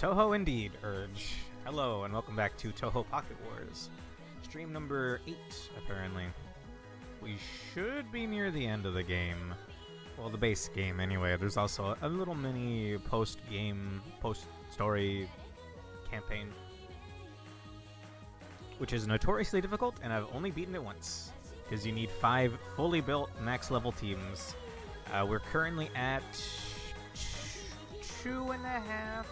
Touhou indeed, Urge. Hello, and welcome back to Touhou Pocket Wars. Stream number 8, apparently. We should be near the end of the game. Well, the base game, anyway. There's also a little mini post-game, post-story campaign, which is notoriously difficult, and I've only beaten it once, because you need 5 fully built max-level teams. We're currently at 2.5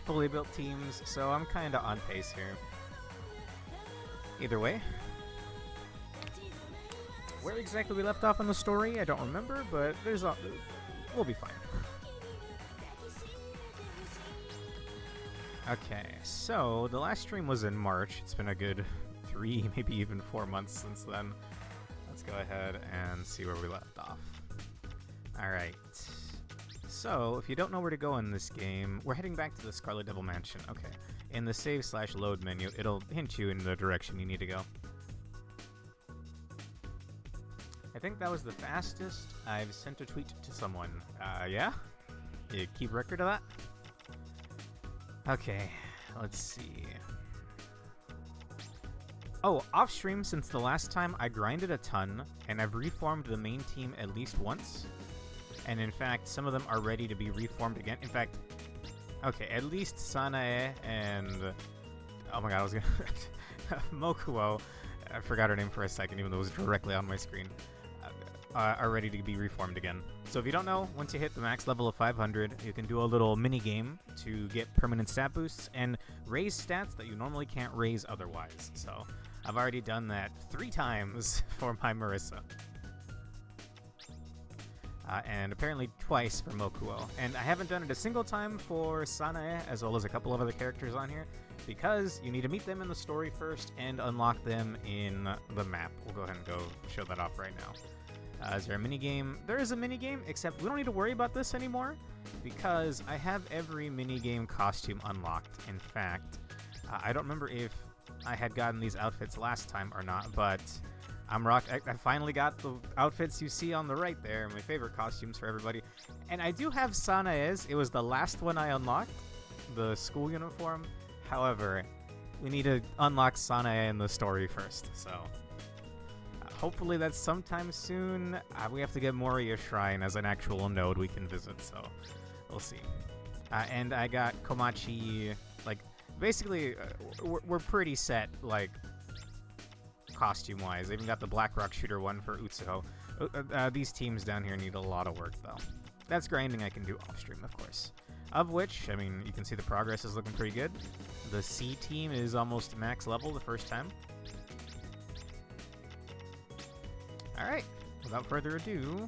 fully built teams, so I'm kind of on pace here. Either way, where exactly we left off in the story, I don't remember, but we'll be fine. Okay, so the last stream was in March. It's been a good 3, maybe even 4 months since then. Let's go ahead and see where we left off. Alright. So, if you don't know where to go in this game, we're heading back to the Scarlet Devil Mansion. Okay. In the save/load menu, it'll hint you in the direction you need to go. I think that was the fastest I've sent a tweet to someone. Yeah? You keep record of that? Okay, let's see. Oh, off-stream, since the last time I grinded a ton, and I've reformed the main team at least once. And in fact, some of them are ready to be reformed again. In fact, okay, at least Sanae and... oh my god, I was gonna... Mokuo, I forgot her name for a second, even though it was directly on my screen, are ready to be reformed again. So if you don't know, once you hit the max level of 500, you can do a little mini-game to get permanent stat boosts and raise stats that you normally can't raise otherwise. So I've already done that 3 times for my Marissa. And apparently twice for Mokuo. And I haven't done it a single time for Sanae, as well as a couple of other characters on here, because you need to meet them in the story first and unlock them in the map. We'll go ahead and go show that off right now. Is there a minigame? There is a minigame, except we don't need to worry about this anymore, because I have every minigame costume unlocked. In fact, I don't remember if I had gotten these outfits last time or not, but... I finally got the outfits you see on the right there, my favorite costumes for everybody. And I do have Sanae's. It was the last one I unlocked, the school uniform. However, we need to unlock Sanae in the story first, so... hopefully that's sometime soon. We have to get Moria Shrine as an actual node we can visit, so we'll see. And I got Komachi, like, basically, we're pretty set, like, costume-wise. I even got the Black Rock Shooter one for Utsuho. These teams down here need a lot of work, though. That's grinding I can do off-stream, of course. Of which, I mean, you can see the progress is looking pretty good. The C team is almost max level the first time. Alright, without further ado,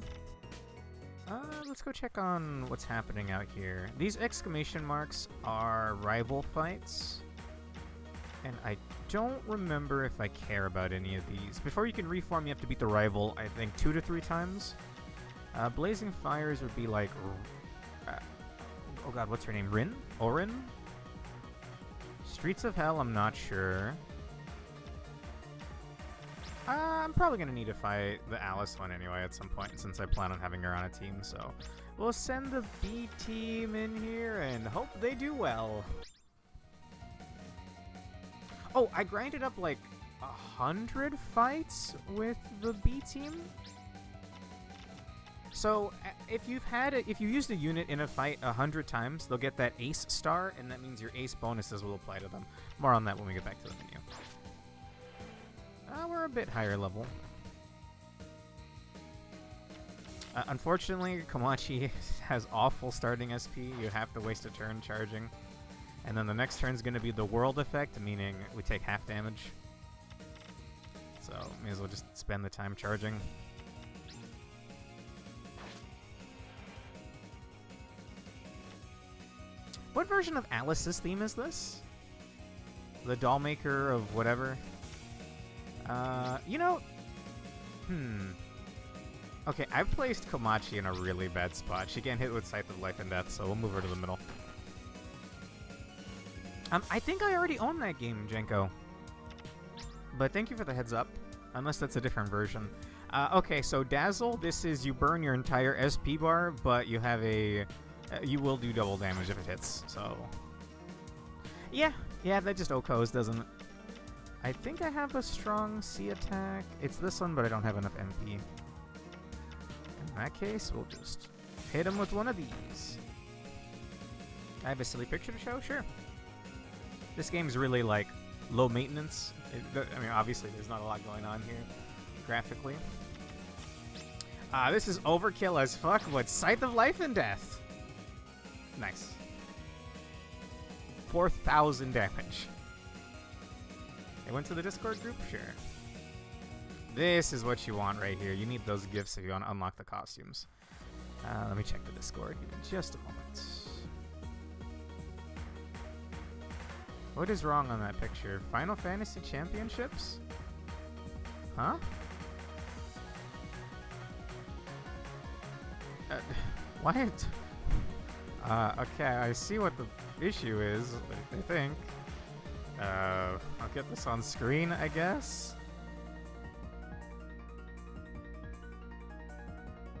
let's go check on what's happening out here. These exclamation marks are rival fights, and I don't remember if I care about any of these. Before you can reform, you have to beat the rival, I think, 2 to 3 times. Blazing Fires would be like... oh god, what's her name? Rin? Orin? Streets of Hell, I'm not sure. I'm probably going to need to fight the Alice one anyway at some point, since I plan on having her on a team, so... we'll send the B team in here and hope they do well. Oh, I grinded up like 100 fights with the B team. So if you used a unit in a fight 100 times, they'll get that ace star, and that means your ace bonuses will apply to them. More on that when we get back to the menu. We're a bit higher level. Unfortunately, Komachi has awful starting SP. You have to waste a turn charging. And then the next turn is going to be the world effect, meaning we take half damage. So, may as well just spend the time charging. What version of Alice's theme is this? The doll maker of whatever? You know... Okay, I've placed Komachi in a really bad spot. She can't hit with Scythe of Life and Death, so we'll move her to the middle. I think I already own that game, Jenko. But thank you for the heads up, unless that's a different version. Okay, so Dazzle, this is you burn your entire SP bar, but you have a... you will do double damage if it hits, so Yeah, that just OKOs, doesn't it? I think I have a strong C attack. It's this one, but I don't have enough MP. In that case, we'll just hit him with one of these. I have a silly picture to show? Sure. This game's really, like, low maintenance. I mean, obviously, there's not a lot going on here, graphically. This is overkill as fuck, but Scythe of Life and Death. Nice. 4,000 damage. It went to the Discord group? Sure. This is what you want right here. You need those gifts if you want to unlock the costumes. Let me check the Discord. Give me just a moment. What is wrong on that picture? Final Fantasy Championships? Huh? What? Okay, I see what the issue is, I think. I'll get this on screen, I guess.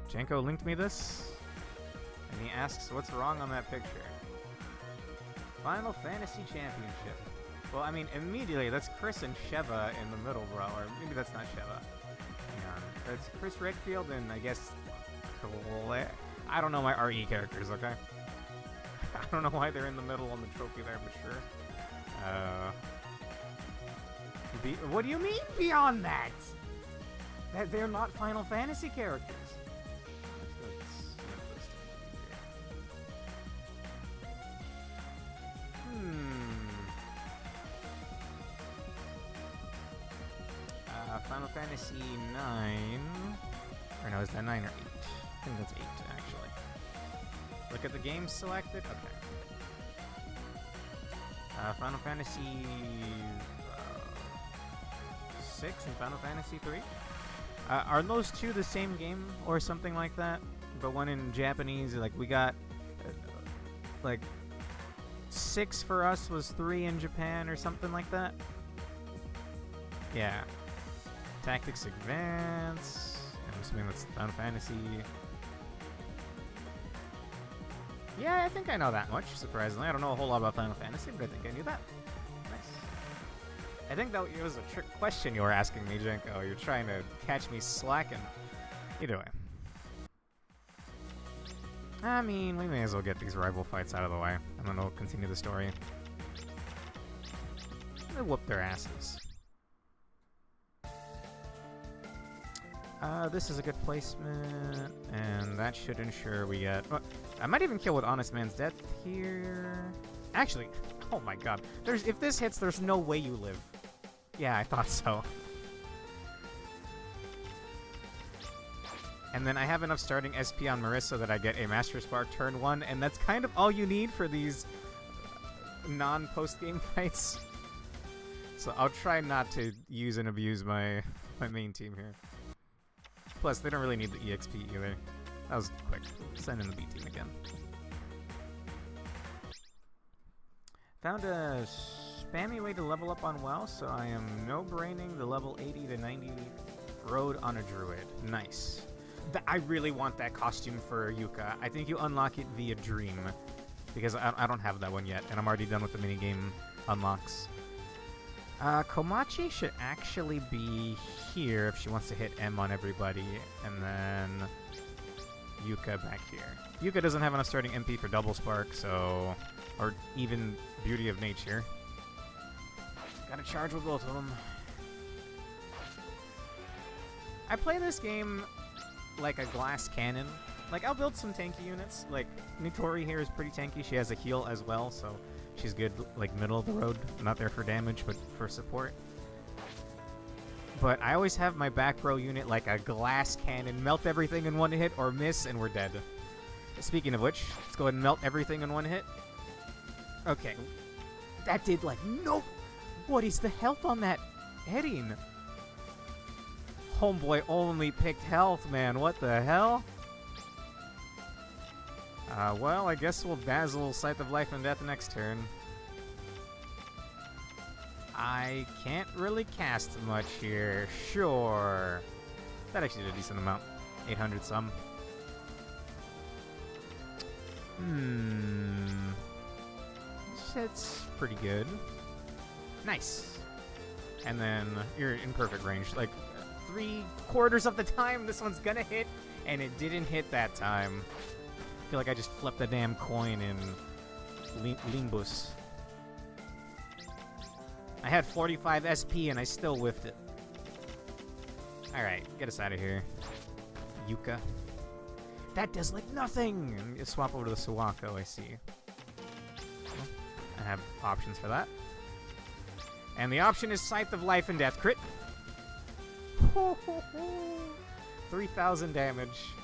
Janko linked me this, and he asks what's wrong on that picture. Final Fantasy Championship. Well, I mean, immediately, that's Chris and Sheva in the middle, bro. Or maybe that's not Sheva. Hang on. That's Chris Redfield and, I guess, Claire. I don't know my RE characters, okay? I don't know why they're in the middle on the trophy there, but sure. What do you mean beyond that? That they're not Final Fantasy characters. Final Fantasy 9. Or no, is that 9 or 8? I think that's 8, actually. Look at the games selected. Okay. Final Fantasy 6 and Final Fantasy 3. Are those two the same game or something like that? But one in Japanese, like we got like 6 for us was 3 in Japan or something like that. Yeah. Tactics Advance. I'm assuming that's Final Fantasy. Yeah, I think I know that much, surprisingly. I don't know a whole lot about Final Fantasy, but I think I knew that. Nice. I think that was a trick question you were asking me, Janko. You're trying to catch me slacking. Either way. I mean, we may as well get these rival fights out of the way, and then we'll continue the story. They whoop their asses. This is a good placement, and that should ensure we get... I might even kill with Honest Man's Death here. Actually, oh my god. If this hits, there's no way you live. Yeah, I thought so. And then I have enough starting SP on Marissa that I get a Master Spark turn 1, and that's kind of all you need for these non-post-game fights. So I'll try not to use and abuse my main team here. Plus, they don't really need the EXP either. That was quick. Send in the B team again. Found a spammy way to level up on WoW, so I am no-braining the level 80 to 90 road on a druid. Nice. I really want that costume for Yuka. I think you unlock it via Dream, because I don't have that one yet, and I'm already done with the minigame unlocks. Komachi should actually be here if she wants to hit M on everybody, and then Yuka back here. Yuka doesn't have enough starting MP for Double Spark, so... or even Beauty of Nature. Gotta charge with both of them. I play this game like a glass cannon. Like, I'll build some tanky units. Like, Nitori here is pretty tanky. She has a heal as well, so... she's good, like, middle of the road. Not there for damage, but for support. But I always have my back row unit like a glass cannon. Melt everything in one hit or miss, and we're dead. Speaking of which, let's go ahead and melt everything in one hit. Okay. That did, like, no... what is the health on that heading? Homeboy only picked health, man. What the hell? Well, I guess we'll dazzle Scythe of Life and Death next turn. I can't really cast much here. Sure. That actually did a decent amount. 800 some. it's pretty good. Nice. And then you're in perfect range. Like, 3/4 of the time this one's gonna hit, and it didn't hit that time. I feel like I just flipped a damn coin in Limbus. I had 45 SP and I still whiffed it. Alright, get us out of here. Yuka. That does like nothing! And you swap over to the Suwako, I see. Well, I have options for that. And the option is Scythe of Life and Death. Crit! 3,000 damage.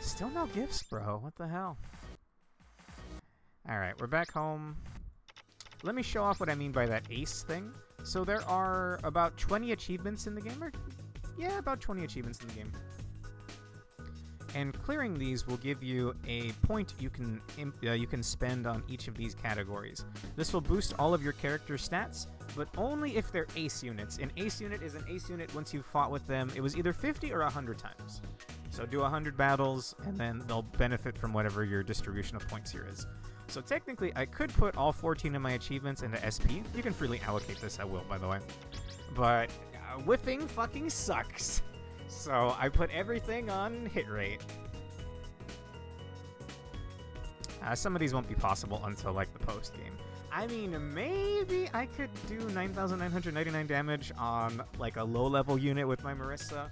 Still no gifts, bro. What the hell? Alright, we're back home. Let me show off what I mean by that ace thing. So there are about 20 achievements in the game. Yeah, about 20 achievements in the game. And clearing these will give you a point you can spend on each of these categories. This will boost all of your character stats, but only if they're ace units. An ace unit is an ace unit once you've fought with them. It was either 50 or 100 times. So do 100 battles, and then they'll benefit from whatever your distribution of points here is. So technically, I could put all 14 of my achievements into SP. You can freely allocate this, I will, by the way. But whiffing fucking sucks. So I put everything on hit rate. Some of these won't be possible until, like, the post-game. I mean, maybe I could do 9,999 damage on, like, a low-level unit with my Marissa.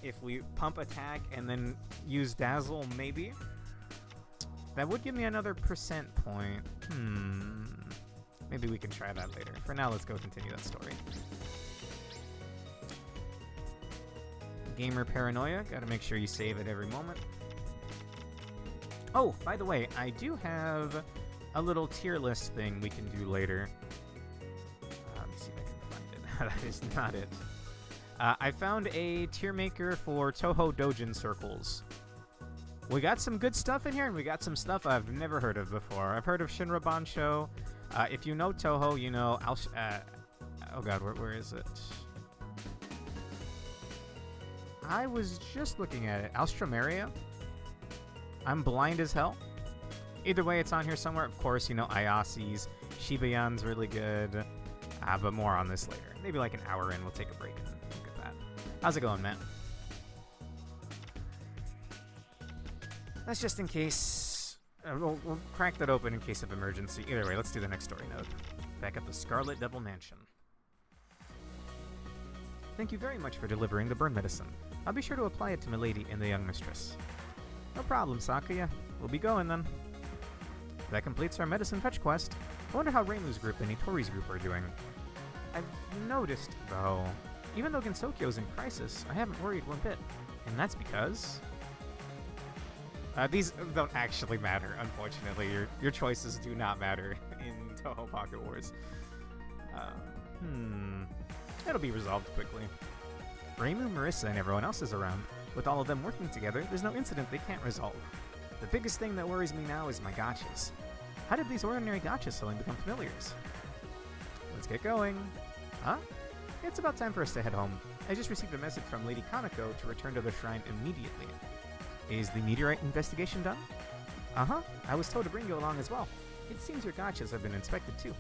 If we pump attack and then use Dazzle, maybe. That would give me another percent point. Maybe we can try that later. For now, let's go continue that story. Gamer paranoia. Gotta make sure you save at every moment. Oh, by the way, I do have a little tier list thing we can do later. Let me see if I can find it. That is not it. I found a tier maker for Touhou Dojin circles. We got some good stuff in here, and we got some stuff I've never heard of before. I've heard of Shinra Bansho. If you know Touhou, you know... oh god, where is it? I was just looking at it. Alstromeria? I'm blind as hell. Either way, it's on here somewhere. Of course, you know Ayasi's. Shibayan's really good. But more on this later. Maybe like an hour in, we'll take a break and look at that. How's it going, Matt? That's just in case. We'll crack that open in case of emergency. Either way, let's do the next story node. Back at the Scarlet Devil Mansion. Thank you very much for delivering the burn medicine. I'll be sure to apply it to Milady and the young mistress. No problem, Sakuya. We'll be going then. That completes our medicine fetch quest. I wonder how Reimu's group and Itori's group are doing. I've noticed, though, even though Gensokyo's in crisis, I haven't worried one bit. And that's because... these don't actually matter, unfortunately. Your choices do not matter in Touhou Pocket Wars. It'll be resolved quickly. Reimu, Marissa, and everyone else is around. With all of them working together, there's no incident they can't resolve. The biggest thing that worries me now is my gachas. How did these ordinary gachas selling become familiars? Let's get going. Huh? It's about time for us to head home. I just received a message from Lady Kanako to return to the shrine immediately. Is the meteorite investigation done? Uh-huh. I was told to bring you along as well. It seems your gachas have been inspected too.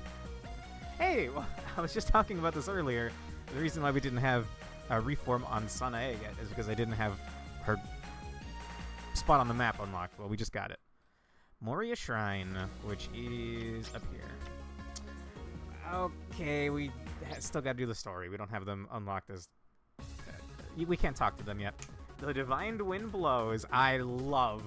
Hey! Well, I was just talking about this earlier. The reason why we didn't have a reform on Sanae yet is because I didn't have her spot on the map unlocked. Well, we just got it. Moria Shrine, which is up here. Okay, we still got to do the story. We don't have them unlocked as... we can't talk to them yet. The Divine Wind Blows. I love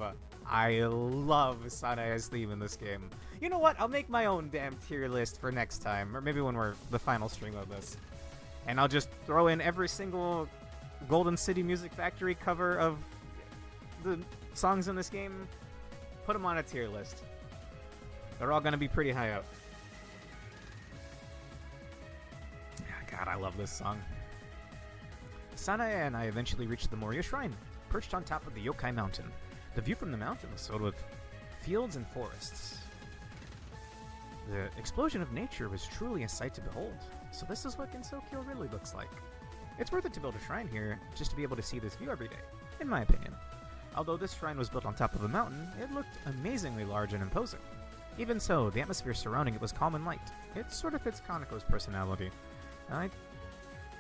Sanae's theme in this game. You know what? I'll make my own damn tier list for next time, or maybe when we're the final stream of this. And I'll just throw in every single Golden City Music Factory cover of the songs in this game. Put them on a tier list. They're all going to be pretty high up. God, I love this song. Sanae and I eventually reached the Moria Shrine, perched on top of the Yokai Mountain. The view from the mountain was filled with fields and forests. The explosion of nature was truly a sight to behold. So this is what Gensokyo really looks like. It's worth it to build a shrine here just to be able to see this view every day, in my opinion. Although this shrine was built on top of a mountain, it looked amazingly large and imposing. Even so, the atmosphere surrounding it was calm and light. It sort of fits Kaneko's personality. I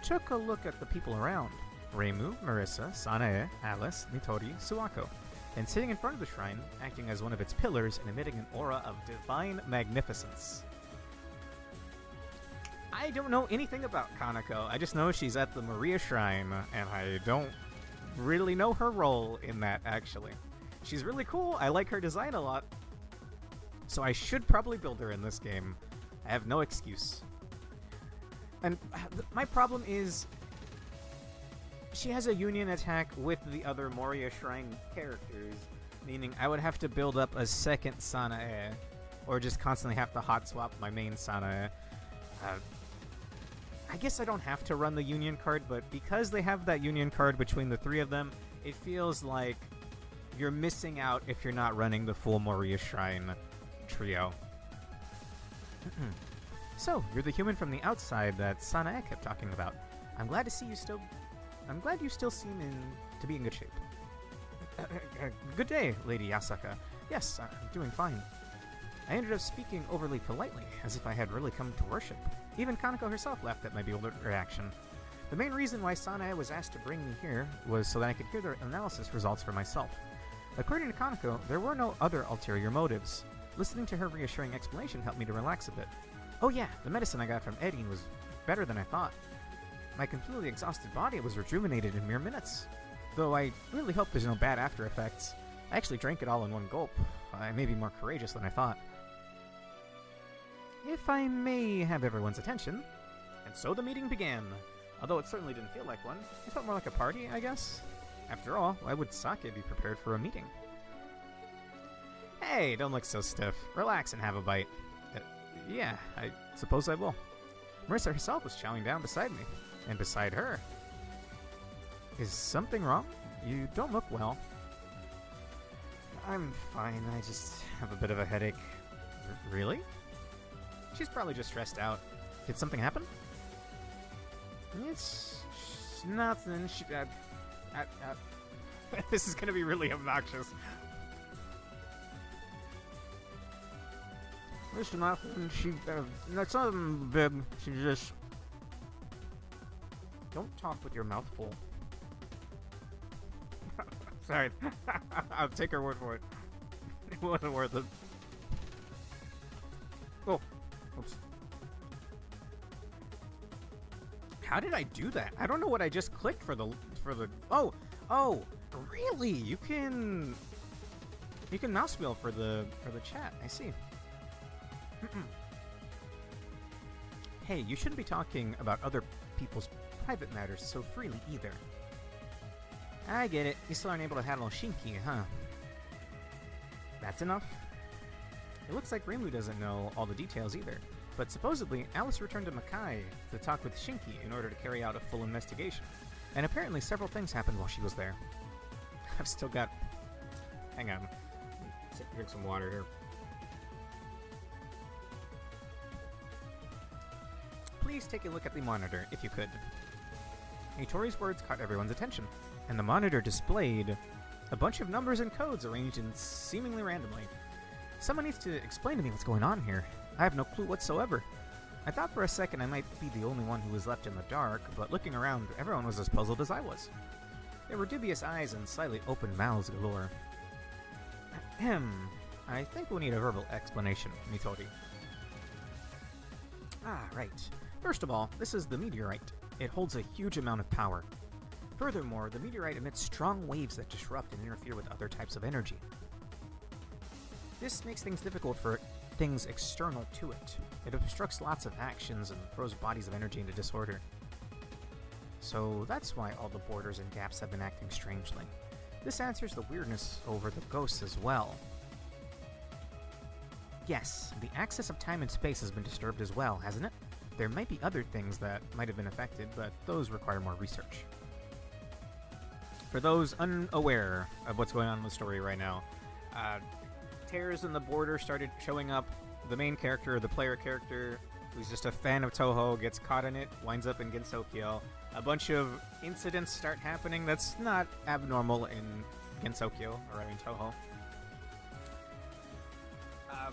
took a look at the people around. Reimu, Marissa, Sanae, Alice, Nitori, Suwako. And sitting in front of the shrine, acting as one of its pillars and emitting an aura of divine magnificence. I don't know anything about Kaneko. I just know she's at the Maria Shrine, and I don't really know her role in that, actually. She's really cool. I like her design a lot. So I should probably build her in this game. I have no excuse. And my problem is she has a union attack with the other Moria Shrine characters, meaning I would have to build up a second Sanae, or just constantly have to hot swap my main Sanae. I guess I don't have to run the union card, but because they have that union card between the three of them, it feels like you're missing out if you're not running the full Moria Shrine trio. So, you're the human from the outside that Sanae kept talking about. I'm glad you still seem to be in good shape. Good day, Lady Yasaka. Yes, I'm doing fine. I ended up speaking overly politely, as if I had really come to worship. Even Kaneko herself laughed at my bewildered reaction. The main reason why Sanae was asked to bring me here was so that I could hear their analysis results for myself. According to Kaneko, there were no other ulterior motives. Listening to her reassuring explanation helped me to relax a bit. Oh yeah, the medicine I got from Eddie was better than I thought. My completely exhausted body was rejuvenated in mere minutes. Though I really hope there's no bad after effects. I actually drank it all in one gulp. I may be more courageous than I thought. If I may have everyone's attention. And so the meeting began. Although it certainly didn't feel like one, it felt more like a party, I guess. After all, why would sake be prepared for a meeting? Hey, don't look so stiff. Relax and have a bite. Yeah, I suppose I will. Marissa herself was chowing down beside me. And beside her. Is something wrong? You don't look well. I'm fine, I just have a bit of a headache. Really? She's probably just stressed out. Did something happen? It's nothing. This is gonna be really obnoxious. It's nothing. It's nothing big. She just... Don't talk with your mouth full. Sorry. I'll take her word for it. It wasn't worth it. Oh. Oops. How did I do that? I don't know what I just clicked for the... Oh! Oh! Really? You can mouse wheel for the chat. I see. Hey, you shouldn't be talking about other people's private matters so freely either. I get it. You still aren't able to handle Shinki, huh? That's enough. It looks like Reimu doesn't know all the details either, but supposedly Alice returned to Makai to talk with Shinki in order to carry out a full investigation, and apparently several things happened while she was there. I've still got... Hang on. Drink some water here. Please take a look at the monitor, if you could. Nitori's words caught everyone's attention, and the monitor displayed a bunch of numbers and codes arranged in seemingly randomly. Someone needs to explain to me what's going on here. I have no clue whatsoever. I thought for a second I might be the only one who was left in the dark, but looking around, everyone was as puzzled as I was. There were dubious eyes and slightly open mouths galore. I think we'll need a verbal explanation, Nitori. Ah, right. First of all, this is the meteorite. It holds a huge amount of power. Furthermore, the meteorite emits strong waves that disrupt and interfere with other types of energy. This makes things difficult for things external to it. It obstructs lots of actions and throws bodies of energy into disorder. So that's why all the borders and gaps have been acting strangely. This answers the weirdness over the ghosts as well. Yes, the axis of time and space has been disturbed as well, hasn't it? There might be other things that might have been affected, but those require more research. For those unaware of what's going on in the story right now, tears in the border started showing up. The main character, the player character, who's just a fan of Touhou, gets caught in it, winds up in Gensokyo. A bunch of incidents start happening that's not abnormal in Gensokyo, or I mean Touhou.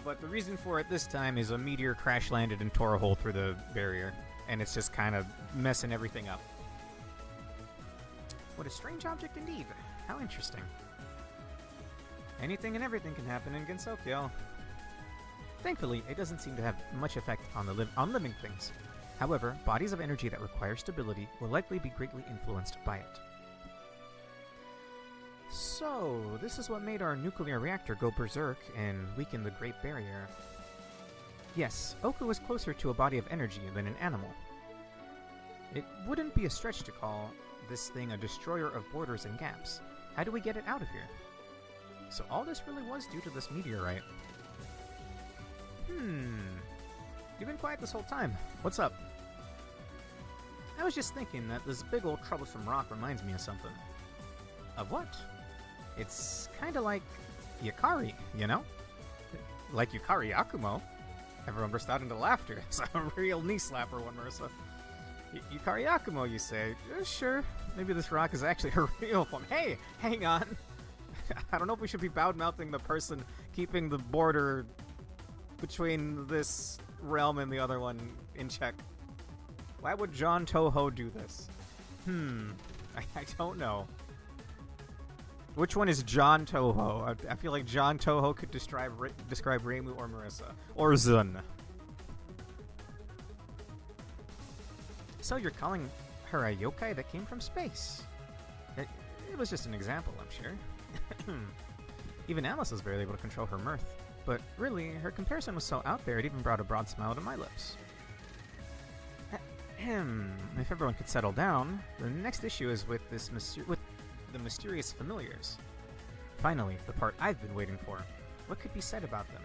But the reason for it this time is a meteor crash landed and tore a hole through the barrier, and it's just kind of messing everything up. What a strange object indeed. How interesting. Anything and everything can happen in Gensokyo. Thankfully, it doesn't seem to have much effect on living things. However, bodies of energy that require stability will likely be greatly influenced by it. So, this is what made our nuclear reactor go berserk and weaken the Great Barrier. Yes, Oku is closer to a body of energy than an animal. It wouldn't be a stretch to call this thing a destroyer of borders and gaps. How do we get it out of here? So all this really was due to this meteorite. You've been quiet this whole time. What's up? I was just thinking that this big old troublesome rock reminds me of something. Of what? It's kinda like Yukari, you know? Like Yukari Akumo. Everyone burst out into laughter. It's a real knee slapper one, Marissa. Yukari Akumo, you say? Sure. Maybe this rock is actually a real one. Hey, hang on. I don't know if we should be bad-mouthing the person keeping the border between this realm and the other one in check. Why would John Touhou do this? I don't know. Which one is John Touhou? I feel like John Touhou could describe Reimu or Marissa. Or Zun. So you're calling her a yokai that came from space? It was just an example, I'm sure. Even Alice was barely able to control her mirth. But really, her comparison was so out there it even brought a broad smile to my lips. If everyone could settle down, the next issue is with the mysterious familiars. Finally, the part I've been waiting for. What could be said about them?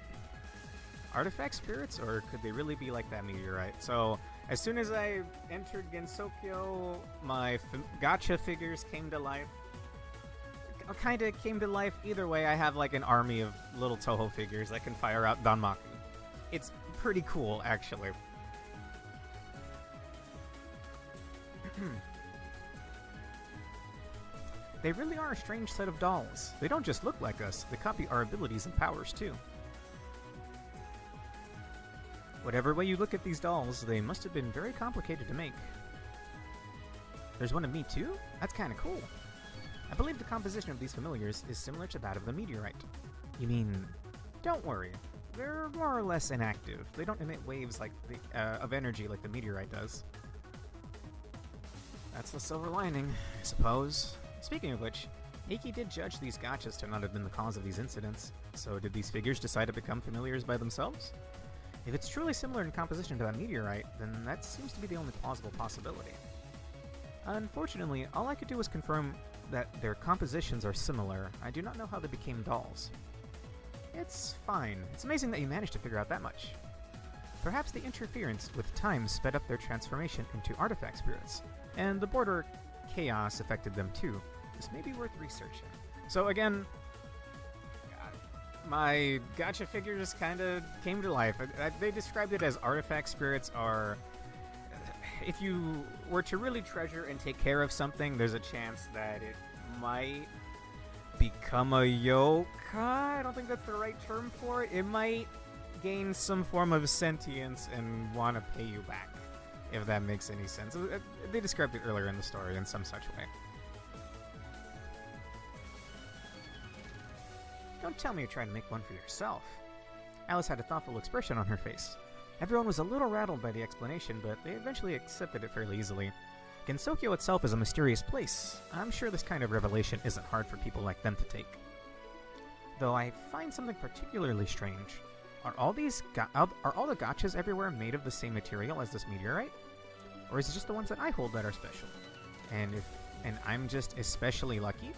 Artifact spirits, or could they really be like that meteorite? So, as soon as I entered Gensokyo, my gacha figures came to life. Kinda came to life. Either way, I have like an army of little Touhou figures that can fire out Danmaku. It's pretty cool, actually. They really are a strange set of dolls. They don't just look like us, they copy our abilities and powers too. Whatever way you look at these dolls, they must have been very complicated to make. There's one of me too? That's kinda cool. I believe the composition of these familiars is similar to that of the meteorite. You mean... Don't worry. They're more or less inactive. They don't emit waves like of energy like the meteorite does. That's the silver lining, I suppose. Speaking of which, Iki did judge these gachas to not have been the cause of these incidents. So did these figures decide to become familiars by themselves? If it's truly similar in composition to that meteorite, then that seems to be the only plausible possibility. Unfortunately, all I could do was confirm that their compositions are similar. I do not know how they became dolls. It's fine. It's amazing that you managed to figure out that much. Perhaps the interference with time sped up their transformation into artifact spirits, and the border chaos affected them too. This may be worth researching. So again, my gacha figures kind of came to life. They described it as artifact spirits are... If you were to really treasure and take care of something, there's a chance that it might become a yokai. I don't think that's the right term for it. It might gain some form of sentience and want to pay you back, if that makes any sense. They described it earlier in the story in some such way. Don't tell me you're trying to make one for yourself. Alice had a thoughtful expression on her face. Everyone was a little rattled by the explanation, but they eventually accepted it fairly easily. Gensokyo itself is a mysterious place. I'm sure this kind of revelation isn't hard for people like them to take. Though I find something particularly strange. Are all the gachas everywhere made of the same material as this meteorite? Or is it just the ones that I hold that are special? And I'm just especially lucky?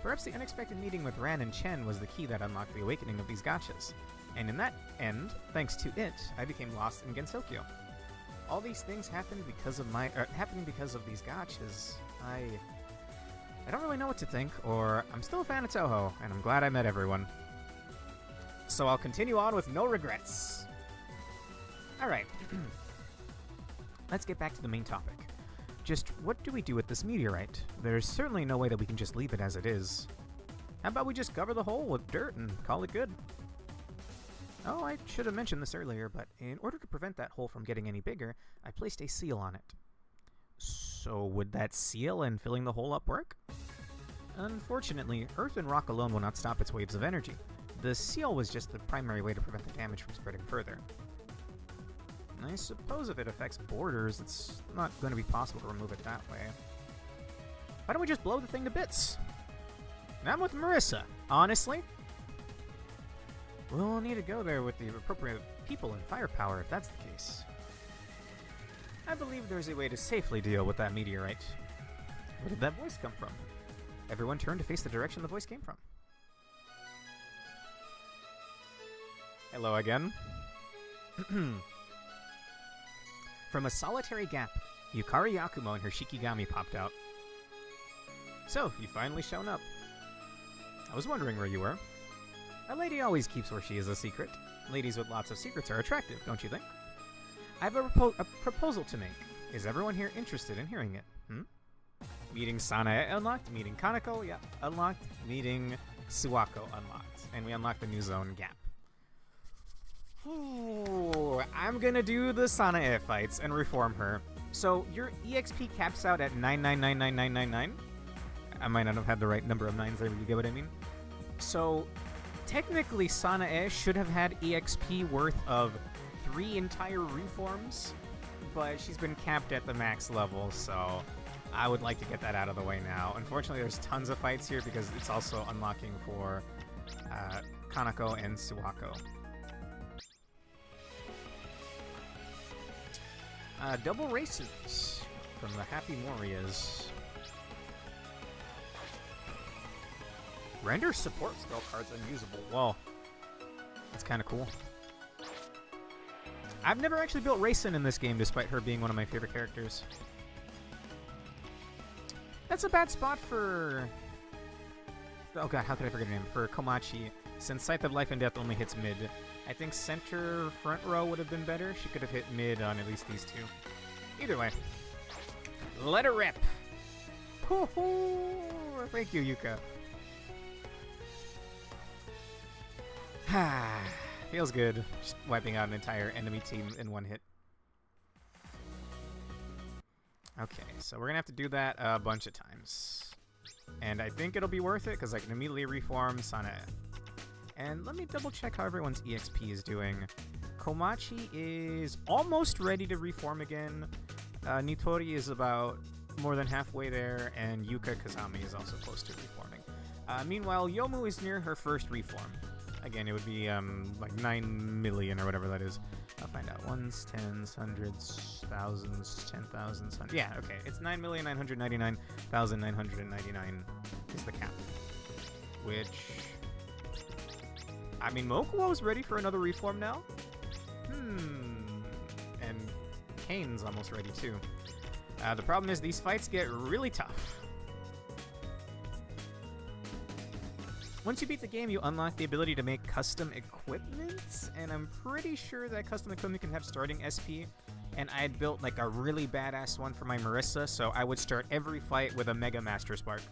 Perhaps the unexpected meeting with Ran and Chen was the key that unlocked the awakening of these gachas. And in that end, thanks to it, I became lost in Gensokyo. All these things happened because of these gachas. I don't really know what to think, or I'm still a fan of Touhou, and I'm glad I met everyone. So I'll continue on with no regrets. Alright. Let's get back to the main topic. Just what do we do with this meteorite? There's certainly no way that we can just leave it as it is. How about we just cover the hole with dirt and call it good? Oh, I should have mentioned this earlier, but in order to prevent that hole from getting any bigger, I placed a seal on it. So would that seal and filling the hole up work? Unfortunately, earth and rock alone will not stop its waves of energy. The seal was just the primary way to prevent the damage from spreading further. I suppose if it affects borders, it's not going to be possible to remove it that way. Why don't we just blow the thing to bits? And I'm with Marissa, honestly. We'll need to go there with the appropriate people and firepower if that's the case. I believe there's a way to safely deal with that meteorite. Where did that voice come from? Everyone turned to face the direction the voice came from. Hello again. From a solitary gap, Yukari Yakumo and her Shikigami popped out. So, you finally shown up. I was wondering where you were. A lady always keeps where she is a secret. Ladies with lots of secrets are attractive, don't you think? I have a proposal to make. Is everyone here interested in hearing it? Meeting Sanae unlocked, meeting Kaneko, yeah, unlocked, meeting Suwako unlocked. And we unlocked the new zone Gap. Ooh, I'm gonna do the Sanae fights and reform her. So your EXP caps out at 9999999. I might not have had the right number of nines there, but you get what I mean? So technically Sanae should have had EXP worth of 3 entire reforms, but she's been capped at the max level, so I would like to get that out of the way now. Unfortunately, there's tons of fights here because it's also unlocking for Kaneko and Suwako. Double races from the Happy Morias. Render support spell cards unusable. Whoa. That's kind of cool. I've never actually built Raisin in this game, despite her being one of my favorite characters. That's a bad spot for... Oh god, how could I forget her name? For Komachi, since Scythe of Life and Death only hits mid. I think center front row would have been better. She could have hit mid on at least these two. Either way. Let her rip! Hoo-hoo! Thank you, Yuka. Feels good, just wiping out an entire enemy team in one hit. Okay, so we're gonna have to do that a bunch of times. And I think it'll be worth it, because I can immediately reform Sanae. And let me double check how everyone's EXP is doing. Komachi is almost ready to reform again. Nitori is about more than halfway there, and Yuka Kazami is also close to reforming. Meanwhile, Yomu is near her first reform. Again, it would be like 9 million or whatever that is. I'll find out. Ones, tens, hundreds, thousands, 10,000s. Yeah, okay. It's 9,999,999 is the cap. Which... I mean, Mokuo's ready for another reform now. And Kane's almost ready too. The problem is these fights get really tough. Once you beat the game, you unlock the ability to make custom equipment, and I'm pretty sure that custom equipment can have starting SP, and I had built like a really badass one for my Marissa, so I would start every fight with a Mega Master Spark.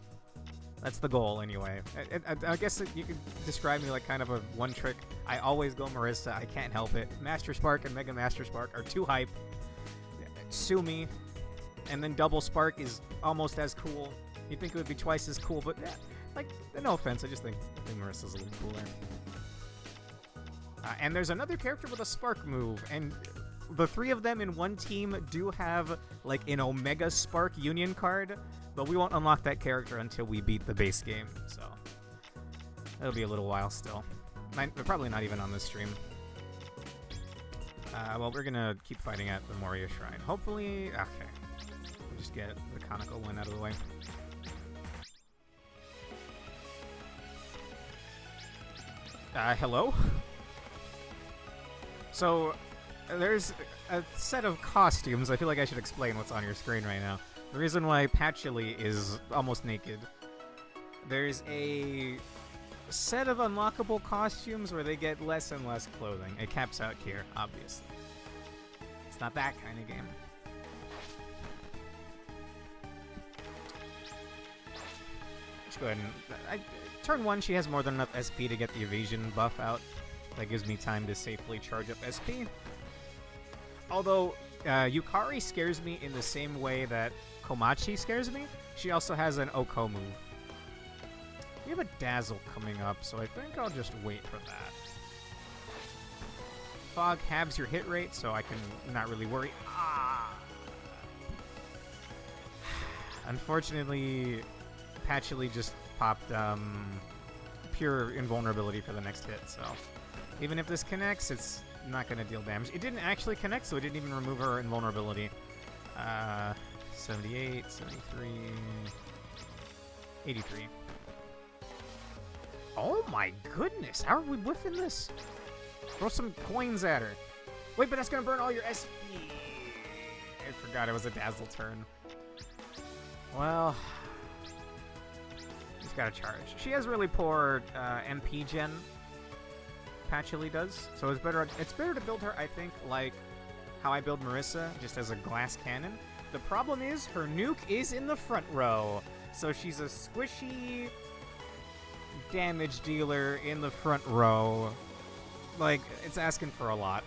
That's the goal, anyway. I guess you could describe me like kind of a one-trick. I always go Marissa, I can't help it. Master Spark and Mega Master Spark are too hype. Sue me. And then Double Spark is almost as cool. You'd think it would be twice as cool, but... like, no offense, I think Marissa's a little cooler. And there's another character with a Spark move, and the 3 of them in one team do have, like, an Omega Spark Union card, but we won't unlock that character until we beat the base game, so it'll be a little while still. Probably not even on this stream. Well, we're gonna keep fighting at the Moria Shrine. Hopefully... okay. We'll just get the Kaneko one out of the way. Hello? So, there's a set of costumes. I feel like I should explain what's on your screen right now. The reason why Patchouli is almost naked. There's a set of unlockable costumes where they get less and less clothing. It caps out here, obviously. It's not that kind of game. Let's go ahead and... turn 1, she has more than enough SP to get the evasion buff out. That gives me time to safely charge up SP. Although, Yukari scares me in the same way that Komachi scares me. She also has an Oko move. We have a Dazzle coming up, so I think I'll just wait for that. Fog halves your hit rate, so I can not really worry. Ah! Unfortunately, Patchouli just popped pure invulnerability for the next hit, so even if this connects, it's not going to deal damage. It didn't actually connect, so it didn't even remove her invulnerability. 78, 73, 83. Oh my goodness, how are we whiffing this? Throw some coins at her. Wait, but that's going to burn all your SP. I forgot it was a Dazzle turn. Well, she's got to charge. She has really poor MP gen. Patchouli does, so it's better to build her, I think, like how I build Marissa, just as a glass cannon. The problem is her nuke is in the front row, so she's a squishy damage dealer in the front row. Like, it's asking for a lot.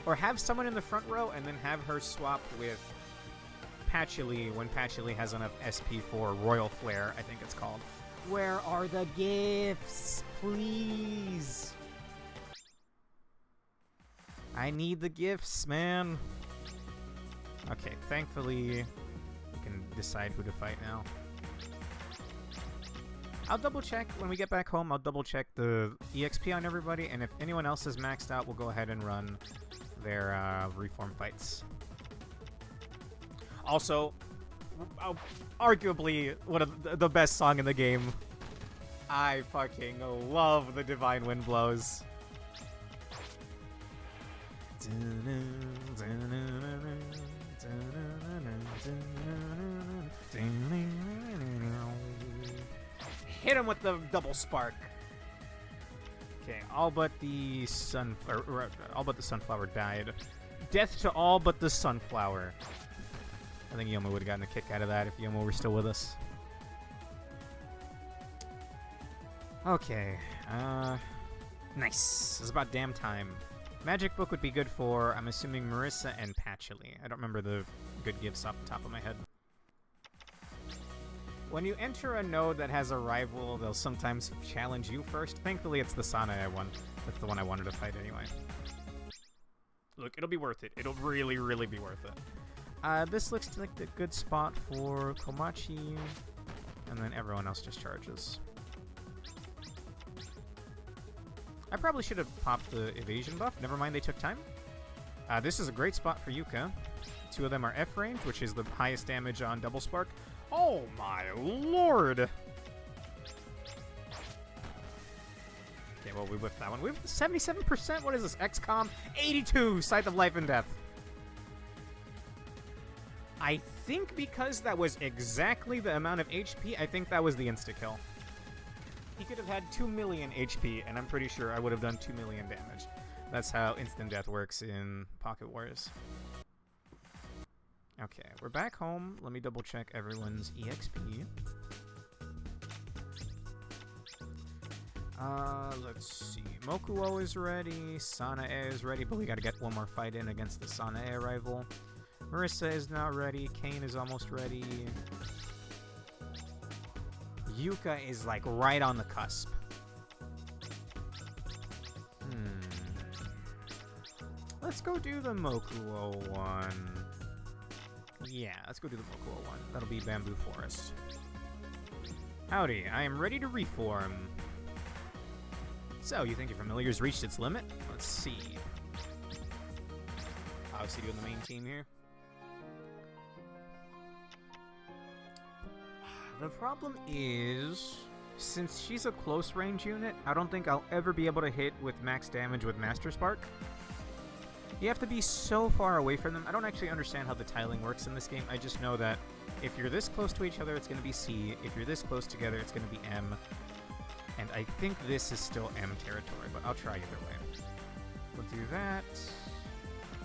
Or have someone in the front row and then have her swap with Patchouli when Patchouli has enough SP for Royal Flare, I think it's called. Where are the gifts? Please. I need the gifts, man. Okay, thankfully, we can decide who to fight now. I'll double check when we get back home. I'll double check the EXP on everybody, and if anyone else is maxed out, we'll go ahead and run their reform fights. Also, arguably one of the best song in the game. I fucking love the Divine Wind Blows. Hit him with the double spark. Okay, all but the sunflower died. Death to all but the sunflower. I think Yomo would have gotten a kick out of that if Yomo were still with us. Okay, nice. It's about damn time. Magic Book would be good for, I'm assuming, Marissa and Patchouli. I don't remember the good gifts off the top of my head. When you enter a node that has a rival, they'll sometimes challenge you first. Thankfully, it's the Sanae one. That's the one I wanted to fight anyway. Look, it'll be worth it. It'll really, really be worth it. This looks like a good spot for Komachi, and then everyone else just charges. I probably should have popped the evasion buff. Never mind, they took time. This is a great spot for Yuka. Two of them are F range, which is the highest damage on Double Spark. Oh my lord! Okay, well, we whiffed that one. We have 77%. What is this? XCOM 82. Scythe of Life and Death. I think because that was exactly the amount of HP, I think that was the insta-kill. He could have had 2 million HP, and I'm pretty sure I would have done 2 million damage. That's how instant death works in Pocket Wars. Okay, we're back home. Let me double check everyone's EXP. Let's see. Mokuo is ready. Sanae is ready, but we gotta get one more fight in against the Sanae rival. Marissa is not ready. Kane is almost ready. Yuka is like right on the cusp. Let's go do the Mokuo one. Yeah, let's go do the Mokuo one. That'll be Bamboo Forest. Howdy, I am ready to reform. So, you think your familiar's reached its limit? Let's see. Obviously doing the main team here. The problem is, since she's a close range unit, I don't think I'll ever be able to hit with max damage with Master Spark. You have to be so far away from them. I don't actually understand how the tiling works in this game. I just know that if you're this close to each other, it's going to be C. If you're this close together, it's going to be M. And I think this is still M territory, but I'll try either way. We'll do that.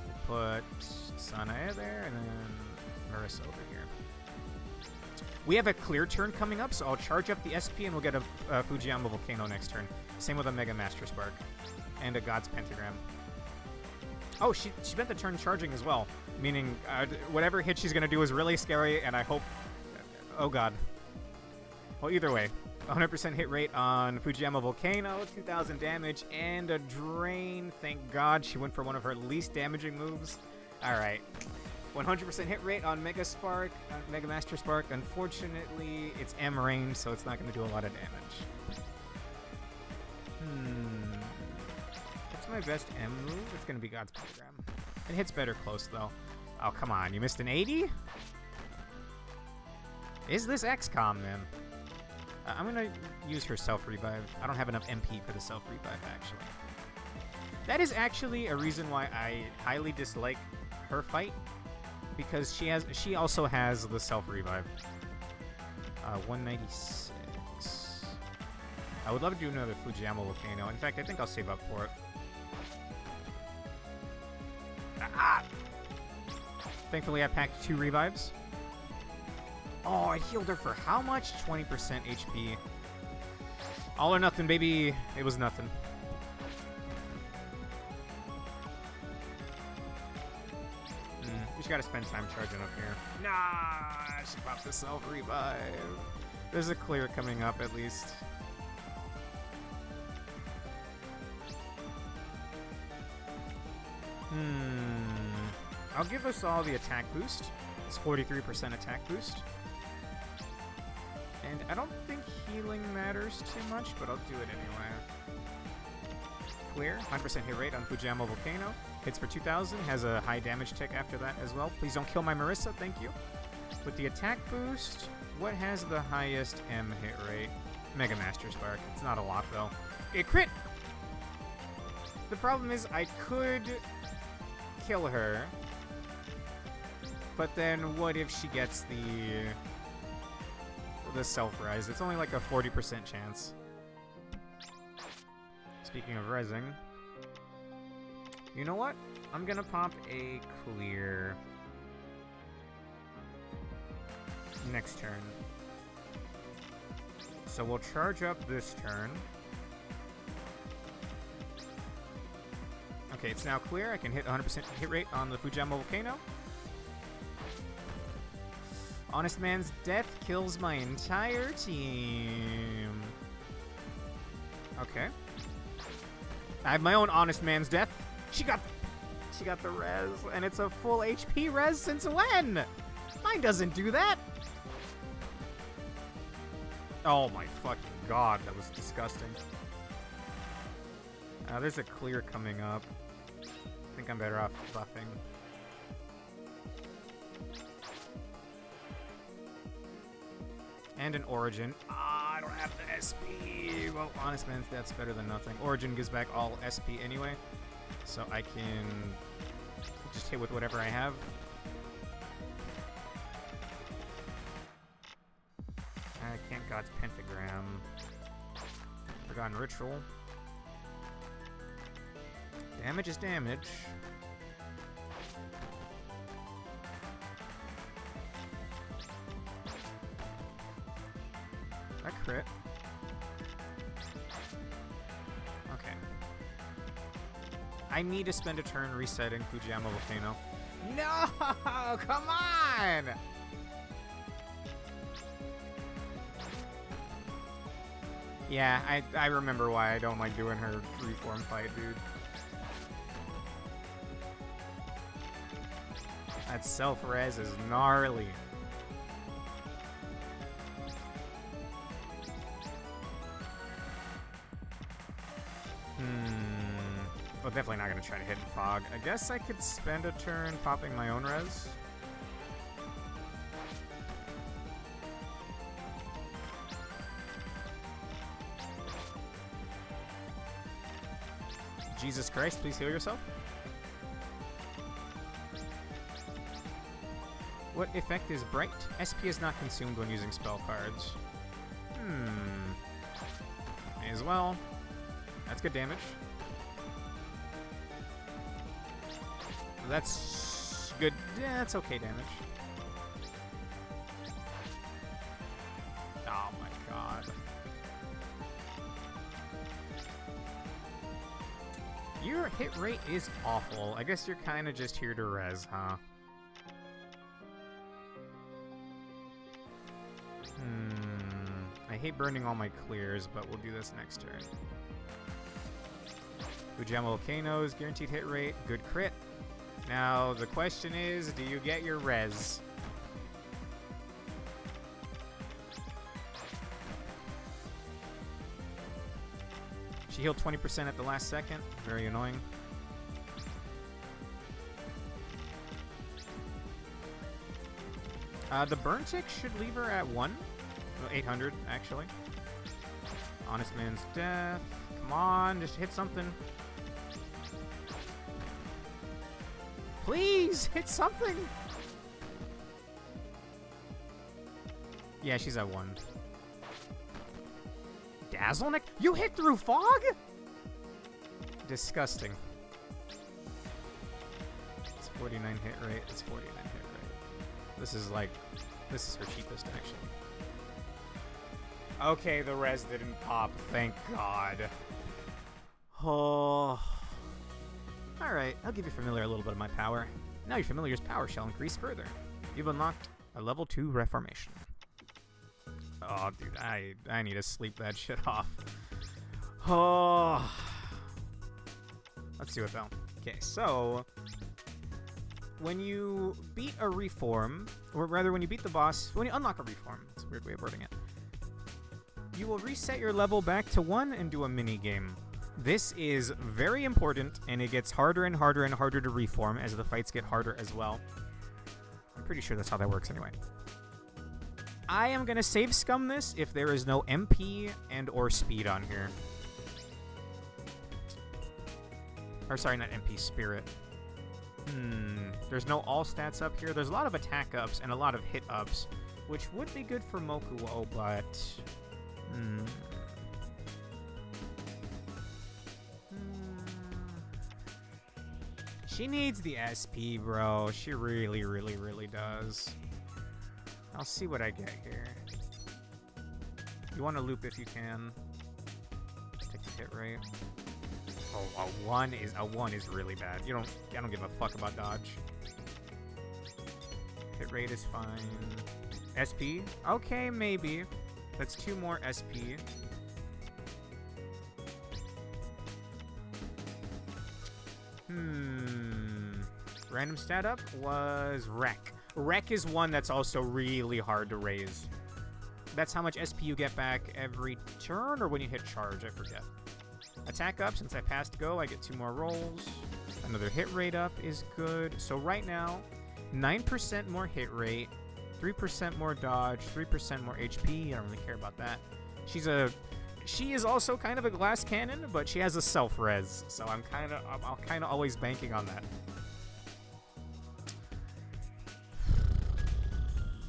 We'll put Sanae there, and then Marissa over here. We have a clear turn coming up, so I'll charge up the SP and we'll get a Fujiyama Volcano next turn. Same with a Mega Master Spark. And a God's Pentagram. Oh, she spent the turn charging as well. Meaning, whatever hit she's going to do is really scary, and I hope... oh, God. Well, either way. 100% hit rate on Fujiyama Volcano, 2,000 damage, and a Drain. Thank God she went for one of her least damaging moves. Alright. 100% hit rate on Mega Spark, Mega Master Spark. Unfortunately, it's M range, so it's not going to do a lot of damage. What's my best M move? It's going to be God's Pentagram. It hits better close, though. Oh, come on. You missed an 80? Is this XCOM, man? I'm going to use her Self-Revive. I don't have enough MP for the Self-Revive, actually. That is actually a reason why I highly dislike her fight. Because she also has the Self-Revive. 196. I would love to do another Fujiyama Volcano. In fact, I think I'll save up for it. Ah! Thankfully, I packed 2 revives. Oh, I healed her for how much? 20% HP. All or nothing, baby. It was nothing. We just gotta spend time charging up here. Nah, she popped the Self-Revive. There's a clear coming up, at least. I'll give us all the attack boost. It's 43% attack boost. And I don't think healing matters too much, but I'll do it anyway. Clear, 100% hit rate on Fujiyama Volcano. Hits for 2,000, has a high damage tick after that as well. Please don't kill my Marissa, thank you. With the attack boost, what has the highest M hit rate? Mega Master Spark. It's not a lot, though. It crit! The problem is I could kill her, but then what if she gets the self-res? It's only like a 40% chance. Speaking of resing, you know what? I'm gonna pop a clear next turn. So we'll charge up this turn. Okay, it's now clear. I can hit 100% hit rate on the Fujiyama Volcano. Honest Man's death kills my entire team. Okay. I have my own Honest Man's death. She got the res, and it's a full HP res since when? Mine doesn't do that. Oh my fucking god, that was disgusting. There's a clear coming up. I think I'm better off buffing. And an Origin. I don't have the SP. Well, Honest Man's Death's better than nothing. Origin gives back all SP anyway, so I can just hit with whatever I have. I can't God's Pentagram. Forgotten Ritual. Damage is damage. That crit. Okay. I need to spend a turn resetting Fujiyama Volcano. No! Come on! Yeah, I remember why I don't like doing her reform fight, dude. That self-res is gnarly. Well, definitely not going to try to hit Fog. I guess I could spend a turn popping my own res. Jesus Christ, please heal yourself. What effect is Bright? SP is not consumed when using spell cards. May as well. That's good damage. That's good. Yeah, that's okay damage. god. Your hit rate is awful. I guess you're kind of just here to res, huh? I hate burning all my clears, but we'll do this next turn. Fujiyama Volcanoes, guaranteed hit rate, good crit. Now, the question is, do you get your res? She healed 20% at the last second. Very annoying. The burn tick should leave her at 1. 800, actually. Honest Man's Death. Come on, just hit something. Please, hit something! Yeah, she's at 1. Dazzleneck? You hit through fog? Disgusting. It's 49 hit rate. It's 49 hit rate. This is her cheapest, actually. Okay, the res didn't pop. Thank God. Oh. Alright, I'll give your familiar a little bit of my power. Now your familiar's power shall increase further. You've unlocked a level 2 reformation. Oh, dude, I need to sleep that shit off. Oh. Let's do it, though. Okay, so when you beat a reform, or rather when you beat the boss, when you unlock a reform, that's a weird way of wording it, you will reset your level back to 1 and do a mini game. This is very important, and it gets harder and harder and harder to reform as the fights get harder as well. I'm pretty sure that's how that works anyway. I am going to save scum this if there is no MP and or speed on here. Or sorry, not MP, spirit. There's no all stats up here. There's a lot of attack ups and a lot of hit ups, which would be good for Mokuo, but... She needs the SP, bro. She really, really, really does. I'll see what I get here. You want to loop if you can. Take the hit rate. Oh, a 1 is really bad. I don't give a fuck about dodge. Hit rate is fine. SP? Okay, maybe. That's 2 more SP. Random stat up was Wreck. Wreck is one that's also really hard to raise. That's how much SP you get back every turn or when you hit charge, I forget. Attack up, since I passed go, I get 2 more rolls. Another hit rate up is good. So right now, 9% more hit rate, 3% more dodge, 3% more HP. I don't really care about that. She is also kind of a glass cannon, but she has a self-res, so I'm kind of always banking on that.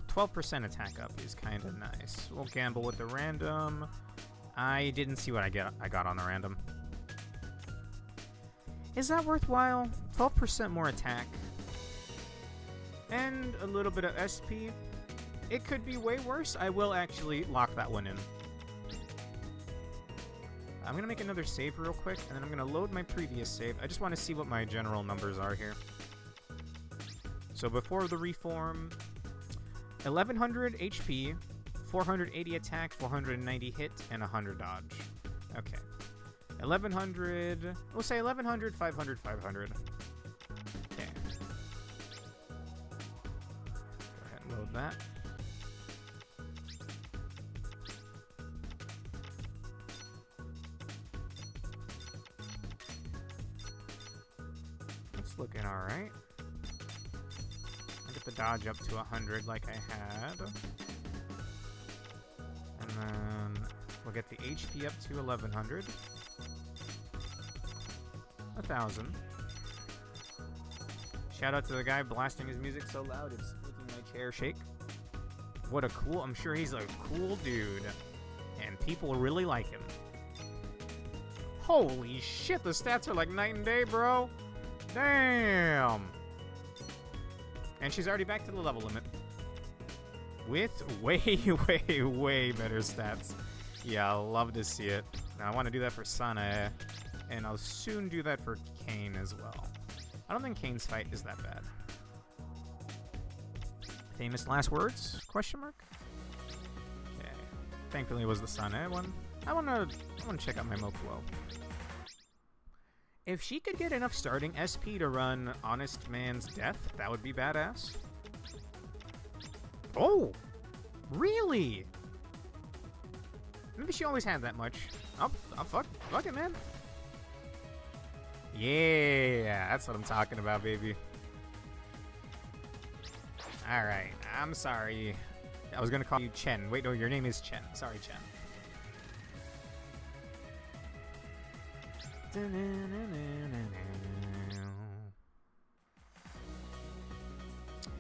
12% attack up is kind of nice. We'll gamble with the random. I didn't see what I got on the random. Is that worthwhile? 12% more attack. And a little bit of SP. It could be way worse. I will actually lock that one in. I'm going to make another save real quick, and then I'm going to load my previous save. I just want to see what my general numbers are here. So before the reform, 1100 HP, 480 attack, 490 hit, and 100 dodge. Okay. 1100, we'll say 1100, 500, 500. Okay. Go ahead and load that. It's looking alright. I'll get the dodge up to 100 like I had. And then we'll get the HP up to 1100. 1000. Shout out to the guy blasting his music so loud it's making my chair shake. What a cool, I'm sure he's a cool dude. And people really like him. Holy shit, the stats are like night and day, bro. Damn. And she's already back to the level limit. with way, way better stats. Yeah, I'll love to see it. Now, I want to do that for Sanae, and I'll soon do that for Kain as well. I don't think Kain's fight is that bad. Famous last words? Question mark? Okay. Thankfully it was the Sanae one. I wanna check out my Mokuo. If she could get enough starting SP to run Honest Man's Death, that would be badass. Oh! Really? Maybe she always had that much. Oh, fuck it, man. Yeah, that's what I'm talking about, baby. Alright, I'm sorry. I was gonna call you Chen. Wait, no, your name is Chen. Sorry, Chen.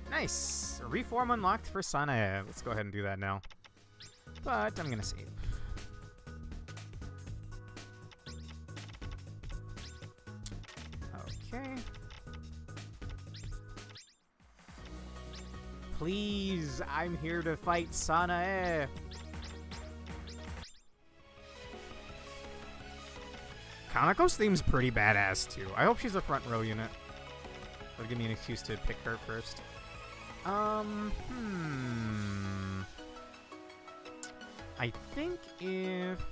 Nice! Reform unlocked for Sanae. Let's go ahead and do that now. But I'm gonna save. Okay. Please, I'm here to fight Sanae. Kanako's theme's pretty badass too. I hope she's a front row unit. That'll give me an excuse to pick her first. I think if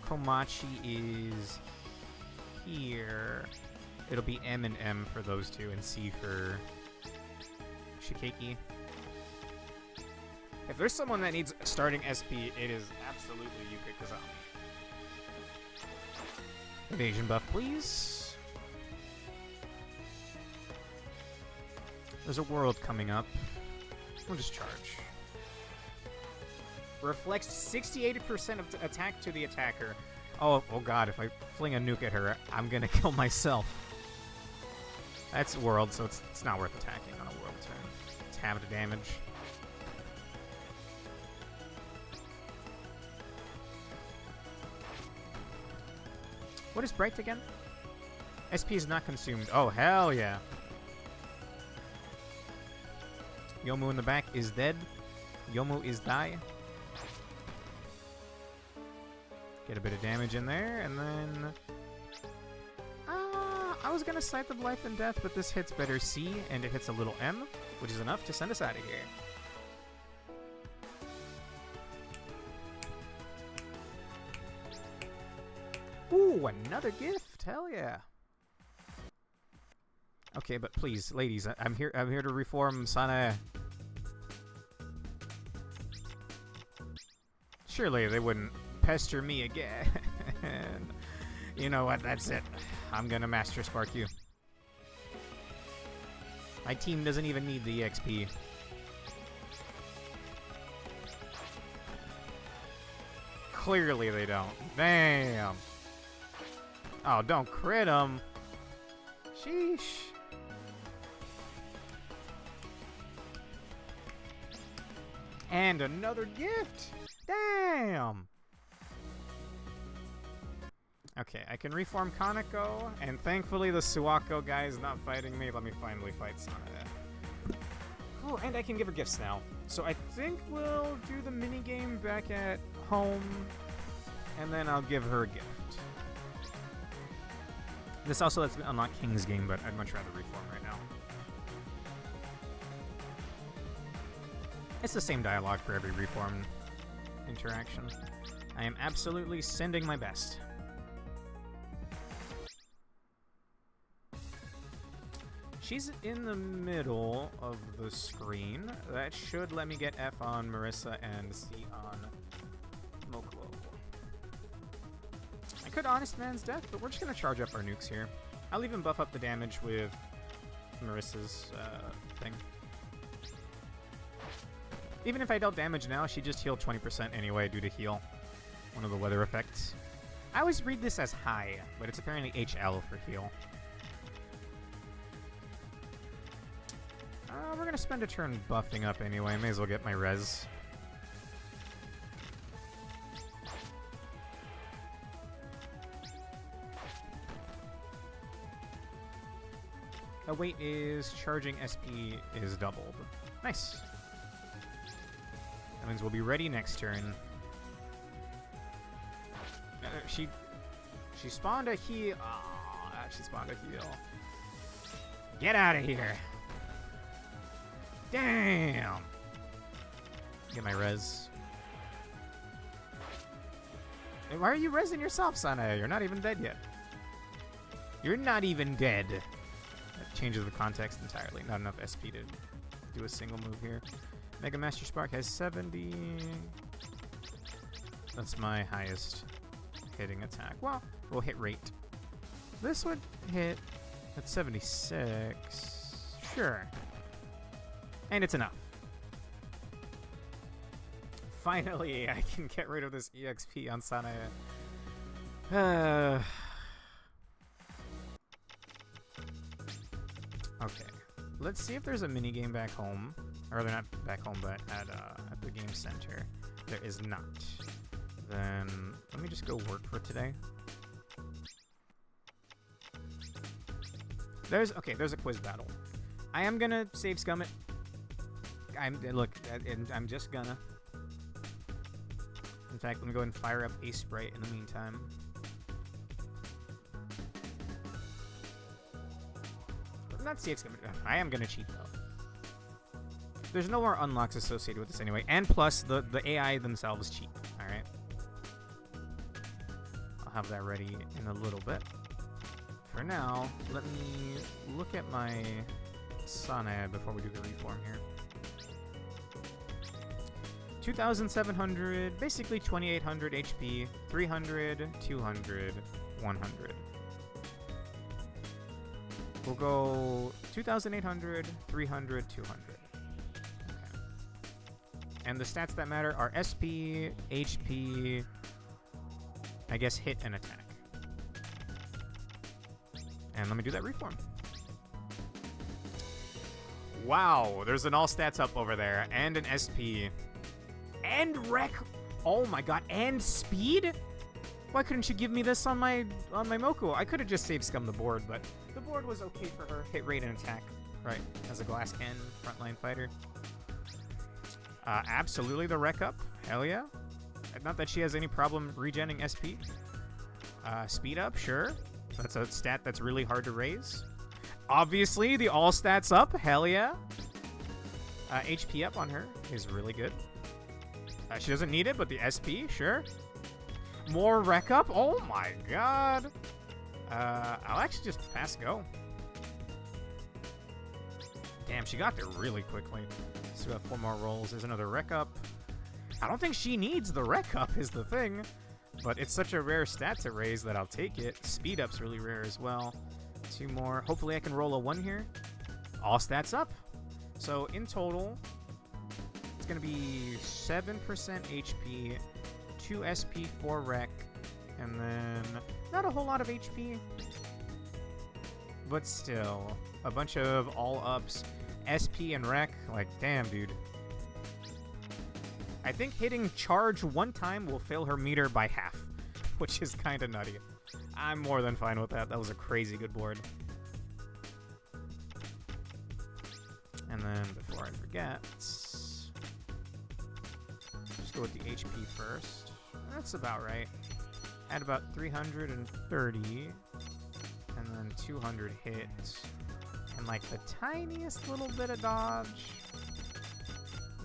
Komachi is here, it'll be M and M for those two, and C for Shikeki. If there's someone that needs starting SP, it is absolutely Yuka Kazami. Evasion buff, please. There's a world coming up. We'll just charge. Reflects 68% of attack to the attacker. Oh god, if I fling a nuke at her, I'm gonna kill myself. That's world, so it's not worth attacking on a world turn. It's half the damage. What is Bright again? SP is not consumed. Oh, hell yeah. Yomu in the back is dead. Yomu is die. Get a bit of damage in there, and then... I was gonna Scythe of Life and Death, but this hits better C, and it hits a little M, which is enough to send us out of here. Ooh, another gift! Hell yeah! Okay, but please, ladies, I'm here to reform Sanae. Surely they wouldn't pester me again. You know what? That's it. I'm gonna Master Spark you. My team doesn't even need the EXP. Clearly they don't. Damn. Oh, don't crit them. Sheesh. And another gift. Damn. Okay, I can reform Kaneko, and thankfully the Suwako guy is not fighting me. Let me finally fight Sanae. Oh, and I can give her gifts now. So I think we'll do the minigame back at home, and then I'll give her a gift. This also lets me unlock King's game, but I'd much rather reform right now. It's the same dialogue for every reform interaction. I am absolutely sending my best. She's in the middle of the screen. That should let me get F on Marissa and C on Mokuo. I could Honest Man's Death, but we're just going to charge up our nukes here. I'll even buff up the damage with Marissa's thing. Even if I dealt damage now, she just healed 20% anyway due to heal. One of the weather effects. I always read this as high, but it's apparently HL for heal. We're going to spend a turn buffing up anyway. May as well get my res. The weight is charging SP is doubled. Nice. That means we'll be ready next turn. She spawned a heal. Oh, she spawned a heal. Get out of here. Damn. Get my res. Hey, why are you resing yourself, Sanae? You're not even dead yet. You're not even dead. That changes the context entirely. Not enough SP to do a single move here. Mega Master Spark has 70. That's my highest hitting attack. Well, we'll hit rate. This would hit at 76. Sure. And it's enough. Finally, I can get rid of this EXP on Sanae. Okay. Let's see if there's a minigame back home. Or they're not back home, but at the game center. There is not. Then let me just go work for today. There's a quiz battle. I am gonna save scum it. I'm just gonna. In fact, let me go ahead and fire up Ace Sprite in the meantime. Not save scum it. I am gonna cheat though. There's no more unlocks associated with this anyway, and plus the AI themselves cheat. All right. I'll have that ready in a little bit. For now, let me look at my Sanae before we do the reform here. 2,700, basically 2,800 HP, 300, 200, 100. We'll go 2,800, 300, 200. Okay. And the stats that matter are SP, HP, I guess hit and attack. And let me do that reform. Wow, there's an all stats up over there, and an SP. And rec. Oh my god, and speed? Why couldn't you give me this on my Moku? I could have just saved scum the board, but the board was okay for her. Hit rate and attack, right? As a glass can frontline fighter. Absolutely the rec up. Hell yeah. Not that she has any problem regenning SP. Speed up, sure. That's a stat that's really hard to raise. Obviously, the all stats up. Hell yeah. HP up on her is really good. She doesn't need it, but the SP, sure. More rec up? Oh my god. I'll actually just pass go. Damn, she got there really quickly. So we have 4 more rolls. There's another rec up. I don't think she needs the rec up is the thing. But it's such a rare stat to raise that I'll take it. Speed up's really rare as well. 2 more. Hopefully I can roll a 1 here. All stats up. So in total, it's going to be 7% HP, 2 SP, 4 rec, and then not a whole lot of HP. But still, a bunch of all ups, SP and rec. Like, damn, dude. I think hitting charge 1 time will fill her meter by half, which is kind of nutty. I'm more than fine with that. That was a crazy good board. And then, before I forget, just go with the HP first. That's about right. Add about 330, and then 200 hits, and like the tiniest little bit of dodge.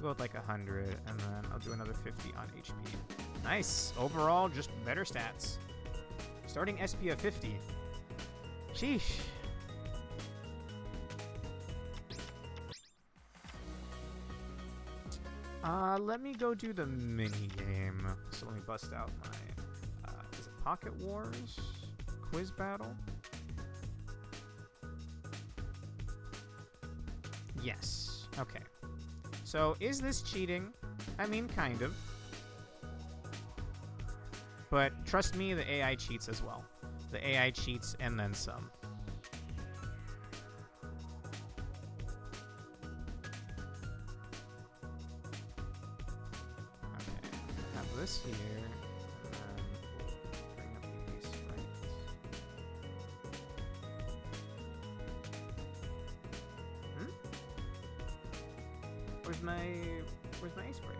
Go with like 100, and then I'll do another 50 on HP. Nice. Overall, just better stats. Starting SP of 50. Sheesh. Let me go do the mini game. So let me bust out my, is it Pocket Wars? Quiz battle? Yes. Okay. So, is this cheating? I mean, kind of. But trust me, the AI cheats as well. The AI cheats and then some. Okay, I have this here. And then we'll bring up the Ace Sprite. Where's my Ace Sprite?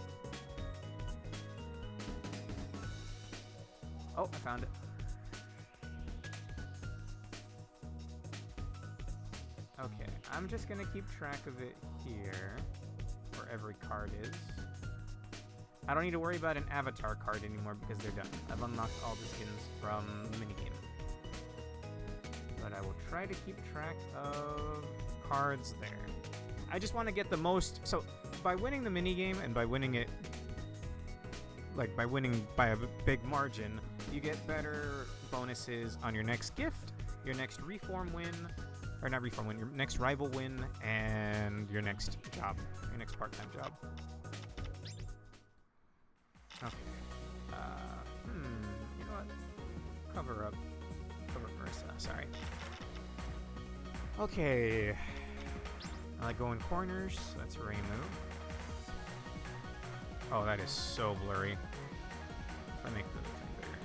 Oh, I found it. Okay, I'm just gonna keep track of it here, where every card is. I don't need to worry about an avatar card anymore because they're done. I've unlocked all the skins from the minigame. But I will try to keep track of cards there. I just want to get the most... So, by winning the minigame and by winning it... Like, by winning by a big margin, you get better bonuses on your next gift, your next reform win, or not reform win, your next rival win, and your next job, your next part-time job. Okay. You know what? Cover up Marissa, sorry. Okay. I like going corners, so that's Reimu. Oh, that is so blurry. If I make the thing bigger.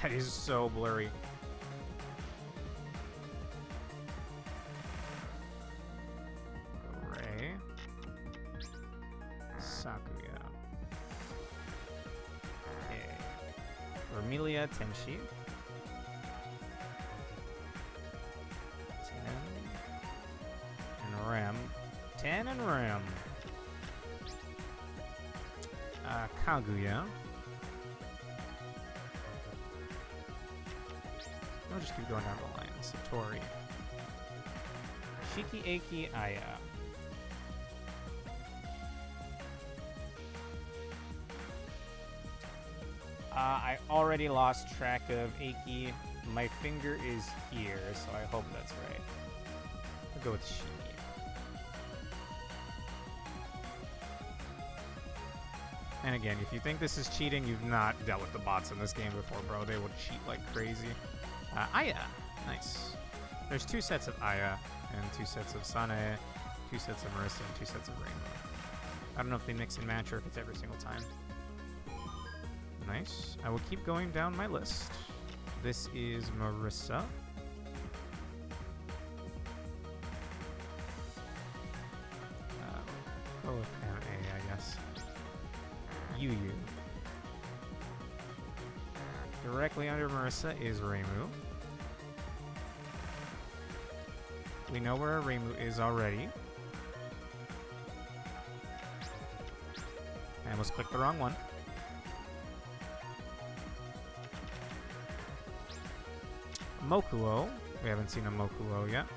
That is so blurry. Ray. Sakuya. Okay. Vermilia Tenshi. 10. And Ram. 10 and Ram. Kaguya. I'll just keep going down the line. Satori. Shikieki Aya. I already lost track of Eiki. My finger is here, so I hope that's right. I'll go with Shiki. And again, if you think this is cheating, you've not dealt with the bots in this game before, bro. They will cheat like crazy. Aya. Nice. There's 2 sets of Aya, and 2 sets of Sanae, 2 sets of Marissa, and 2 sets of Rainbow. I don't know if they mix and match or if it's every single time. Nice. I will keep going down my list. This is Marissa. Go with MA, I guess. Yu. Directly under Marissa is Reimu. We know where our Reimu is already. I almost clicked the wrong one. Mokuo. We haven't seen a Mokuo yet.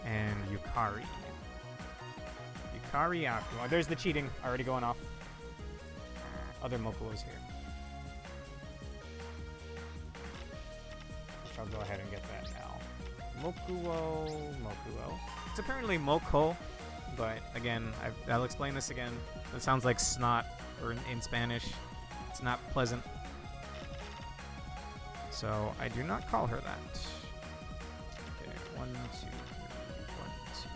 And Yukari. Yukari Aku. Oh, there's the cheating already going off. Other Mokuos here. Which I'll go ahead and get that now. Mokuo. It's apparently Moko, but again, I'll explain this again. It sounds like snot or in Spanish. It's not pleasant. So I do not call her that. Okay, 1, 2, 3, 1, 2,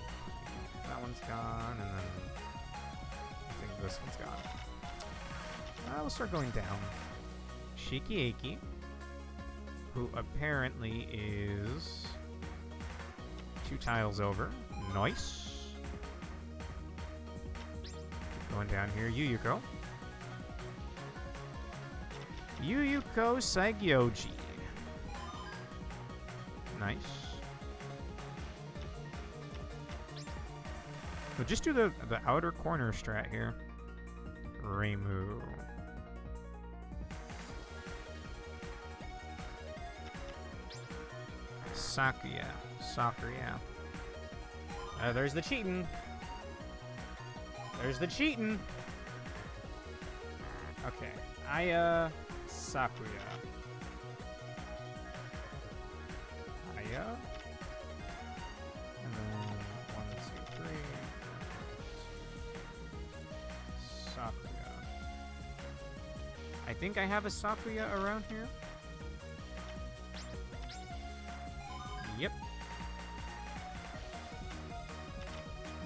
3. That one's gone, and then I think this one's gone. We'll start going down. Shikieki, who apparently is 2 tiles over. Nice. Keep going down here. Yuyuko. Yuyuko Saigyoji. Nice. So just do the outer corner strat here. Reimu. Sakuya. There's the cheating. Okay. Aya. Sakuya. Aya. And then 1, 2, 3. Sakuya. I think I have a Sakuya around here. Yep.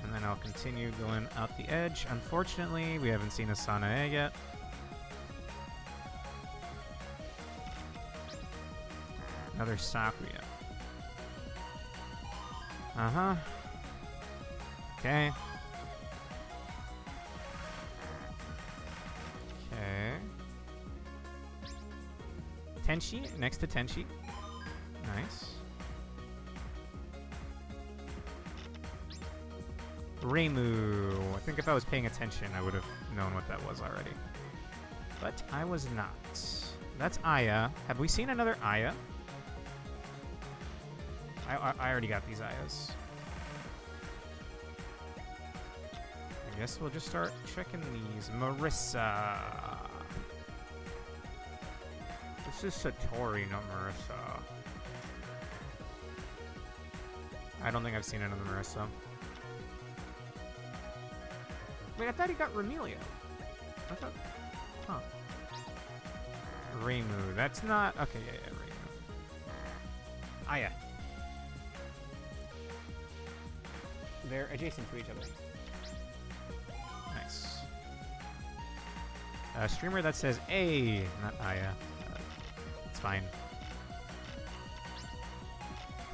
And then I'll continue going out the edge. Unfortunately, we haven't seen a Sanae yet. Another Sakuya. Uh-huh. Okay. Tenchi next to Tenchi. Nice. Reimu. I think if I was paying attention, I would have known what that was already. But I was not. That's Aya. Have we seen another Aya? I already got these Ayas. I guess we'll just start checking these. Marissa. This is Satori, not Marissa. I don't think I've seen another Marissa. Wait, I thought he got Remelia. I thought... Huh. Reimu. That's not... Okay, yeah, Reimu. Ah, yeah. They're adjacent to each other. Nice. A streamer that says A, not Aya. It's fine.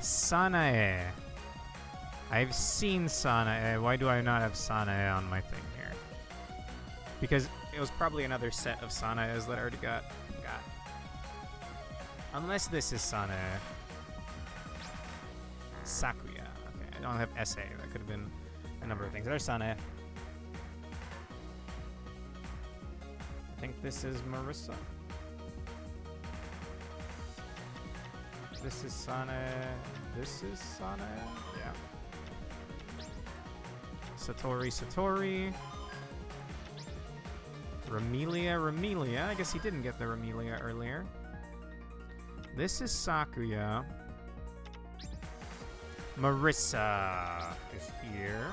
Sanae. I've seen Sanae. Why do I not have Sanae on my thing here? Because it was probably another set of Sanaes that I already got. Unless this is Sanae. Sakuya. Okay, I don't have SA. That could have been a number of things. There's Sanae. I think this is Marissa. This is Sanae. This is Sanae. Yeah. Satori. Remelia. I guess he didn't get the Remelia earlier. This is Sakuya. Marissa is here.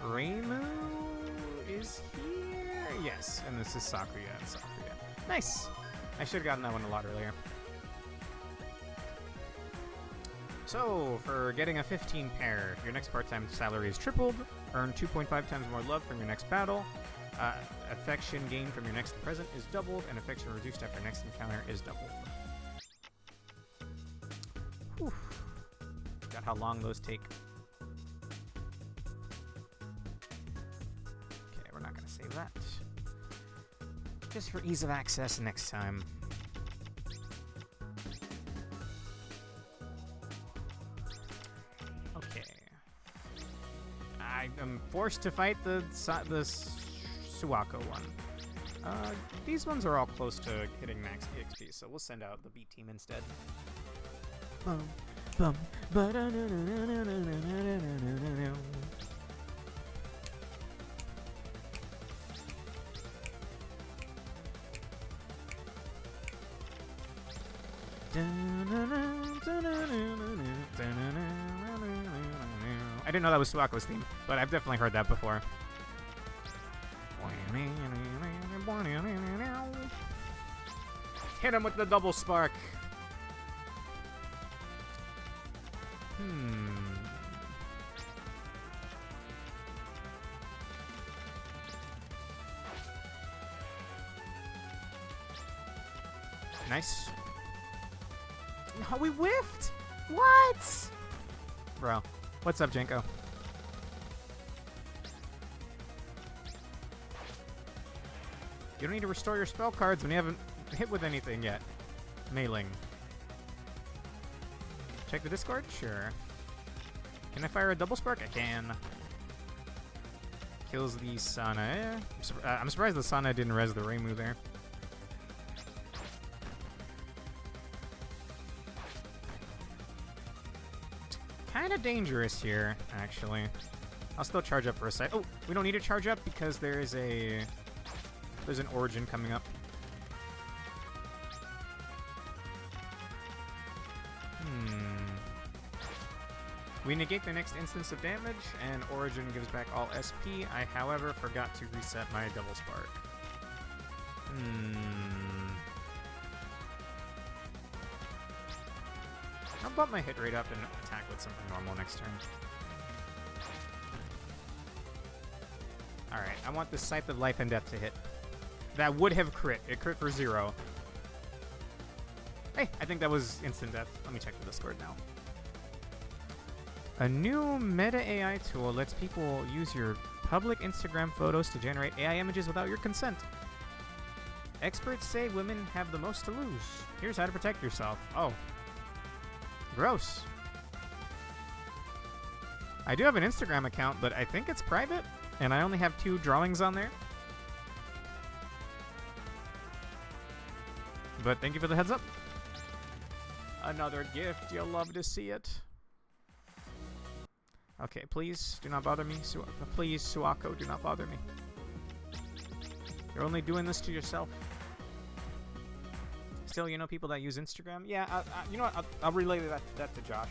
Reimu is here. Yes, and this is Sakuya and Sakuya. Nice. I should have gotten that one a lot earlier. So, for getting a 15 pair, your next part-time salary is tripled, earn 2.5 times more love from your next battle, affection gained from your next present is doubled, and affection reduced after next encounter is doubled. Whew. Got how long those take. Okay, we're not going to save that. Just for ease of access next time. I'm forced to fight the Suwako one. These ones are all close to hitting max EXP, so we'll send out the B team instead. I didn't know that was Suwako's theme, but I've definitely heard that before. Hit him with the double spark. Nice. No, we whiffed! What? Bro. What's up, Jenko? You don't need to restore your spell cards when you haven't hit with anything yet. Mailing. Check the Discord? Sure. Can I fire a double spark? I can. Kills the Sana. I'm surprised the Sana didn't res the Reimu there. Kind of dangerous here, actually. I'll still charge up for a sec. Oh, we don't need to charge up because there's an origin coming up. We negate the next instance of damage, and origin gives back all SP. I, however, forgot to reset my double spark. I'll bump my hit rate up and attack with something normal next turn. Alright, I want the Scythe of Life and Death to hit. That would have crit. It crit for 0. Hey, I think that was instant death. Let me check the Discord now. A new meta AI tool lets people use your public Instagram photos to generate AI images without your consent. Experts say women have the most to lose. Here's how to protect yourself. Oh. Gross. I do have an Instagram account, but I think it's private, and I only have 2 drawings on there. But thank you for the heads up. Another gift. You'll love to see it. Okay, please do not bother me. Please, Suako, do not bother me. You're only doing this to yourself. Still, you know people that use Instagram? Yeah, you know what? I'll relay that to Josh.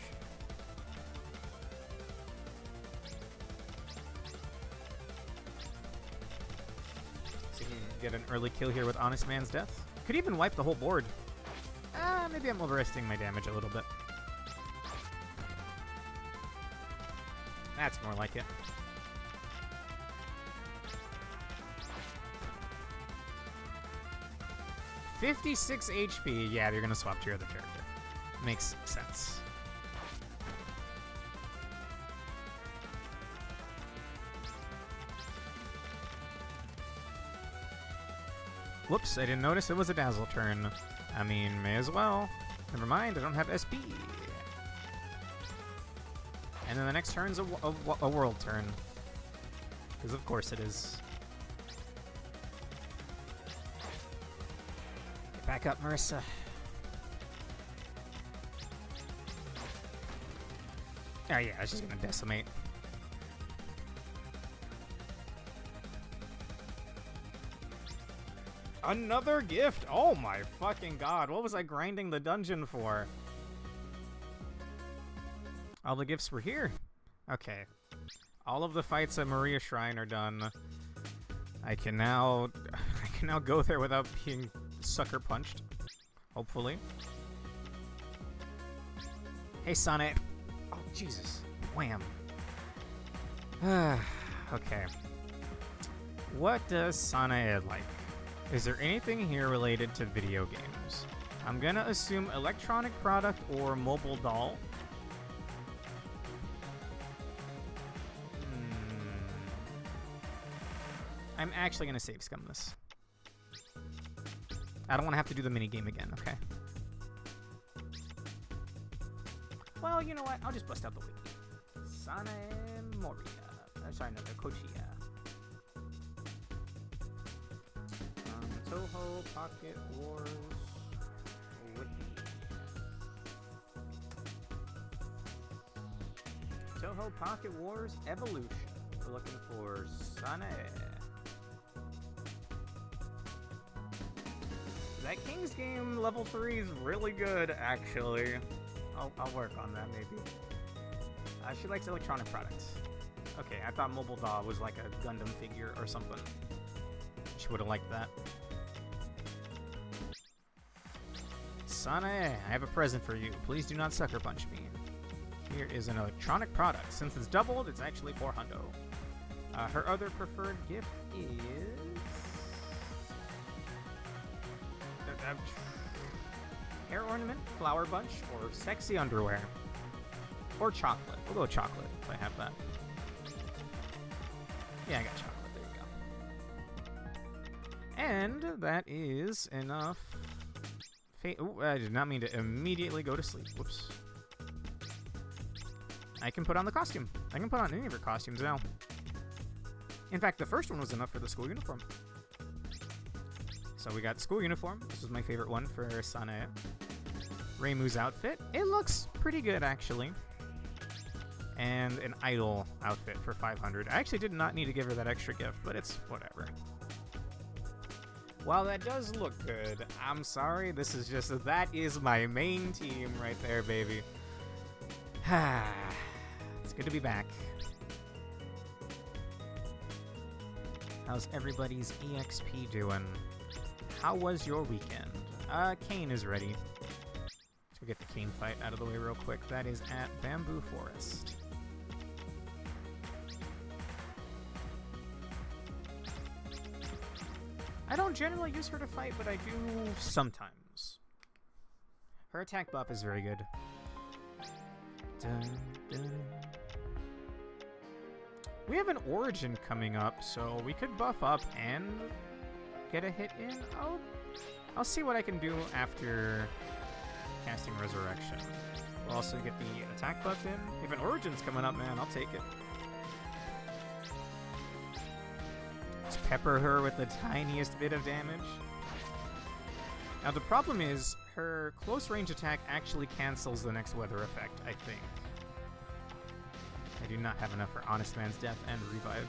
So he can get an early kill here with Honest Man's Death. Could even wipe the whole board. Maybe I'm overestimating my damage a little bit. That's more like it. $56 HP. Yeah, they're gonna swap to your other character. Makes sense. Whoops, I didn't notice it was a Dazzle turn. I mean, may as well. Never mind, I don't have SP. And then the next turn's a world turn. Because of course it is. Get back up, Marissa. Oh yeah, I was just gonna decimate. Another gift! Oh my fucking god, what was I grinding the dungeon for? All the gifts were here. Okay. All of the fights at Maria Shrine are done. I can now go there without being sucker punched. Hopefully. Hey, Sonic. Oh, Jesus. Wham. Okay. What does Sonic like? Is there anything here related to video games? I'm gonna assume electronic product or mobile doll. I'm actually gonna save scum this. I don't want to have to do the minigame again, okay? Well, you know what? I'll just bust out the wiki. Sane Moria. Sorry, no, Kochiya. Touhou Pocket Wars Wiki. Touhou Pocket Wars Evolution. We're looking for Sane. That King's Game level 3 is really good, actually. I'll work on that, maybe. She likes electronic products. Okay, I thought Mobile Doll was like a Gundam figure or something. She would have liked that. Sane, I have a present for you. Please do not sucker punch me. Here is an electronic product. Since it's doubled, it's actually $400. Her other preferred gift is... hair ornament, flower bunch, or sexy underwear. Or chocolate. We'll go with chocolate if I have that. Yeah, I got chocolate. There you go. And that is enough. Ooh, I did not mean to immediately go to sleep. Whoops. I can put on the costume. I can put on any of her costumes now. In fact, the first one was enough for the school uniform. So we got the school uniform. This is my favorite one for Sanae. Reimu's outfit. It looks pretty good, actually. And an idol outfit for 500. I actually did not need to give her that extra gift, but it's whatever. While that does look good, I'm sorry. This is just, that is my main team right there, baby. It's good to be back. How's everybody's EXP doing? How was your weekend? Kane is ready. Let's go get the Kane fight out of the way real quick. That is at Bamboo Forest. I don't generally use her to fight, but I do sometimes. Her attack buff is very good. Dun, dun. We have an Origin coming up, so we could buff up and get a hit in. I'll see what I can do after casting Resurrection. We'll also get the attack buff in. If an Origin's coming up, man, I'll take it. Just pepper her with the tiniest bit of damage. Now the problem is, her close range attack actually cancels the next weather effect, I think. I do not have enough for Honest Man's Death and Revive.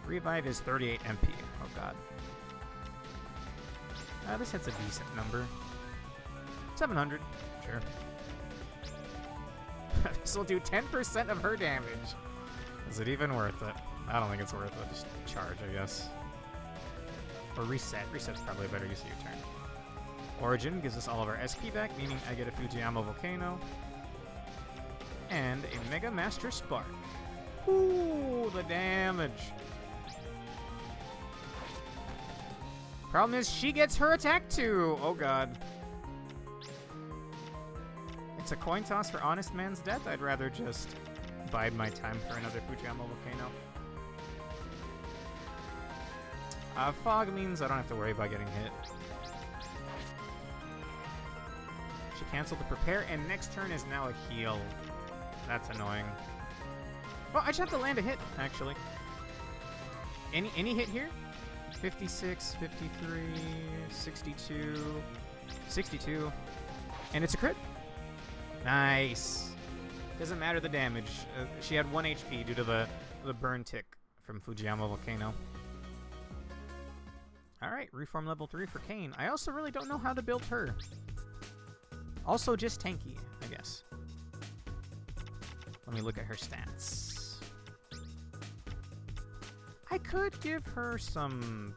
Revive is 38 MP. Oh god. This hits a decent number. 700. Sure. This will do 10% of her damage. Is it even worth it? I don't think it's worth it. Just charge, I guess. Or reset. Reset's probably a better use of your turn. Origin gives us all of our SP back, meaning I get a Fujiyama Volcano. And a Mega Master Spark. Ooh, the damage. Problem is, she gets her attack too. Oh god. It's a coin toss for Honest Man's Death. I'd rather just bide my time for another Fujiyama Volcano. Fog means I don't have to worry about getting hit. She canceled the prepare, and next turn is now a heal. That's annoying. Well, I just have to land a hit, actually. Any hit here? 56, 53, 62, 62. And it's a crit. Nice. Doesn't matter the damage. She had 1 HP due to the burn tick from Fujiyama Volcano. Alright, reform level 3 for Kain. I also really don't know how to build her. Also just tanky, I guess. Let me look at her stats. I could give her some...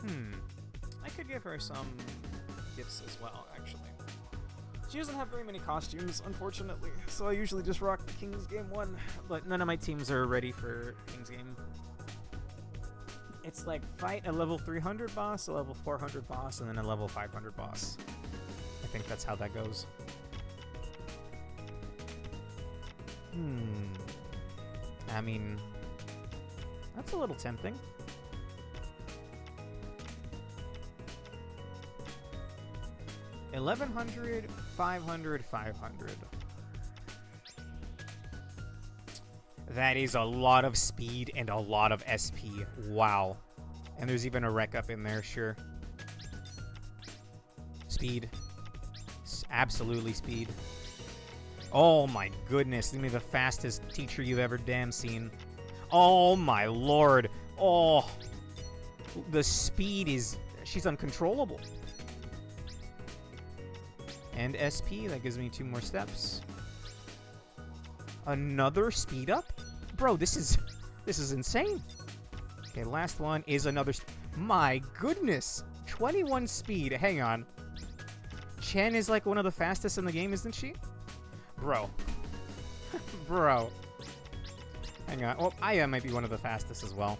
I could give her some gifts as well, actually. She doesn't have very many costumes, unfortunately, so I usually just rock the King's Game 1, but none of my teams are ready for King's Game. It's like fight a level 300 boss, a level 400 boss, and then a level 500 boss. I think that's how that goes. I mean, that's a little tempting. $1,100, $500, $500. That is a lot of speed and a lot of SP. Wow. And there's even a wreck up in there, sure. Speed. Absolutely speed. Oh my goodness. Give me the fastest teacher you've ever damn seen. Oh my lord. Oh. The speed is... She's uncontrollable. And SP, that gives me 2 more steps. Another speed up? Bro, this is insane. Okay, last one is another... My goodness. 21 speed. Hang on. Chen is like one of the fastest in the game, isn't she? Bro. Bro. Hang on. Well, Aya might be one of the fastest as well.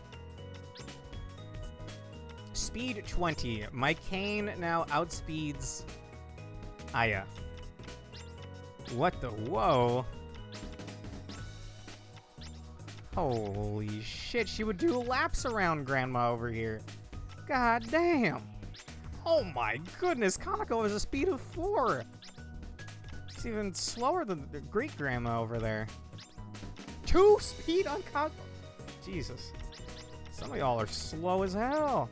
Speed 20. My Kain now outspeeds Aya. What the... Whoa. Holy shit, she would do laps around Grandma over here. God damn. Oh my goodness, Kanako has a speed of 4. It's even slower than the Great Grandma over there. 2 speed on Kanako. Jesus. Some of y'all are slow as hell.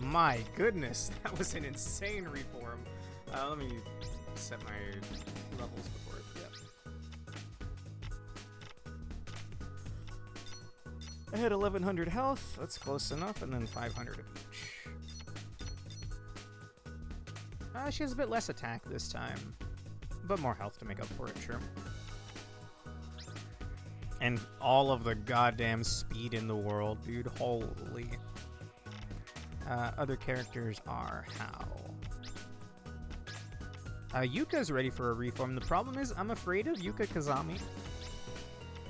My goodness, that was an insane reform. Let me set my levels before I forget. I had 1100 health, that's close enough, and then 500 of each. She has a bit less attack this time, but more health to make up for it, sure. And all of the goddamn speed in the world, dude, holy. Other characters are how? Yuka's ready for a reform. The problem is I'm afraid of Yuka Kazami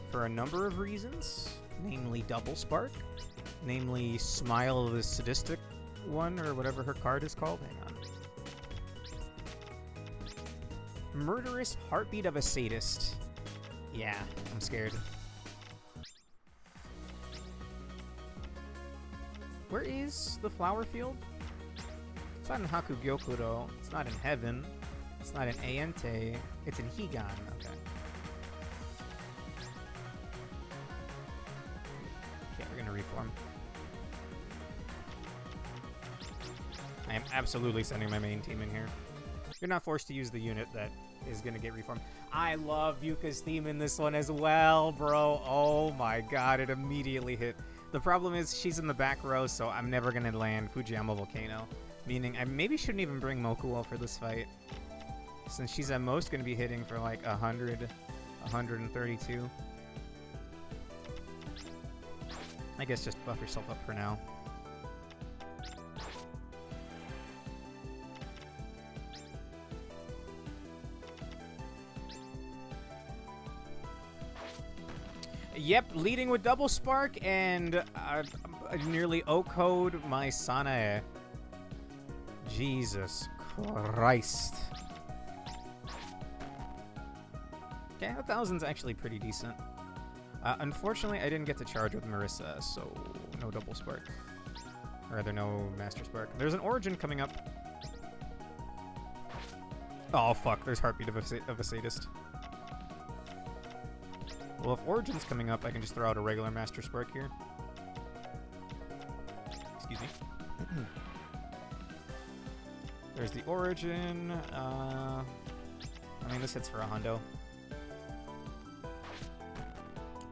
for a number of reasons, namely Double Spark, namely Smile of the Sadistic One, or whatever her card is called. Hang on. Murderous Heartbeat of a Sadist. Yeah, I'm scared. Where is the flower field? It's not in Hakugyokuro. It's not in Heaven. It's not in Aente. It's in Higan. Okay. Okay, we're gonna reform. I am absolutely sending my main team in here. You're not forced to use the unit that is gonna get reformed. I love Yuka's theme in this one as well, bro. Oh my god, it immediately hit. The problem is she's in the back row, so I'm never gonna land Fujiyama Volcano. Meaning I maybe shouldn't even bring Mokuo for this fight, since she's at most gonna be hitting for like 100, 132. I guess just buff yourself up for now. Yep, leading with double spark and nearly O-code my Sanae. Jesus Christ. Okay, 1,000's actually pretty decent. Unfortunately, I didn't get to charge with Marissa, so no double spark. Or rather, no master spark. There's an origin coming up. Oh, fuck, there's Heartbeat of a Sadist. Well, if Origin's coming up, I can just throw out a regular Master Spark here. Excuse me. There's the Origin. I mean, this hits for a hundo.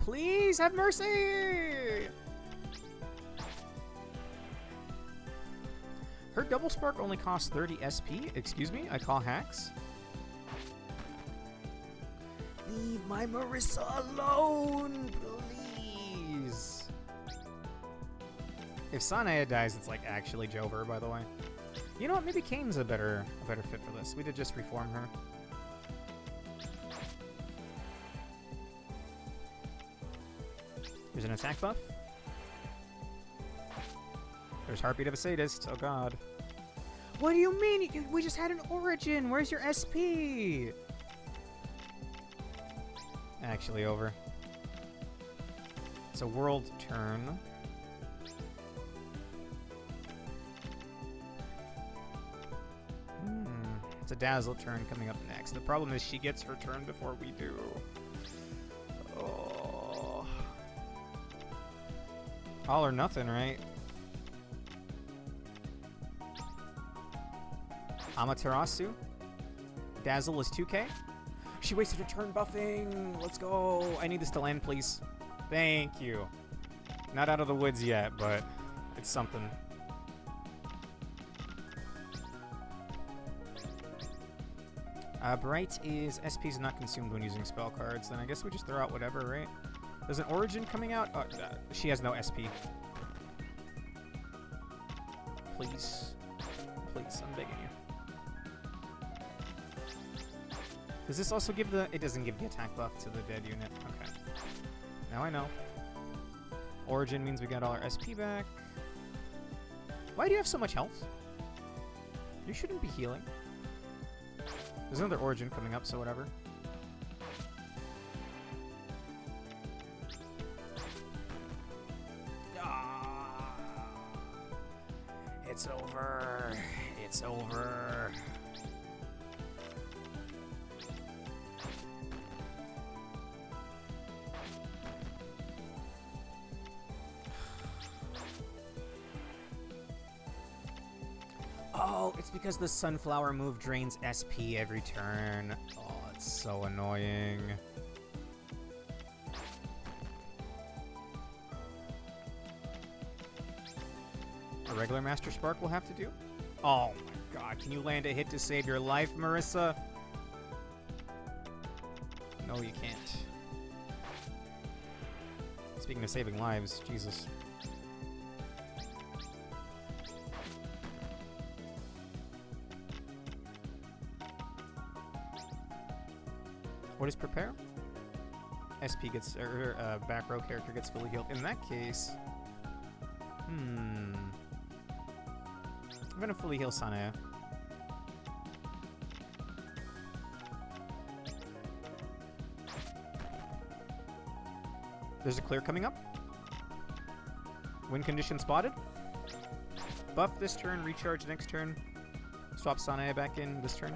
Please have mercy! Her double spark only costs 30 SP. Excuse me, I call hacks. Leave my Marissa alone, please. If Sanae dies, it's like actually Jover, by the way. You know what? Maybe Kane's a better fit for this. We did just reform her. There's an attack buff. There's Heartbeat of a Sadist. Oh god. What do you mean? We just had an origin. Where's your SP? Actually over. It's a world turn. It's a Dazzle turn coming up next. The problem is she gets her turn before we do. Oh. All or nothing, right? Amaterasu. Dazzle is 2k. She wasted her turn buffing. Let's go. I need this to land, please. Thank you. Not out of the woods yet, but it's something. Bright is SP's not consumed when using spell cards. Then I guess we just throw out whatever, right? There's an Origin coming out. Oh, she has no SP. Please. Please, I'm begging you. Does this also give the... It doesn't give the attack buff to the dead unit. Okay. Now I know. Origin means we got all our SP back. Why do you have so much health? You shouldn't be healing. There's another Origin coming up, so whatever. Ah, it's over. It's over. Oh, it's because the Sunflower move drains SP every turn. Oh, it's so annoying. A regular Master Spark will have to do? Oh my god, can you land a hit to save your life, Marissa? No, you can't. Speaking of saving lives, Jesus. What is prepare? SP gets, back row character gets fully healed. In that case, I'm gonna fully heal Sanae. There's a clear coming up. Win condition spotted. buff this turn, recharge next turn. Swap Sanae back in this turn.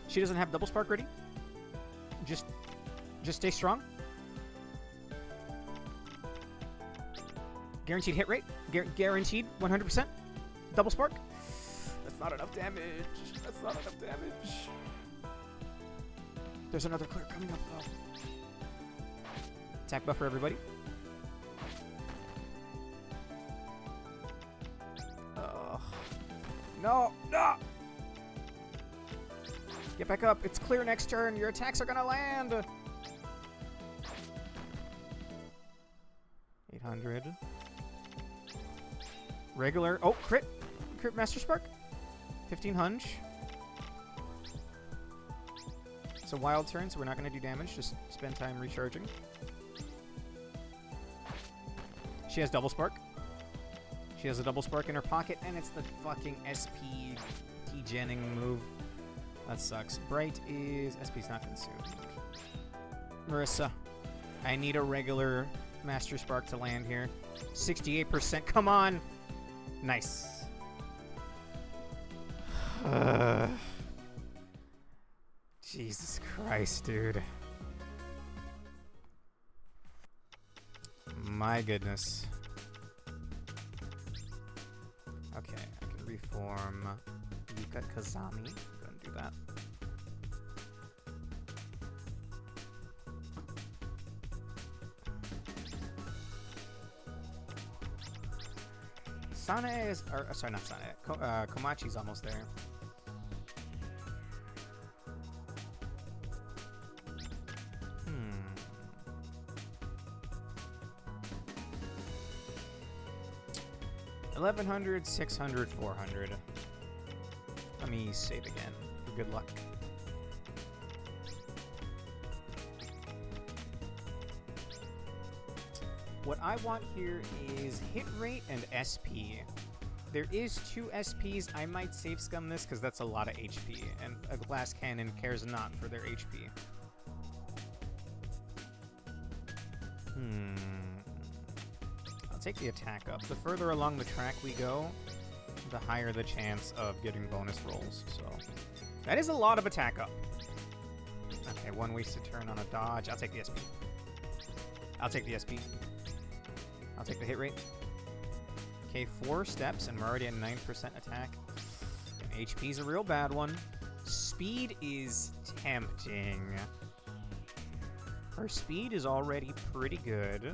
She doesn't have double spark ready. Just stay strong. Guaranteed hit rate. Guaranteed 100%. Double spark. That's not enough damage. That's not enough damage. There's another clear coming up though. Attack buff for everybody. No! No! Get back up. It's clear next turn. Your attacks are gonna land. 800. Regular. Oh, crit. Crit Master Spark. 1500. It's a wild turn, so we're not going to do damage. Just spend time recharging. She has double spark. She has a double spark in her pocket, and it's the fucking SP degenning move. That sucks. Bright is... SP's not consumed. Marissa, I need a regular Master Spark to land here. 68%. Come on! Nice. Jesus Christ, dude. My goodness. Okay, I can reform Yuka Kazami. Go and do that. Sanae is... Or, sorry, not Sanae. Komachi's almost there. Hmm. 1100, 600, 400. Let me save again for good luck. What I want here is hit rate and SP. There is 2 SPs. I might save scum this because that's a lot of HP, and a glass cannon cares not for their HP. I'll take the attack up. The further along the track we go, the higher the chance of getting bonus rolls. So that is a lot of attack up. Okay, 1 wasted turn on a dodge. I'll take the SP. I'll take the SP. I'll take the hit rate. Okay, 4 steps, and we're already at 9% attack. And HP's a real bad one. Speed is tempting. Her speed is already pretty good.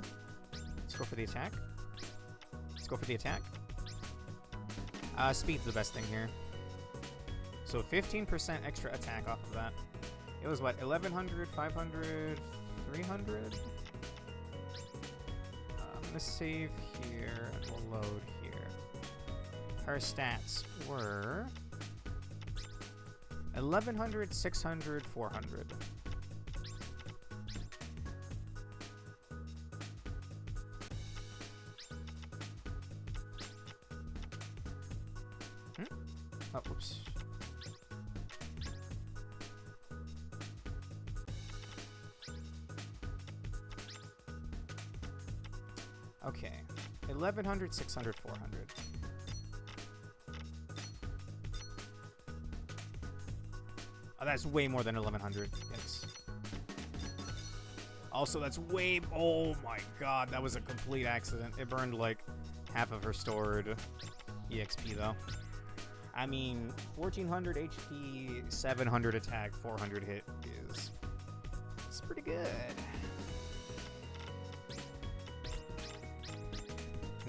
Let's go for the attack. Let's go for the attack. Speed's the best thing here. So 15% extra attack off of that. It was what, 1100, 500, 300? Let's save here, and we'll load here. Her stats were 1100, 600, 400. Oh, whoops. Okay, 1100, 600, 400. Oh, that's way more than 1100. Yes. Also, that's way... Oh my god, that was a complete accident. It burned like half of her stored EXP though. I mean, 1400 HP, 700 attack, 400 hit is... It's pretty good.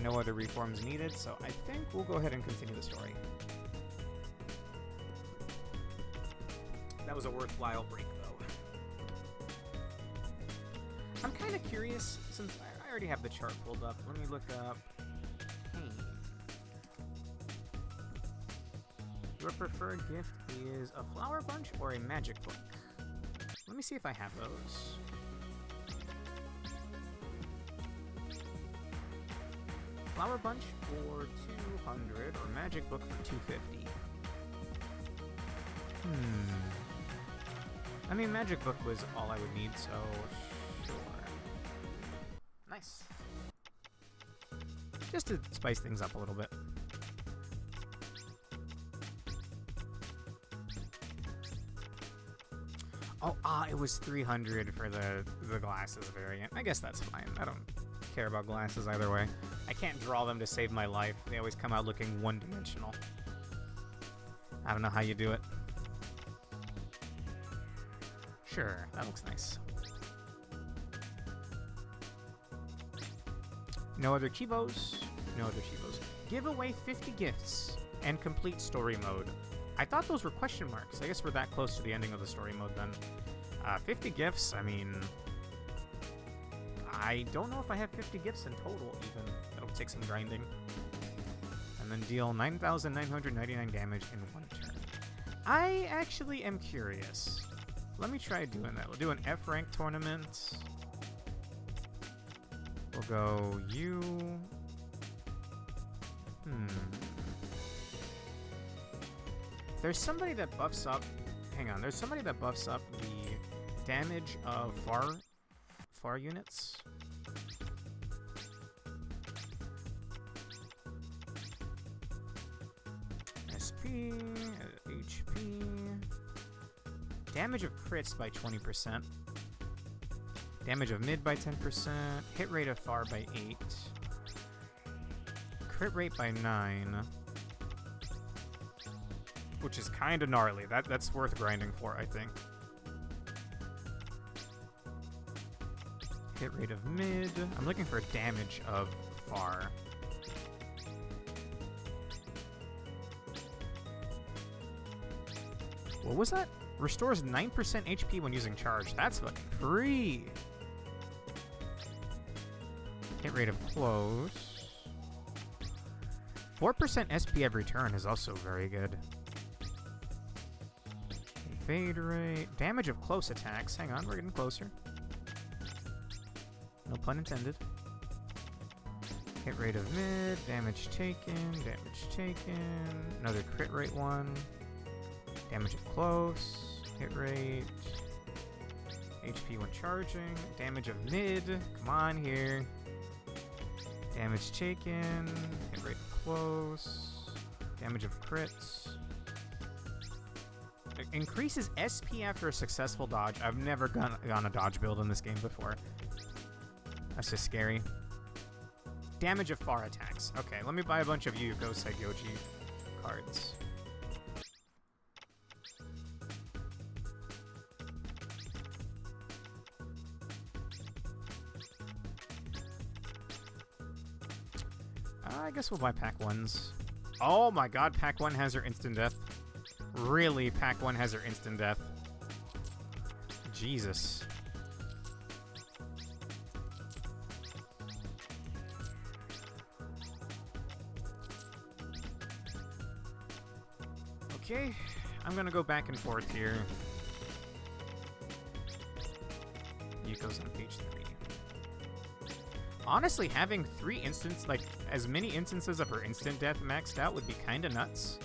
No other reforms needed, so I think we'll go ahead and continue the story. That was a worthwhile break, though. I'm kind of curious, since I already have the chart pulled up. Let me look up pain. Your preferred gift is a flower bunch or a magic book? Let me see if I have those. Flower bunch for 200 or magic book for 250. I mean, magic book was all I would need, so sure. Nice. just to spice things up a little bit. Oh, it was 300 for the glasses variant. I guess that's fine. I don't care about glasses either way. I can't draw them to save my life. They always come out looking one-dimensional. I don't know how you do it. Sure, that looks nice. No other Chivos. No other Chivos. Give away 50 gifts and complete story mode. I thought those were question marks. I guess we're that close to the ending of the story mode then. 50 gifts, I mean... I don't know if I have 50 gifts in total, even. That'll take some grinding. And then deal 9,999 damage in one turn. I actually am curious. Let me try doing that. We'll do an F rank tournament. We'll go you. There's somebody that buffs up. Hang on. There's somebody that buffs up the damage of far units. SP, HP. Damage of crits by 20%. Damage of mid by 10%. Hit rate of far by 8. Crit rate by 9. Which is kind of gnarly. That's worth grinding for, I think. Hit rate of mid. I'm looking for damage of far. What was that? Restores 9% HP when using charge. That's fucking free. Hit rate of close. 4% SP every turn is also very good. Evade rate. Damage of close attacks. Hang on, we're getting closer. No pun intended. Hit rate of mid. Damage taken. Damage taken. Another crit rate one. Damage of close. Hit rate. HP when charging. Damage of mid. Come on here. Damage taken. Hit rate of close. Damage of crits. It increases SP after a successful dodge. I've never gone a dodge build in this game before. That's just scary. Damage of far attacks. Okay, let me buy a bunch of Yuko Saigoji cards. I guess we'll buy pack 1s. Oh my god, pack 1 has her instant death. Really, pack 1 has her instant death. Jesus. Okay, I'm gonna go back and forth here. Yuko's on page 3. Honestly, having 3 instants, like, as many instances of her instant death maxed out would be kinda nuts.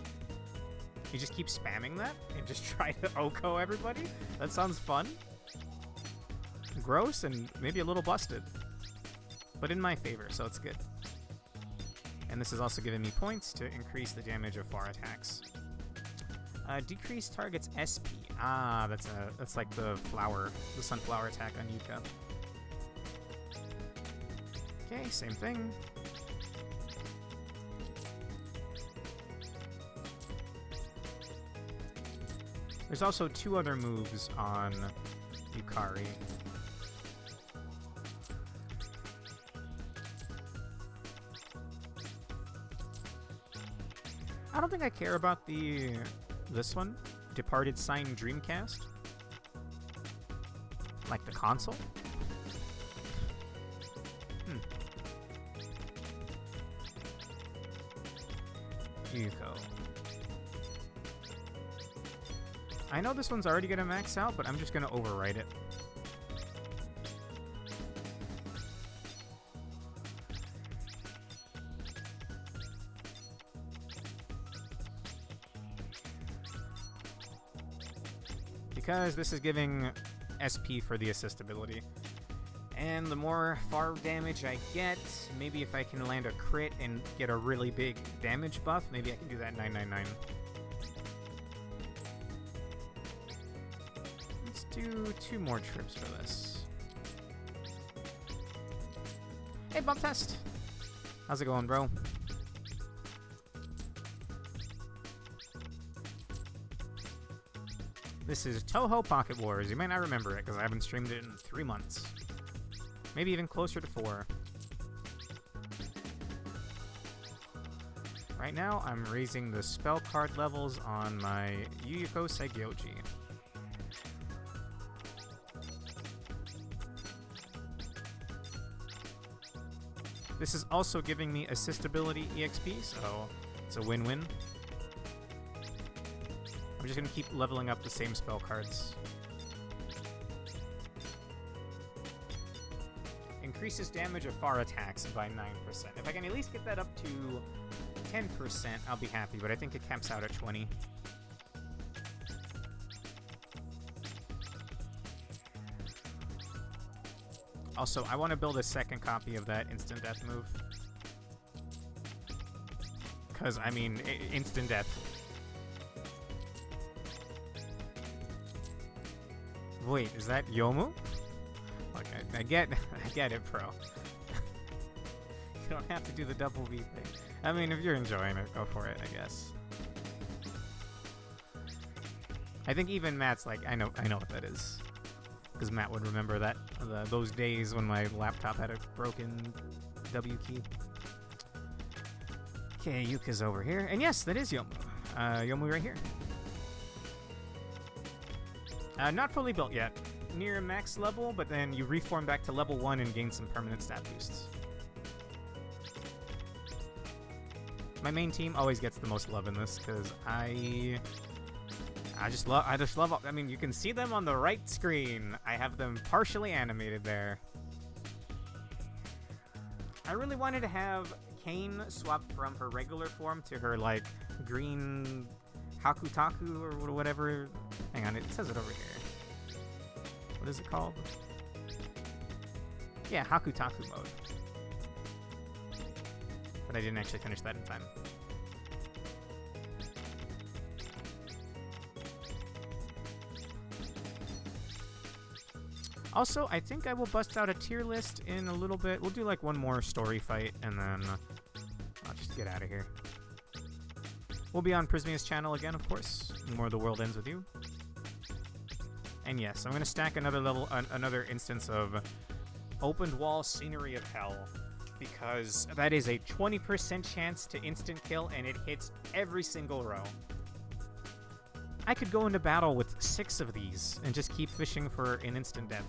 You just keep spamming that and just try to OHKO everybody? That sounds fun. Gross and maybe a little busted. But in my favor, so it's good. And this is also giving me points to increase the damage of far attacks. Decrease target's SP. Ah, that's like the sunflower attack on Yuka. Okay, same thing. There's also 2 other moves on Yukari. I don't think I care about this one, Departed Sign Dreamcast. Like the console. Yuko. I know this one's already gonna max out, but I'm just gonna overwrite it. Because this is giving SP for the assist ability. And the more far damage I get, maybe if I can land a crit and get a really big damage buff, maybe I can do that 999. Let's do 2 more trips for this. Hey, Bump Test! How's it going, bro? This is Touhou Pocket Wars. You might not remember it because I haven't streamed it in 3 months. Maybe even closer to 4. Right now, I'm raising the spell card levels on my Yuyuko Saigyoji. This is also giving me assistability EXP, so it's a win-win. I'm just going to keep leveling up the same spell cards. Increases damage of far attacks by 9%. If I can at least get that up to 10%, I'll be happy, but I think it caps out at 20. Also, I want to build a second copy of that instant death move. Because, I mean, instant death. Wait, is that Yomu? Okay, I get it, bro. You don't have to do the double V thing. I mean, if you're enjoying it, go for it, I guess. I think even Matt's like, I know what that is. Because Matt would remember that, those days when my laptop had a broken W key. Okay, Yuka's over here. And yes, that is Yomu. Yomu right here. Not fully built yet. Near max level, but then you reform back to level 1 and gain some permanent stat boosts. My main team always gets the most love in this because I just love. I mean, you can see them on the right screen. I have them partially animated there. I really wanted to have Kane swap from her regular form to her like green Hakutaku or whatever. Hang on, it says it over here. What is it called? Yeah, Hakutaku mode. But I didn't actually finish that in time. Also, I think I will bust out a tier list in a little bit. We'll do like one more story fight, and then I'll just get out of here. We'll be on Prismia's channel again, of course. More of the world ends with you. And yes, I'm going to stack another level, another instance of opened wall scenery of hell, because that is a 20% chance to instant kill, and it hits every single row. I could go into battle with 6 of these and just keep fishing for an instant death.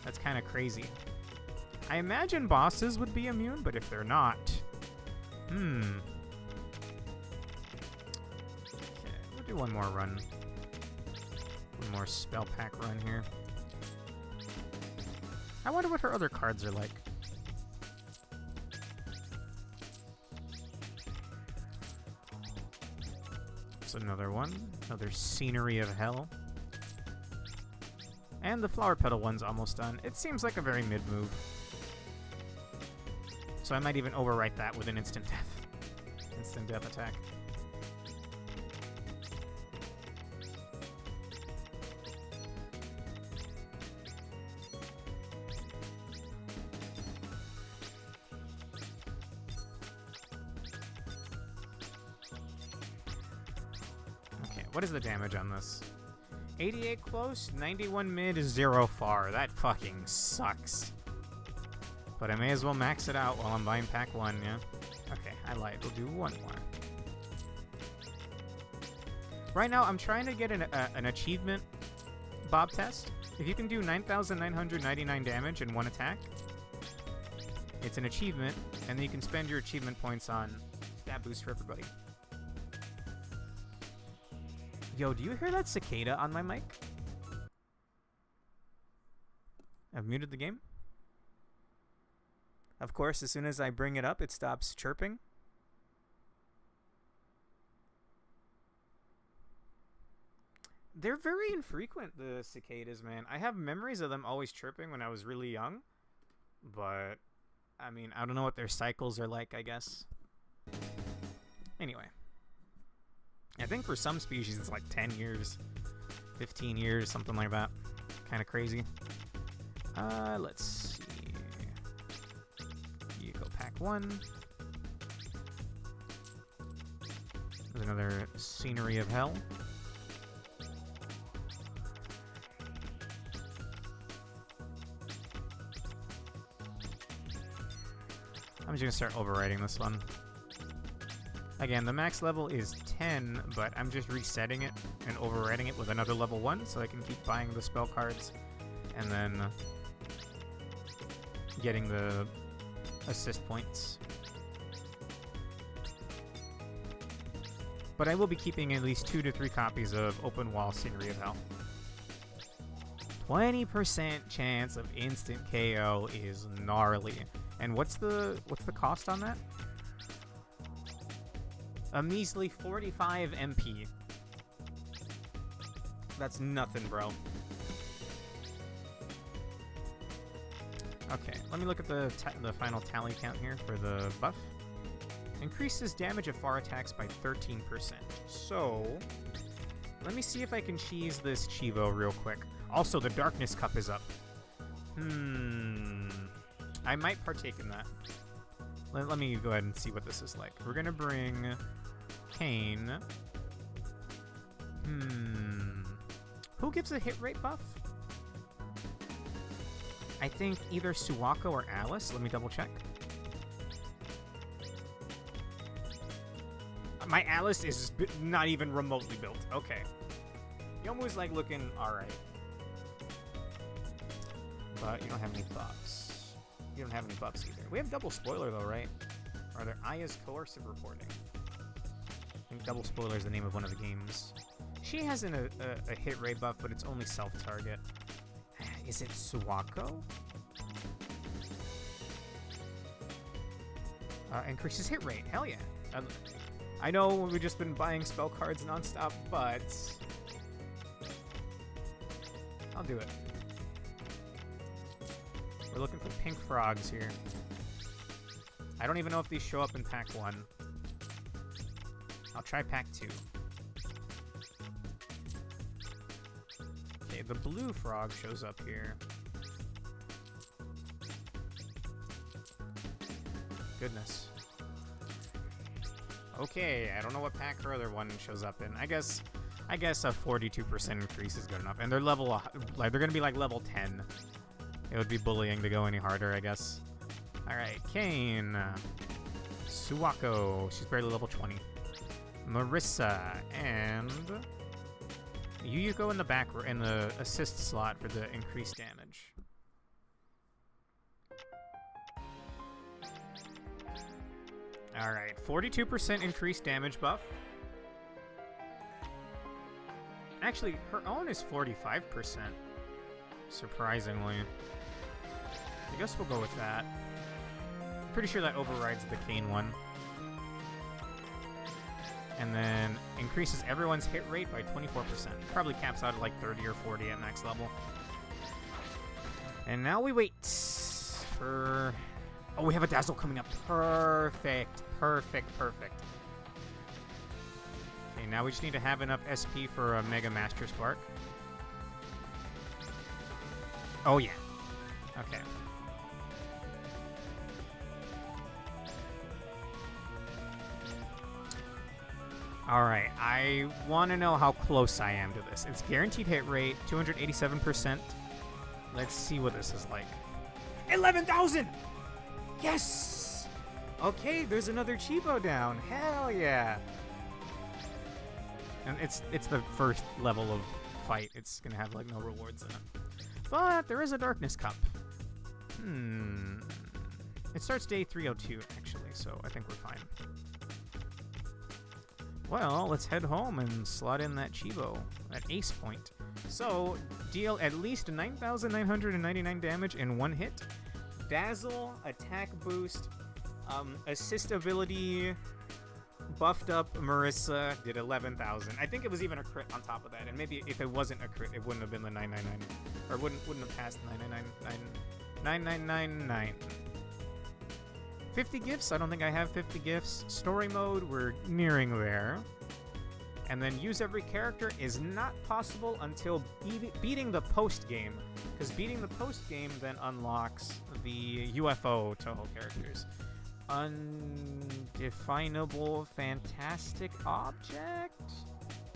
That's kind of crazy. I imagine bosses would be immune, but if they're not... Okay, we'll do one more run. One more spell pack run here. I wonder what her other cards are like. That's another one. Another scenery of hell. And the flower petal one's almost done. It seems like a very mid move. So I might even overwrite that with an instant death. Instant death attack. What is the damage on this? 88 close, 91 mid, 0 far. That fucking sucks. But I may as well max it out while I'm buying pack 1, yeah? Okay, I lied. We'll do one more. Right now, I'm trying to get an achievement Bob test. If you can do 9,999 damage in one attack, it's an achievement, and then you can spend your achievement points on stat boost for everybody. Yo, do you hear that cicada on my mic? I've muted the game. Of course, as soon as I bring it up, it stops chirping. They're very infrequent, the cicadas, man. I have memories of them always chirping when I was really young. But, I mean, I don't know what their cycles are like, I guess. Anyway. I think for some species it's like 10 years. 15 years, something like that. Kind of crazy. Let's see. You go pack 1. There's another Scenery of Hell. I'm just gonna start overwriting this one. Again, the max level is 10, but I'm just resetting it and overwriting it with another level 1 so I can keep buying the spell cards and then getting the assist points. But I will be keeping at least 2 to 3 copies of Open Wall Scenery of Hell. 20% chance of instant KO is gnarly. And what's the cost on that? A measly 45 MP. That's nothing, bro. Okay, let me look at the final tally count here for the buff. Increases damage of far attacks by 13%. So, let me see if I can cheese this Chivo real quick. Also, the Darkness Cup is up. I might partake in that. Let me go ahead and see what this is like. We're gonna bring Kane. Who gives a hit rate buff? I think either Suwako or Alice. Let me double check. My Alice is not even remotely built. Okay. Yomu's like looking alright. But you don't have any buffs. You don't have any buffs either. We have double spoiler though, right? Or are there Aya's coercive reporting? I think double spoiler is the name of one of the games. She has a hit rate buff, but it's only self-target. Is it Suwako? Increases hit rate. Hell yeah. I know we've just been buying spell cards nonstop, but I'll do it. We're looking for pink frogs here. I don't even know if these show up in pack 1. I'll try pack 2. Okay, the blue frog shows up here. Goodness. Okay, I don't know what pack her other one shows up in. I guess a 42% increase is good enough. And they're level, like they're gonna be like level 10. It would be bullying to go any harder, I guess. Alright, Kane. Suwako. She's barely level 20. Marissa. And Yuyuko in the back, in the assist slot for the increased damage. Alright, 42% increased damage buff. Actually, her own is 45%. Surprisingly. I guess we'll go with that. Pretty sure that overrides the Kane one. And then increases everyone's hit rate by 24%. Probably caps out at like 30 or 40 at max level. And now we wait for... Oh, we have a Dazzle coming up. Perfect. Perfect. Perfect. Okay, now we just need to have enough SP for a Mega Master Spark. Oh, yeah. Okay. Alright, I want to know how close I am to this. It's guaranteed hit rate, 287%. Let's see what this is like. 11,000! Yes! Okay, there's another Chivo down. Hell yeah! And it's the first level of fight. It's gonna have like no rewards in it. But there is a Darkness Cup. It starts day 302 actually, so I think we're fine. Well, let's head home and slot in that Chivo at ace point. So, deal at least 9,999 damage in one hit. Dazzle, attack boost, assist ability, buffed up Marissa did 11,000. I think it was even a crit on top of that, and maybe if it wasn't a crit, it wouldn't have been the 999, or wouldn't have passed 999. 50 gifts. I don't think I have 50 gifts. Story mode, we're nearing there. And then use every character is not possible until beating the post game, because beating the post game then unlocks the UFO Touhou characters. Undefinable fantastic object?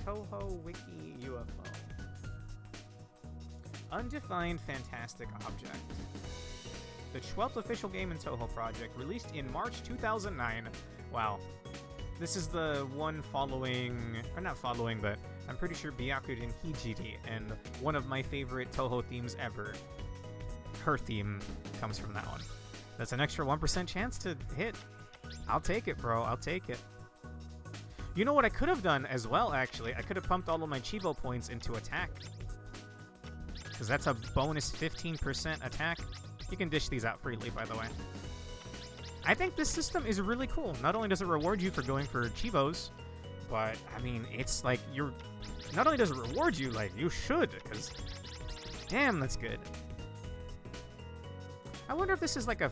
Touhou Wiki UFO. Undefined fantastic object. The 12th official game in Touhou project, released in March 2009. Wow. This is the one following, or not following, but I'm pretty sure Byakuten Hijiri, and one of my favorite Touhou themes ever. Her theme comes from that one. That's an extra 1% chance to hit. I'll take it, bro. I'll take it. You know what I could have done as well, actually? I could have pumped all of my Chivo points into attack. Because that's a bonus 15% attack. You can dish these out freely, by the way. I think this system is really cool. Not only does it reward you for going for Chivos, but, I mean, it's like you're... Not only does it reward you, like, you should, because... Damn, that's good. I wonder if this is like a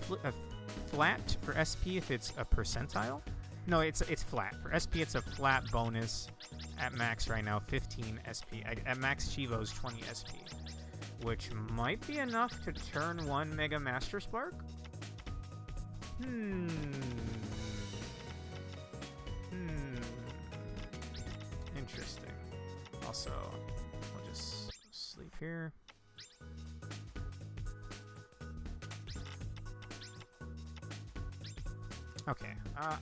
flat for SP if it's a percentile? No, it's flat. For SP, it's a flat bonus at max right now, 15 SP. At max Chivos, 20 SP. Which might be enough to turn 1 Mega Master Spark? Interesting. Also, we'll just sleep here. Okay,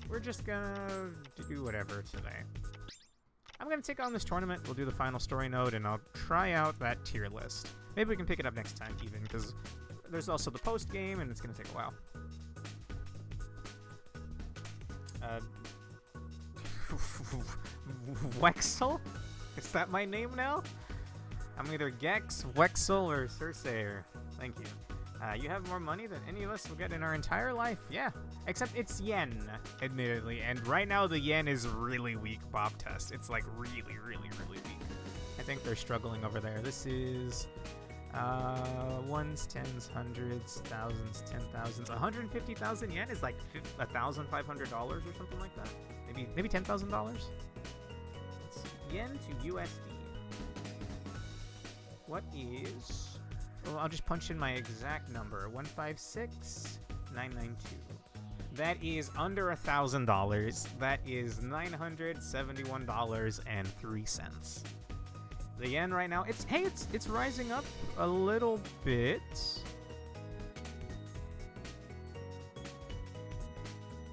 we're just gonna do whatever today. I'm gonna take on this tournament, we'll do the final story node, and I'll try out that tier list. Maybe we can pick it up next time, even, because there's also the post-game, and it's gonna take a while. Wexel? Is that my name now? I'm either Gex, Wexel, or Cersayer. Thank you. You have more money than any of us will get in our entire life. Yeah, except it's yen, admittedly. And right now the yen is really weak, Bob Test. It's like really, really, really weak. I think they're struggling over there. This is ones, tens, hundreds, thousands, 10,000s. 150,000 yen is like $1,500 or something like that. Maybe $10,000. Yen to USD. What is... Well, I'll just punch in my exact number. 156,992. That is under $1,000. That is $971.03. The yen right now, it's rising up a little bit.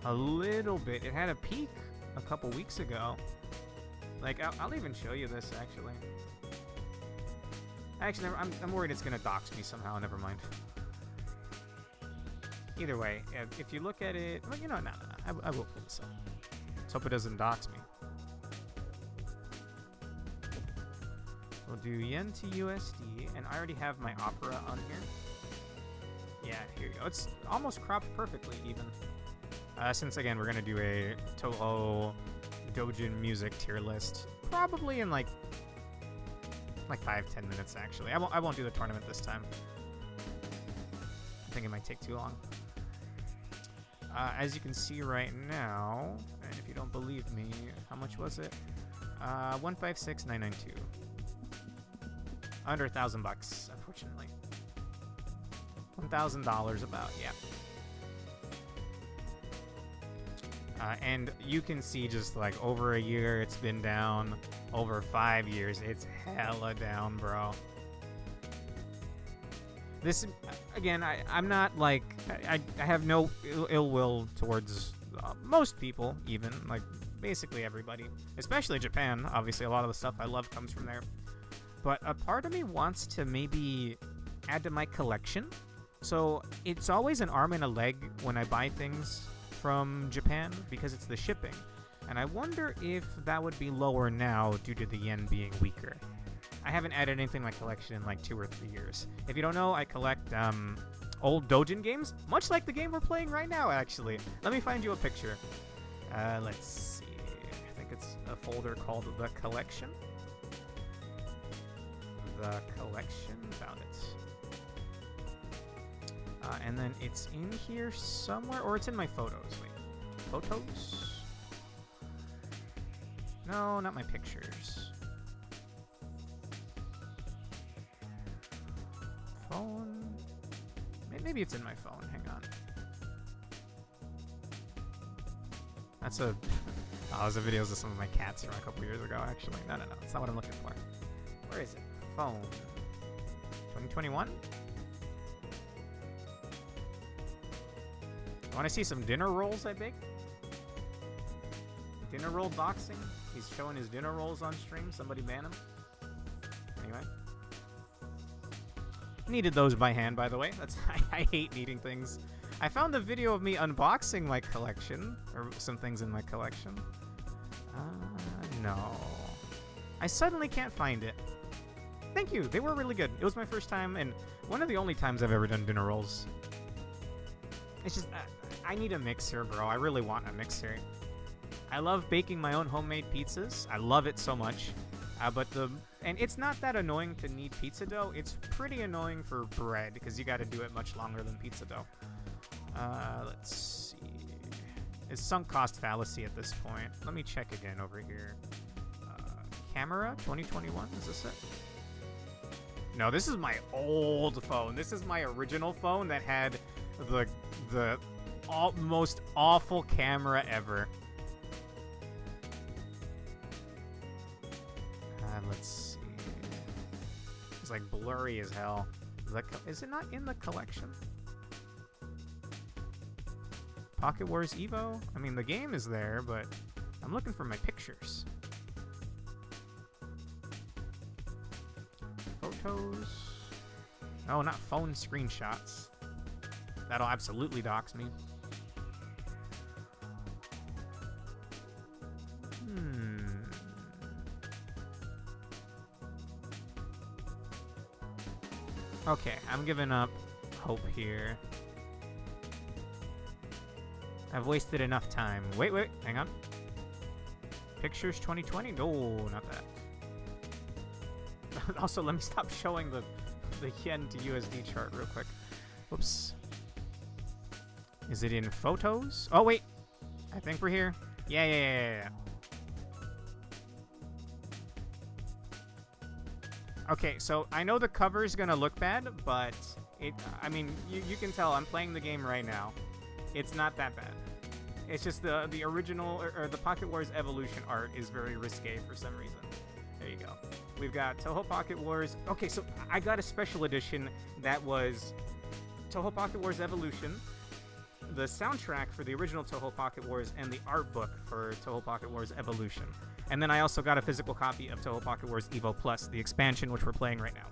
A little bit. It had a peak a couple weeks ago. Like, I'll even show you this, actually. Actually, I'm worried it's going to dox me somehow. Never mind. Either way, if you look at it... Well, you know, no. I will pull this up. Let's hope it doesn't dox me. We'll do yen to USD, and I already have my opera on here. Yeah, here you go. It's almost cropped perfectly, even. Since, again, we're going to do a Touhou Dojin music tier list. Probably in, like 5-10 minutes, actually. I won't do the tournament this time. I think it might take too long. As you can see right now, and if you don't believe me, how much was it? 156,992. Under $1,000, unfortunately. $1,000 about, yeah. And you can see just like over a year it's been down. Over 5 years, it's hella down, bro. This, again, I'm not like, I have no ill will towards most people, even, like basically everybody. Especially Japan, obviously a lot of the stuff I love comes from there. But a part of me wants to maybe add to my collection. So it's always an arm and a leg when I buy things from Japan because it's the shipping. And I wonder if that would be lower now due to the yen being weaker. I haven't added anything to my collection in like 2 or 3 years. If you don't know, I collect old Dojin games, much like the game we're playing right now, actually. Let me find you a picture. Let's see. It's a folder called The Collection. The Collection, found it. And then it's in here somewhere, or it's in my photos. Wait, photos? No, not my pictures. Phone? Maybe it's in my phone, hang on. That's a... Oh, those are videos of some of my cats from a couple years ago, actually. No, that's not what I'm looking for. Where is it? Phone. 2021? Want to see some dinner rolls I baked? Dinner roll doxing? He's showing his dinner rolls on stream. Somebody ban him. Anyway. Kneaded those by hand, by the way. That's I hate kneading things. I found a video of me unboxing my collection, or some things in my collection. No. I suddenly can't find it. Thank you. They were really good. It was my first time, and one of the only times I've ever done dinner rolls. It's just, I need a mixer, bro. I really want a mixer. I love baking my own homemade pizzas. I love it so much. And it's not that annoying to knead pizza dough. It's pretty annoying for bread, because you got to do it much longer than pizza dough. Let's see. It's sunk cost fallacy at this point. Let me check again over here. Camera 2021, is this it? No, this is my old phone. This is my original phone that had the most awful camera ever. Let's see. It's like blurry as hell. Is it not in the collection? Pocket Wars EVO? I mean, the game is there, but I'm looking for my pictures. Photos. Oh, not phone screenshots. That'll absolutely dox me. Okay, I'm giving up hope here. I've wasted enough time. Wait, hang on. Pictures 2020? No, not that. Also, let me stop showing the yen to USD chart real quick. Whoops. Is it in photos? Oh, wait. I think we're here. Yeah. Okay, so I know the cover's gonna look bad, but I mean, you can tell I'm playing the game right now. It's not that bad. It's just the original, or the Pocket Wars Evolution art is very risque for some reason. There you go. We've got Touhou Pocket Wars. Okay, so I got a special edition that was Touhou Pocket Wars Evolution, the soundtrack for the original Touhou Pocket Wars, and the art book for Touhou Pocket Wars Evolution. And then I also got a physical copy of Touhou Pocket Wars EVO Plus, the expansion which we're playing right now.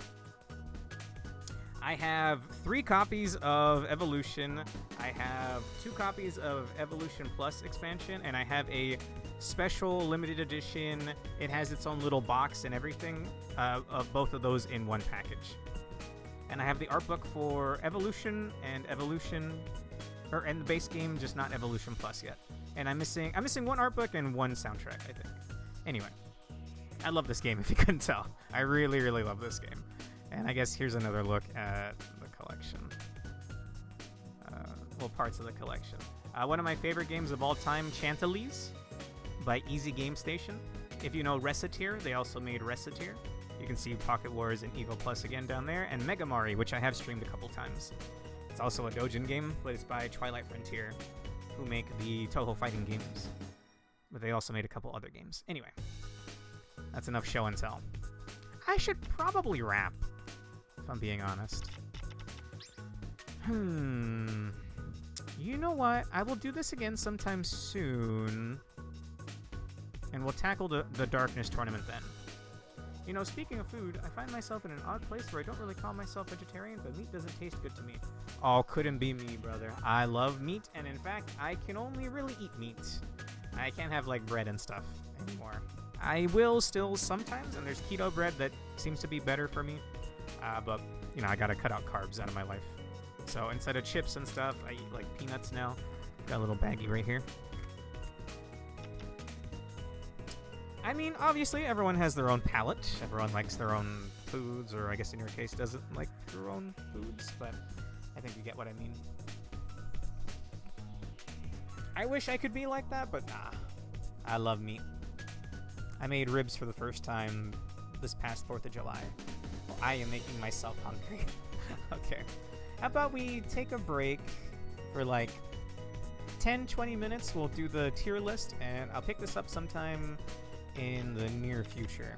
I have 3 copies of Evolution, I have 2 copies of Evolution Plus expansion, and I have a special limited edition. It has its own little box and everything of both of those in one package. And I have the art book for Evolution and and the base game, just not Evolution Plus yet. And I'm missing one art book and one soundtrack, I think. Anyway, I love this game if you couldn't tell. I really, really love this game. And I guess here's another look at the collection. Well, parts of the collection. One of my favorite games of all time, Chantilly's by Easy Game Station. If you know Reciteer, they also made Reciteer. You can see Pocket Wars and EVO Plus again down there. And Megamari, which I have streamed a couple times. It's also a Dojin game, but it's by Twilight Frontier, who make the Touhou fighting games. But they also made a couple other games. Anyway, that's enough show and tell. I should probably wrap, if I'm being honest. You know what? I will do this again sometime soon. And we'll tackle the Darkness tournament then. You know, speaking of food, I find myself in an odd place where I don't really call myself vegetarian, but meat doesn't taste good to me. Oh, couldn't be me, brother. I love meat, and in fact, I can only really eat meat. I can't have, like, bread and stuff anymore. I will still sometimes, and there's keto bread that seems to be better for me. But, you know, I gotta cut out carbs out of my life. So instead of chips and stuff, I eat, like, peanuts now. Got a little baggie right here. I mean, obviously, everyone has their own palate. Everyone likes their own foods, or I guess in your case, doesn't like their own foods, but I think you get what I mean. I wish I could be like that, but nah. I love meat. I made ribs for the first time this past 4th of July. Well, I am making myself hungry. Okay. How about we take a break for like 10-20 minutes? We'll do the tier list, and I'll pick this up sometime in the near future.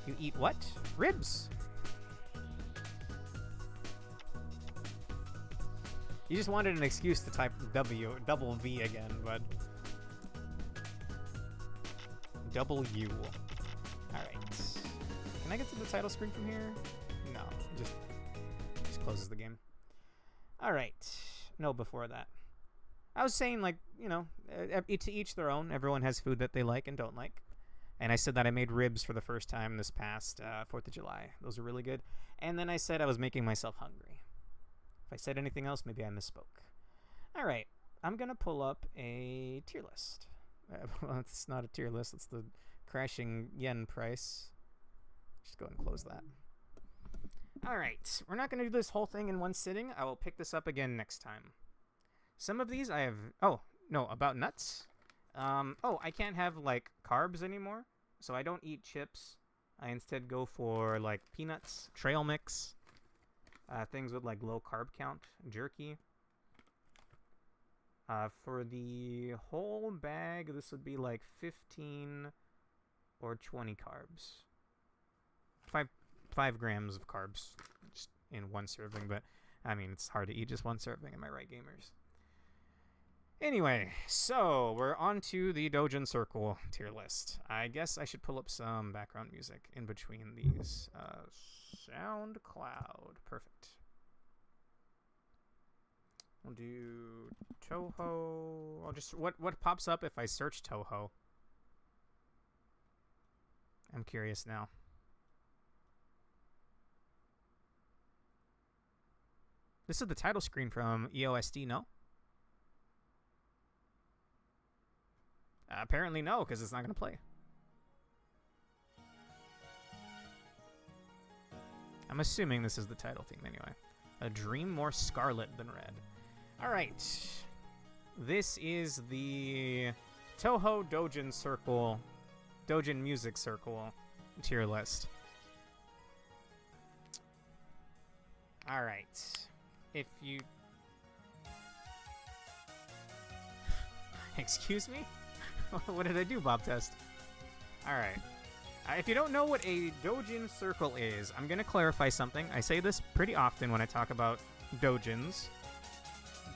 You eat what? Ribs. You just wanted an excuse to type double V again, but W. Alright. Can I get to the title screen from here? No, just closes the game. Alright. No, before that. I was saying, like, you know, to each their own. Everyone has food that they like and don't like. And I said that I made ribs for the first time this past 4th of July. Those are really good. And then I said I was making myself hungry. If I said anything else, maybe I misspoke. All right. I'm going to pull up a tier list. Well, it's not a tier list. It's the crashing yen price. Just go ahead and close that. All right. We're not going to do this whole thing in one sitting. I will pick this up again next time. Some of these I have... Oh, no, about nuts. Oh, I can't have, like, carbs anymore. So I don't eat chips. I instead go for, like, peanuts, trail mix, things with, like, low carb count, jerky. For the whole bag, this would be, like, 15 or 20 carbs. 5 grams of carbs just in one serving, but, I mean, it's hard to eat just one serving, am I right, gamers? Anyway, so we're on to the Dojin Circle tier list. I guess I should pull up some background music in between these. SoundCloud. Perfect. We'll do Touhou. I'll just... What pops up if I search Touhou? I'm curious now. This is the title screen from EOSD, no? Apparently no, because it's not going to play. I'm assuming this is the title theme anyway. A dream more scarlet than red. Alright. This is the Touhou Dojin Circle, Dojin Music Circle tier list. Alright. If you... Excuse me? What did I do, Bob Test? Alright. If you don't know what a Dojin Circle is, I'm going to clarify something. I say this pretty often when I talk about Dojins.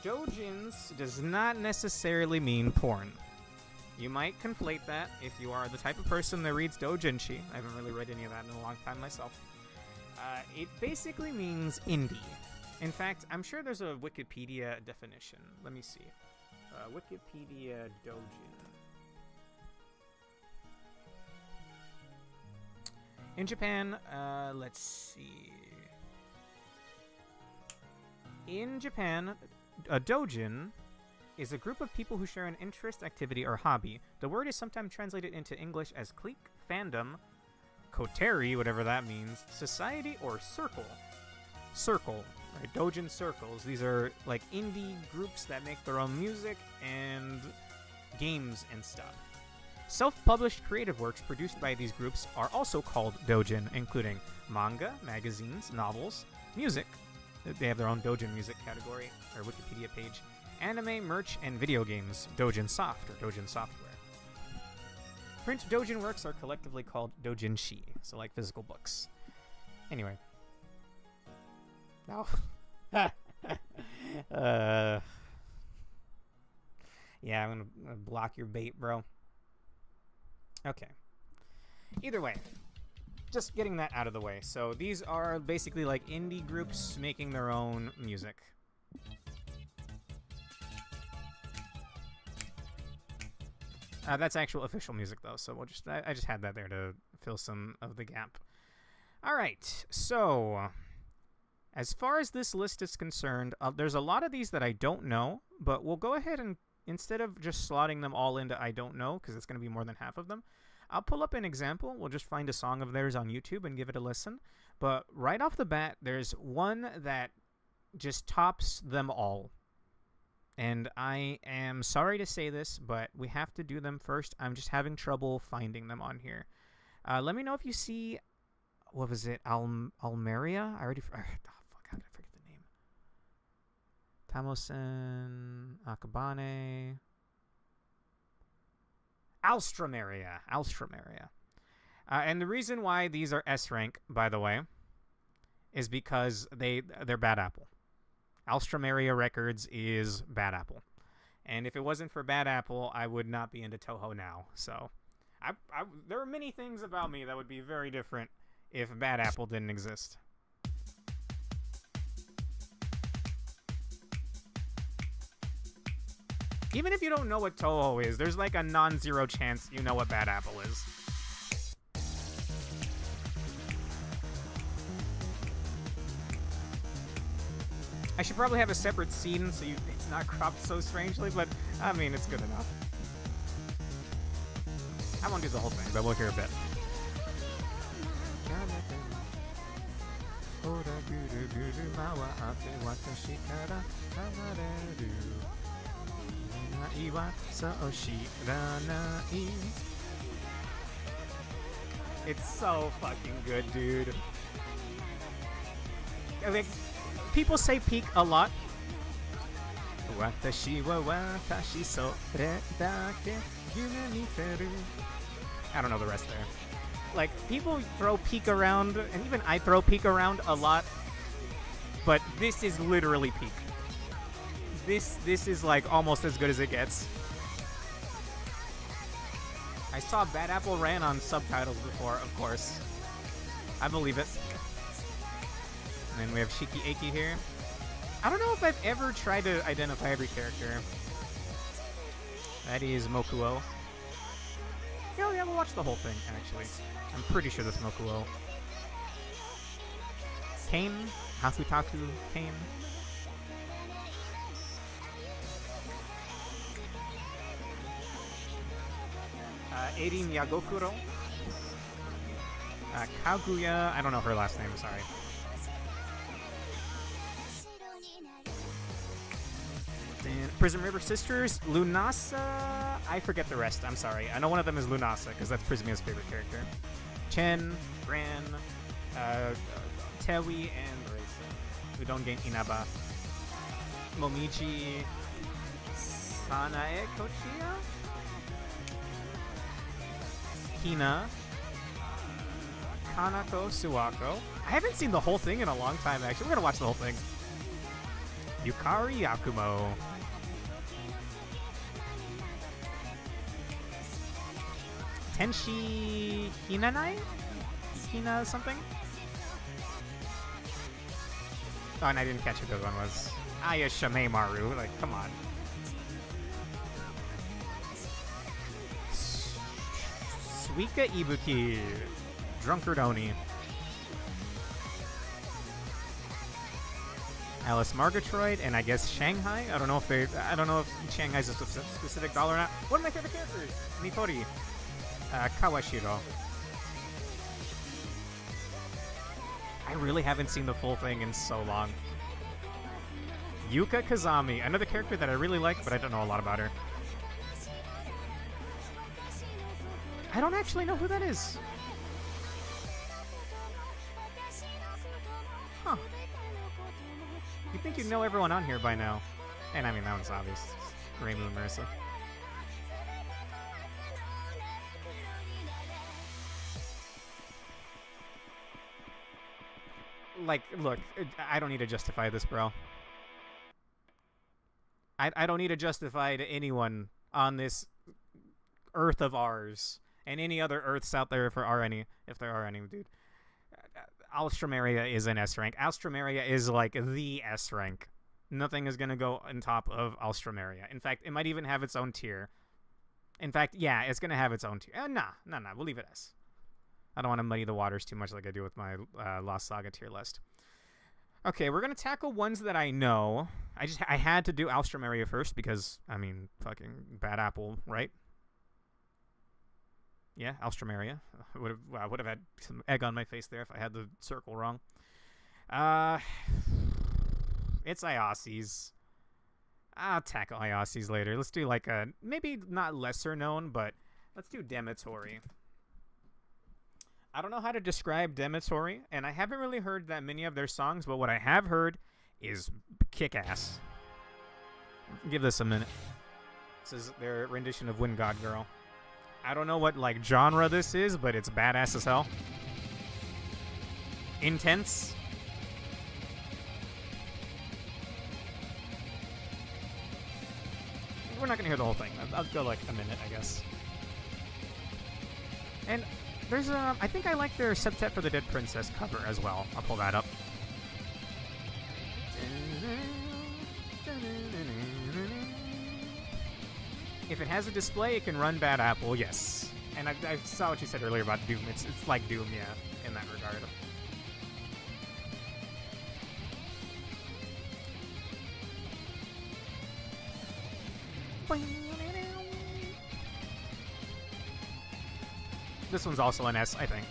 Dojins does not necessarily mean porn. You might conflate that if you are the type of person that reads doujinshi. I haven't really read any of that in a long time myself. It basically means indie. In fact, I'm sure there's a Wikipedia definition. Let me see. Wikipedia Dojin. In Japan, let's see. In Japan, a doujin is a group of people who share an interest, activity, or hobby. The word is sometimes translated into English as clique, fandom, koteri, whatever that means, society, or circle. Circle, right? Dojin circles. These are like indie groups that make their own music and games and stuff. Self-published creative works produced by these groups are also called doujin, including manga, magazines, novels, music. They have their own doujin music category, or Wikipedia page. Anime, merch, and video games, doujin soft, or doujin software. Print doujin works are collectively called doujinshi, so like physical books. Anyway. Now. Yeah, I'm gonna block your bait, bro. Okay. Either way, just getting that out of the way. So these are basically like indie groups making their own music. That's actual official music though, so we'll just I just had that there to fill some of the gap. All right. So as far as this list is concerned, there's a lot of these that I don't know, but we'll go ahead and instead of just slotting them all into I don't know, because it's going to be more than half of them, I'll pull up an example. We'll just find a song of theirs on YouTube and give it a listen. But right off the bat, there's one that just tops them all. And I am sorry to say this, but we have to do them first. I'm just having trouble finding them on here. Let me know if you see, what was it, Almeria? I fuck, how did I forget the name? Tamosen, Akabane, Alstromeria. And the reason why these are S rank, by the way, is because they're Bad Apple. Alstromeria Records is Bad Apple. And if it wasn't for Bad Apple, I would not be into Touhou now. So there are many things about me that would be very different if Bad Apple didn't exist. Even if you don't know what Touhou is, there's like a non-zero chance you know what Bad Apple is. I should probably have a separate scene so it's not cropped so strangely, but I mean, it's good enough. I won't do the whole thing, but we'll hear a bit. It's so fucking good, dude. I think people say peak a lot. I don't know the rest there. Like, people throw peak around, and even I throw peak around a lot, but this is literally peak. This is like almost as good as it gets. I saw Bad Apple ran on subtitles before, of course. I believe it. And then we have Shiki Eki here. I don't know if I've ever tried to identify every character. That is Mokuo. Yeah, we'll watch the whole thing, actually. I'm pretty sure that's Mokuo. Kane? Hasutaku Kane? Eri Miyagokuro. Kaguya, I don't know her last name, sorry. And Prism River Sisters, Lunasa, I forget the rest, I'm sorry. I know one of them is Lunasa, because that's Prismia's favorite character. Chen, Gran, Tewi, and Marisa. Udongen Inaba. Momichi, Sanae Kochiya? Hina, Kanako Suwako. I haven't seen the whole thing in a long time, actually. We're gonna watch the whole thing. Yukari Yakumo. Tenshi Hinanai? Hina something? Oh, and I didn't catch what the other one was. Aya Shamemaru. Like, come on. Suika Ibuki. Drunkard Oni. Alice Margatroyd, and I guess Shanghai. I don't know if Shanghai's a specific doll or not. One of my favorite characters, Nitori. Kawashiro. I really haven't seen the full thing in so long. Yuka Kazami, another character that I really like, but I don't know a lot about her. I don't actually know who that is. Huh. You'd think you'd know everyone on here by now. And I mean, that one's obvious. Reimu and Marissa. Like, look, I don't need to justify this, bro. I don't need to justify to anyone on this Earth of ours, and any other Earths out there if there are any, dude. Alstromeria is an S rank. Alstromeria is like the S rank. Nothing is gonna go on top of Alstromeria. In fact, it might even have its own tier. In fact, yeah, it's gonna have its own tier. Nah, we'll leave it S. I don't want to muddy the waters too much like I do with my Lost Saga tier list. Okay, we're gonna tackle ones that I know. I had to do Alstroemeria first because, I mean, fucking bad apple, right? Yeah, Alstroemeria. I would have had some egg on my face there if I had the circle wrong. It's Ioses. I'll tackle Ioses later. Let's do like a, maybe not lesser known, but let's do Demetori. I don't know how to describe Demetori, and I haven't really heard that many of their songs, but what I have heard is kick-ass. Give this a minute. This is their rendition of Wind God Girl. I don't know what like genre this is, but it's badass as hell. Intense. We're not gonna hear the whole thing. I'll go like a minute, I guess. And there's a, I think I like their Septet for the Dead Princess cover as well. I'll pull that up. If it has a display, it can run Bad Apple, yes. And I saw what you said earlier about Doom. It's like Doom, yeah, in that regard. This one's also an S, I think.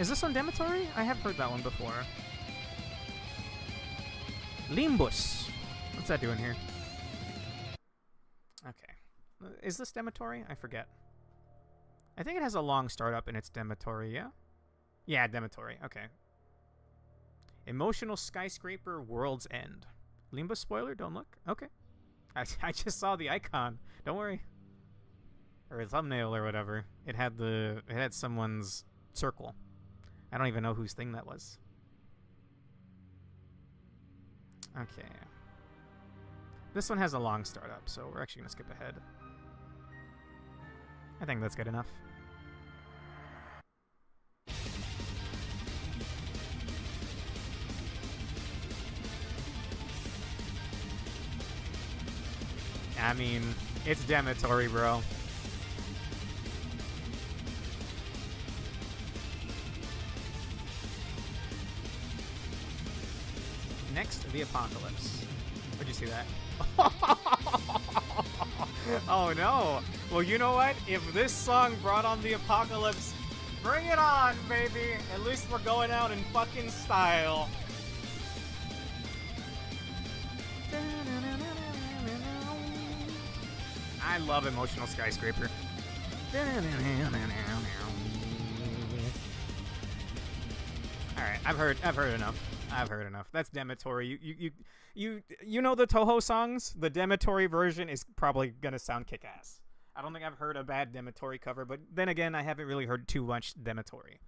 Is this on Demetori? I have heard that one before. Limbus. What's that doing here? Okay. Is this Demetori? I forget. I think it has a long startup and it's Demetori, yeah? Yeah, Demetori. Okay. Emotional Skyscraper World's End. Limbus spoiler? Don't look? Okay. I just saw the icon. Don't worry. Or a thumbnail or whatever. It had someone's circle. I don't even know whose thing that was. Okay. This one has a long startup, so we're actually gonna skip ahead. I think that's good enough. I mean, it's Demetori, bro. Next, the Apocalypse. Where'd you see that? Oh no! Well, you know what? If this song brought on the Apocalypse, bring it on, baby! At least we're going out in fucking style. I love Emotional Skyscraper. Alright, I've heard enough. I've heard enough. That's Demetori. You know the Touhou songs? The Demetori version is probably gonna sound kick-ass. I don't think I've heard a bad Demetori cover, but then again, I haven't really heard too much Demetori.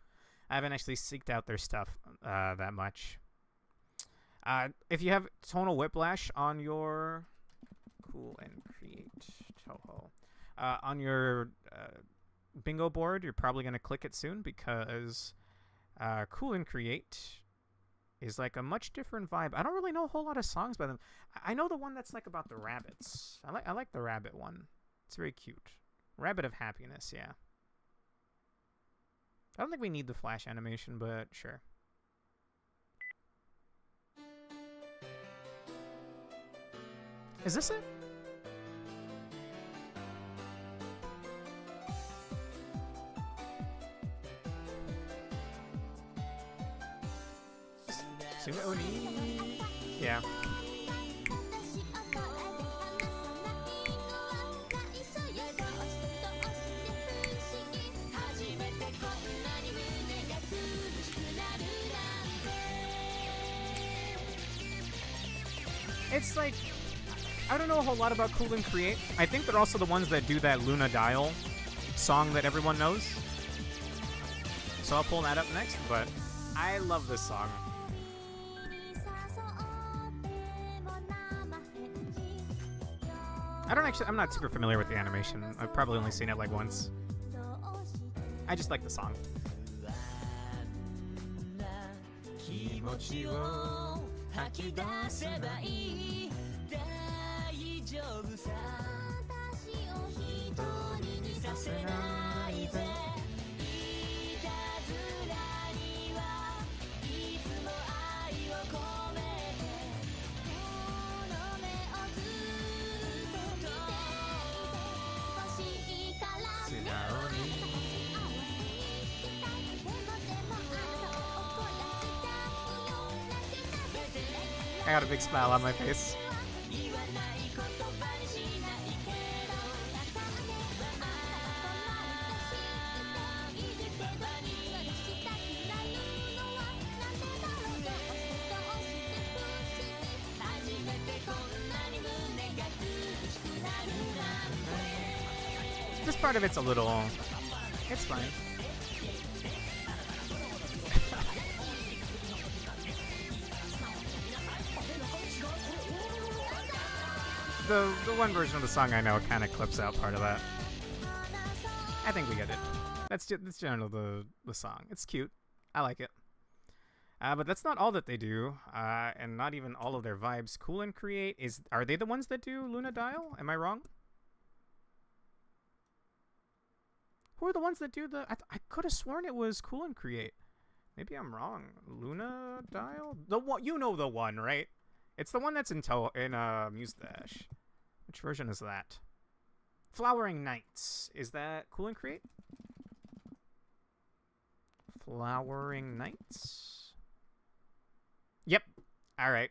I haven't actually seeked out their stuff that much. If you have Tonal Whiplash on your Cool and Create Touhou on your bingo board, you're probably gonna click it soon because Cool and Create is like a much different vibe. I don't really know a whole lot of songs by them. I know the one that's like about the rabbits. I like the rabbit one. It's very cute. Rabbit of Happiness, yeah. I don't think we need the flash animation, but sure. Is this it? Yeah. It's like, I don't know a whole lot about Cool and Create. I think they're also the ones that do that Luna Dial song that everyone knows. So I'll pull that up next, but I love this song. I'm not super familiar with the animation. I've probably only seen it like once. I just like the song. 吐き出せばいい大丈夫さ私を一人にさせないぜいたずらにはいつも愛を込めてこの目をずっと見て欲しいから素直に I got a big smile on my face. This part of it's a little... It's fine. The one version of the song I know kind of clips out part of that. I think we get it. That's generally the song. It's cute. I like it. But that's not all that they do, and not even all of their vibes. Cool and Create are they the ones that do Luna Dial? Am I wrong? Who are the ones that do the? I could have sworn it was Cool and Create. Maybe I'm wrong. Luna Dial? The one, you know the one, right? It's the one that's in Muse Dash. Which version is that? Flowering Nights. Is that Cool and Create? Flowering Nights? Yep. Alright.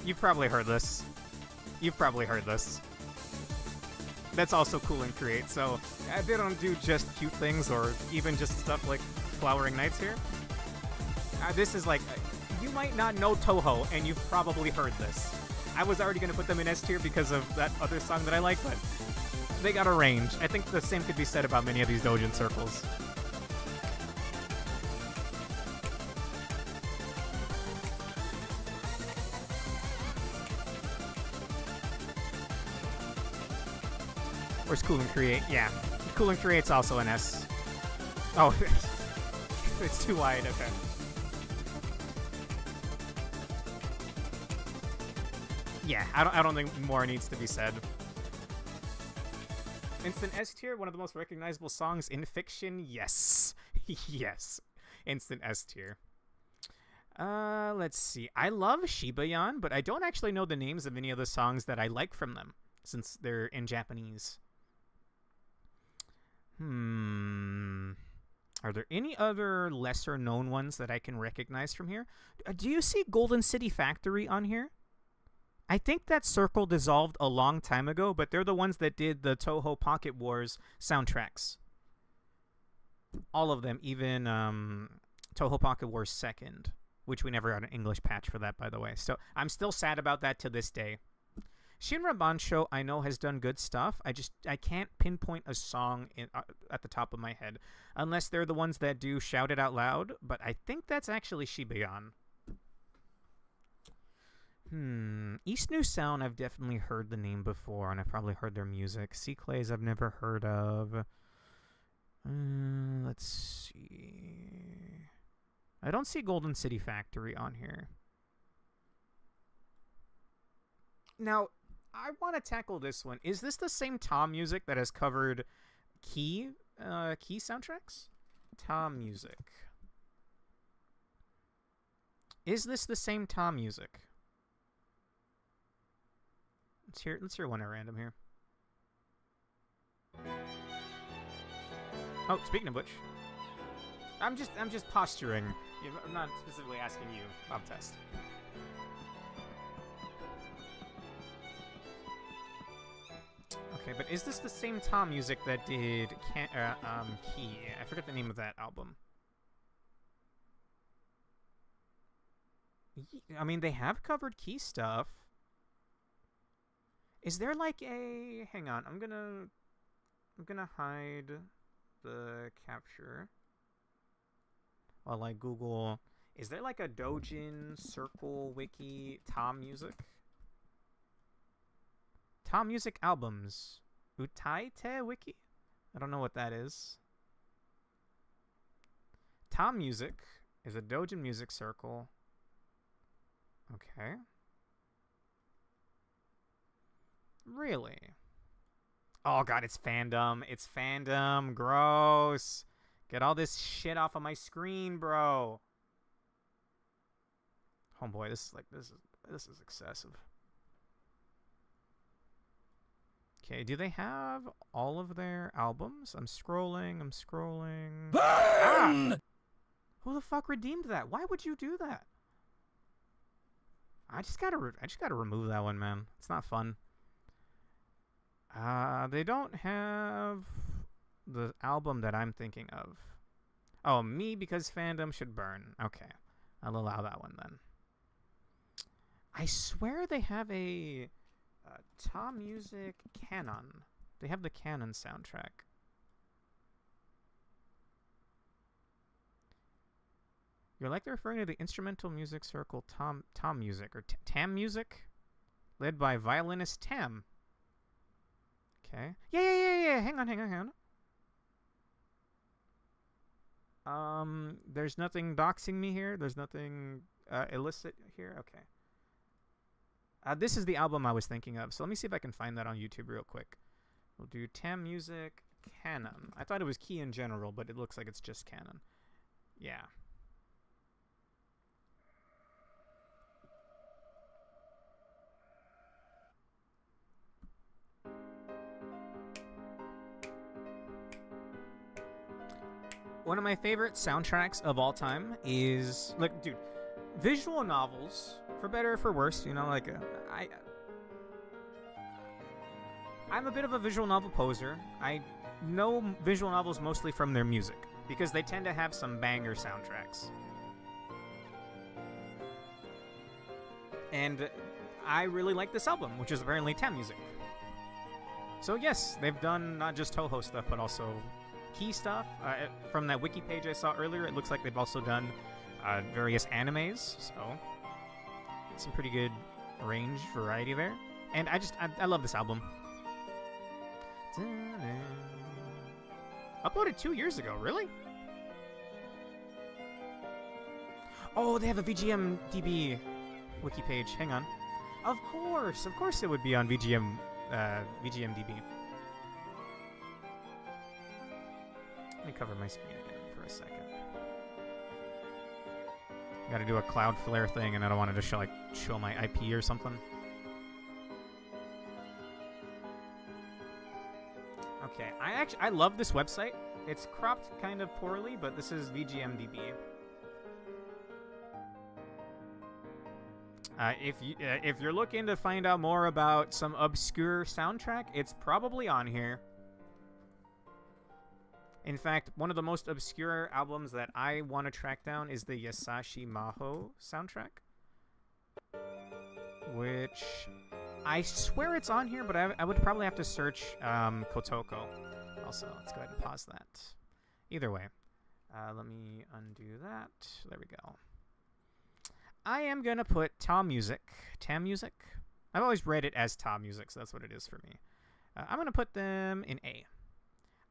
You've probably heard this. You've probably heard this. That's also Cool and Create, so they don't do just cute things or even just stuff like Flowering Nights here. This is like... you might not know Touhou, and you've probably heard this. I was already going to put them in S tier because of that other song that I like, but they got a range. I think the same could be said about many of these doujin circles. Where's Cool and Create? Yeah. Cool and Create's also an S. Oh, it's too wide, okay. Yeah, I don't think more needs to be said. Instant S tier, one of the most recognizable songs in fiction. Yes, yes, instant S tier. Let's see. I love Shibayan, but I don't actually know the names of any of the songs that I like from them, since they're in Japanese. Are there any other lesser known ones that I can recognize from here? Do you see Golden City Factory on here? I think that circle dissolved a long time ago, but they're the ones that did the Touhou Pocket Wars soundtracks. All of them, even Touhou Pocket Wars 2nd, which we never got an English patch for that, by the way. So I'm still sad about that to this day. Shinra Bansho, I know, has done good stuff. I can't pinpoint a song at the top of my head, unless they're the ones that do Shout It Out Loud, but I think that's actually Shibayan. East New Sound, I've definitely heard the name before, and I've probably heard their music. C-Clays, I've never heard of. Let's see. I don't see Golden City Factory on here. Now, I want to tackle this one. Is this the same Tom Music that has covered Key soundtracks? Tom Music. Is this the same Tom Music? Let's hear one at random here. Oh, speaking of which, I'm just posturing. I'm not specifically asking you, Bob Test. Okay, but is this the same Tom Music that did Key? I forget the name of that album. I mean, they have covered Key stuff. Is there like a... Hang on, I'm gonna hide the capture while I Google... Is there like a doujin circle wiki Tom Music? Tom Music albums. Utaite wiki? I don't know what that is. Tom Music is a doujin music circle. Okay. Really? Oh god, it's fandom. It's fandom. Gross. Get all this shit off of my screen, bro. Oh boy, this is excessive. Okay, do they have all of their albums? I'm scrolling. Burn! Ah! Who the fuck redeemed that? Why would you do that? I just gotta remove that one, man. It's not fun. They don't have the album that I'm thinking of. Oh, Me Because Fandom Should Burn. Okay, I'll allow that one then. I swear they have a Tom Music Canon. They have the Canon soundtrack. You're likely referring to the instrumental music circle Tom Music or Tam Music, led by violinist Tam. Okay. Yeah. Hang on. There's nothing doxing me here. There's nothing illicit here. Okay. This is the album I was thinking of. So let me see if I can find that on YouTube real quick. We'll do Tam Music Canon. I thought it was Key in general, but it looks like it's just Canon. Yeah. One of my favorite soundtracks of all time is, like, dude, visual novels, for better or for worse, you know, like, I'm a bit of a visual novel poser. I know visual novels mostly from their music, because they tend to have some banger soundtracks. And I really like this album, which is apparently Tam Music. So yes, they've done not just Touhou stuff, but also Key stuff. From that wiki page I saw earlier, it looks like they've also done various animes, so some pretty good range, variety there. And I love this album. Uploaded 2 years ago, really? Oh, they have a VGMDB wiki page. Hang on. Of course it would be on VGMDB. Let me cover my screen again for a second. Got to do a Cloudflare thing, and I don't want to just show my IP or something. Okay, I love this website. It's cropped kind of poorly, but this is VGMDB. If you're looking to find out more about some obscure soundtrack, it's probably on here. In fact, one of the most obscure albums that I want to track down is the Yasashi Maho soundtrack, which I swear it's on here, but I would probably have to search Kotoko. Also, let's go ahead and pause that. Either way, let me undo that. There we go. I am going to put Tam Music. I've always read it as Tam Music, so that's what it is for me. I'm going to put them in A.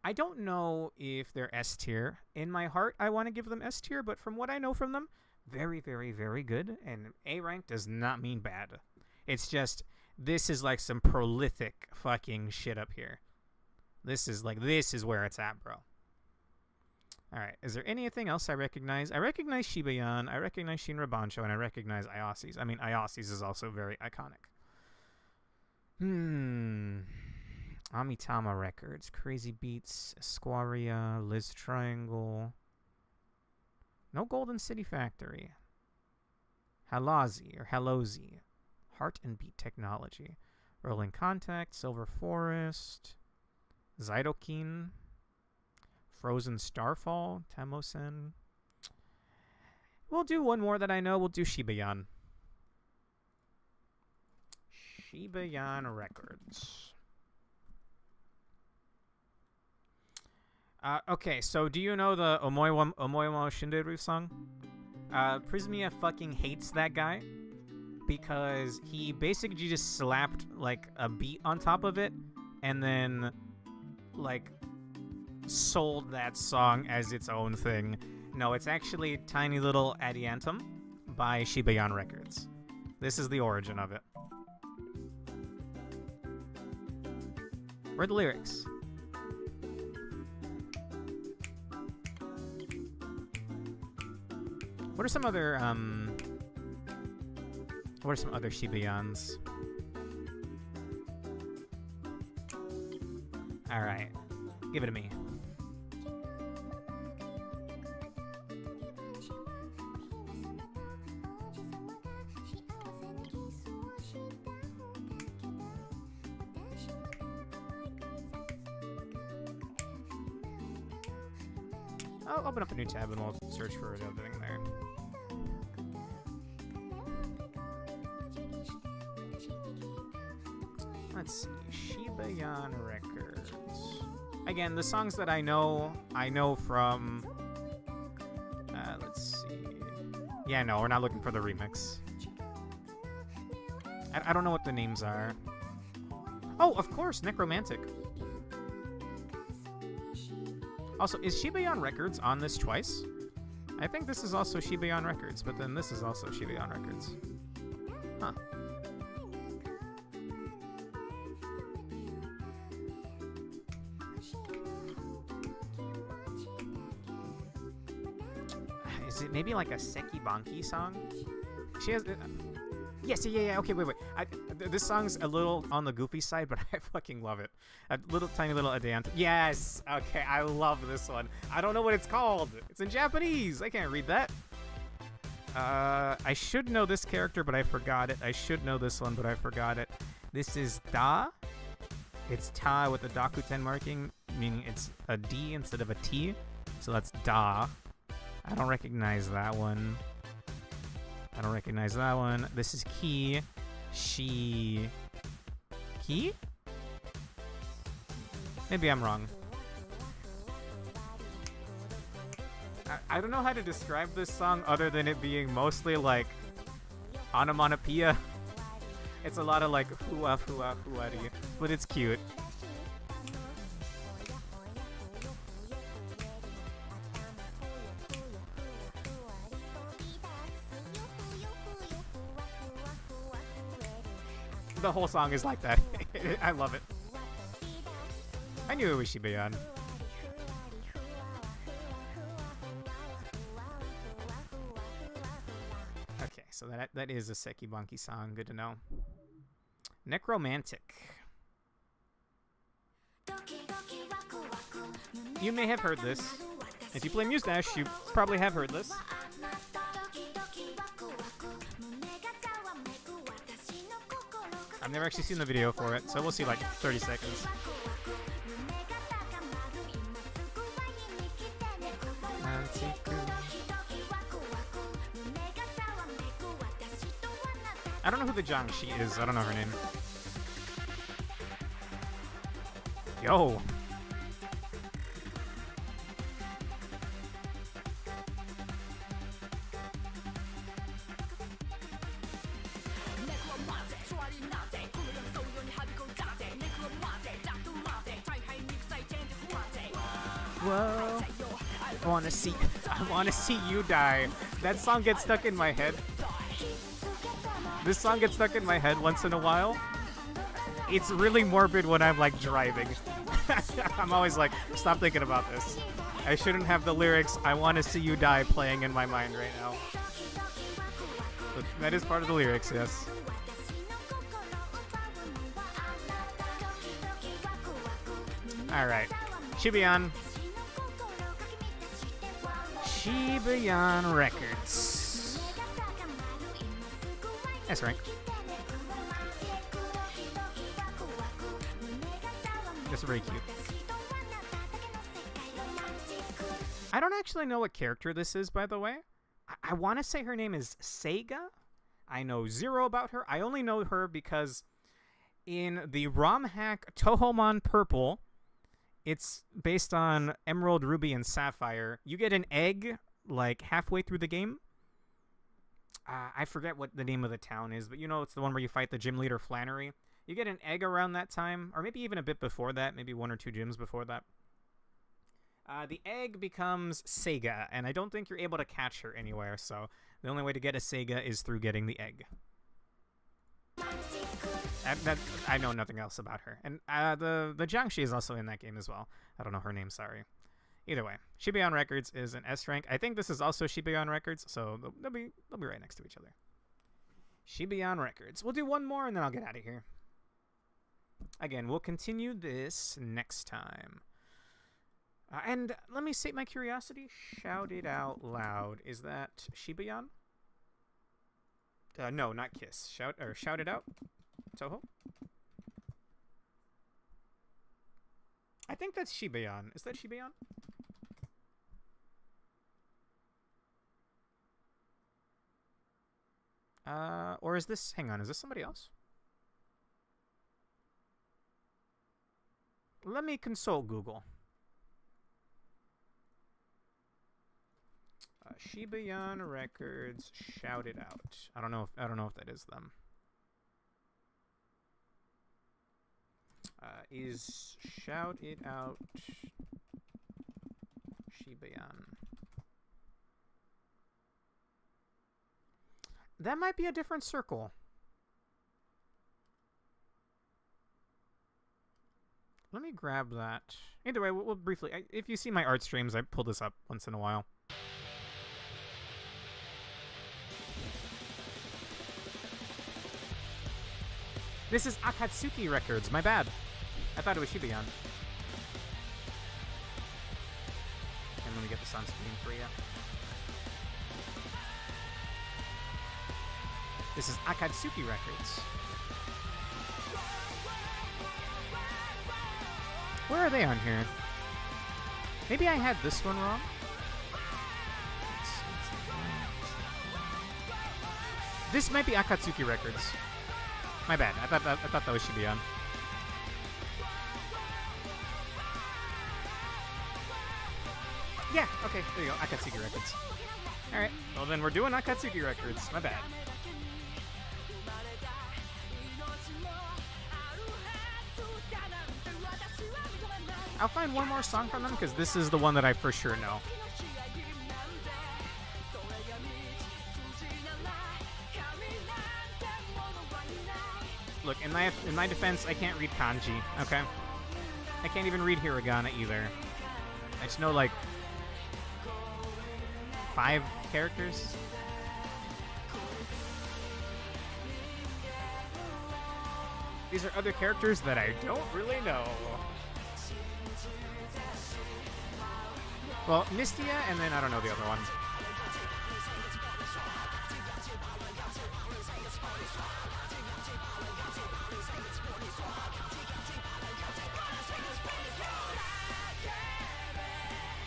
I don't know if they're S tier. In my heart, I want to give them S tier, but from what I know from them, very, very, very good. And A rank does not mean bad. It's just, this is like some prolific fucking shit up here. This is where it's at, bro. Alright, is there anything else I recognize? I recognize Shibayan, I recognize Shinra Bancho, and I recognize Ayasi's. I mean, Ayasi's is also very iconic. Amitama Records, Crazy Beats, Esquaria, Liz Triangle. No Golden City Factory. Halozi. Heart and Beat Technology. Rolling Contact, Silver Forest. Zytokin. Frozen Starfall, Tamosen. We'll do one more that I know. We'll do Shibayan. Shibayan Records. Okay, so do you know the Omoiwa Shinderu song? Prismia fucking hates that guy because he basically just slapped like a beat on top of it and then like sold that song as its own thing. No, it's actually Tiny Little Adiantum by Shibayan Records. This is the origin of it. Where are the lyrics? What are some other Shibayans? Alright. Give it to me. I'll open up a new tab and we'll search for another thing there. Let's see. Shibayan Records. Again, the songs that I know from... let's see. Yeah, no, we're not looking for the remix. I don't know what the names are. Oh, of course, Necromantic. Also, is Shibayan Records on this twice? I think this is also Shibayan Records, but then this is also Shibayan Records. Huh. Is it maybe like a Seki Banki song? She has... yes, yeah, okay, wait. This song's a little on the goofy side, but I fucking love it. A little tiny little Adiant. Yes! Okay, I love this one. I don't know what it's called. It's in Japanese. I can't read that. I should know this character, but I forgot it. I should know this one, but I forgot it. This is Da. It's Ta with the Dakuten marking, meaning it's a D instead of a T. So that's Da. I don't recognize that one. This is Ki. She... Ki? Maybe I'm wrong. I don't know how to describe this song other than it being mostly like onomatopoeia. It's a lot of like hua hua huari, but it's cute. The whole song is like that. I love it. I knew it was Shibayan. Okay, so that is a Seki Banki song. Good to know. Necromantic. You may have heard this. If you play Mustache, you probably have heard this. I've never actually seen the video for it, so we'll see like 30 seconds. I don't know who the Jiangxi is. I don't know her name. Yo! Whoa! I wanna see you die. That song gets stuck in my head. This song gets stuck in my head once in a while. It's really morbid when I'm like driving. I'm always like, stop thinking about this. I shouldn't have the lyrics, I wanna see you die, playing in my mind right now. But that is part of the lyrics, yes. Alright. Shibayan. Shibayan Records. That's right. That's very cute. I don't actually know what character this is, by the way. I want to say her name is Seiga. I know zero about her. I only know her because in the ROM hack Touhou Purple, it's based on Emerald, Ruby, and Sapphire. You get an egg, like, halfway through the game. I forget what the name of the town is, but you know it's the one where you fight the gym leader, Flannery. You get an egg around that time, or maybe even a bit before that, maybe 1 or 2 gyms before that. The egg becomes Sega, and I don't think you're able to catch her anywhere, so the only way to get a Sega is through getting the egg. I know nothing else about her. And the Jiangxi is also in that game as well. I don't know her name, sorry. Either way, Shibuya Records is an S rank. I think this is also Shibuya Records, so they'll be right next to each other. Shibuya Records. We'll do one more and then I'll get out of here. Again, we'll continue this next time. And let me sate my curiosity. Shout it out loud. Is that Shibuya? No, not Kiss. Shout it out. Touhou. I think that's Shibuya. Is that Shibuya? Or is this? Hang on. Is this somebody else? Let me consult Google. Shibuya Records, shout it out. I don't know if that is them. Is shout it out Shibuya? That might be a different circle. Let me grab that. Either way, we'll briefly. If you see my art streams, I pull this up once in a while. This is Akatsuki Records. My bad. I thought it was Shibuya. And let me get this on screen for you. This is Akatsuki Records. Where are they on here? Maybe I had this one wrong. This might be Akatsuki Records. My bad. I thought that was Shibuya. Yeah. Okay. There you go. Akatsuki Records. All right. Well, then we're doing Akatsuki Records. My bad. I'll find one more song from them because this is the one that I for sure know. Look, in my defense, I can't read kanji, okay? I can't even read hiragana either. I just know, like, 5 characters. These are other characters that I don't really know. Well, Mistia, and then I don't know the other one.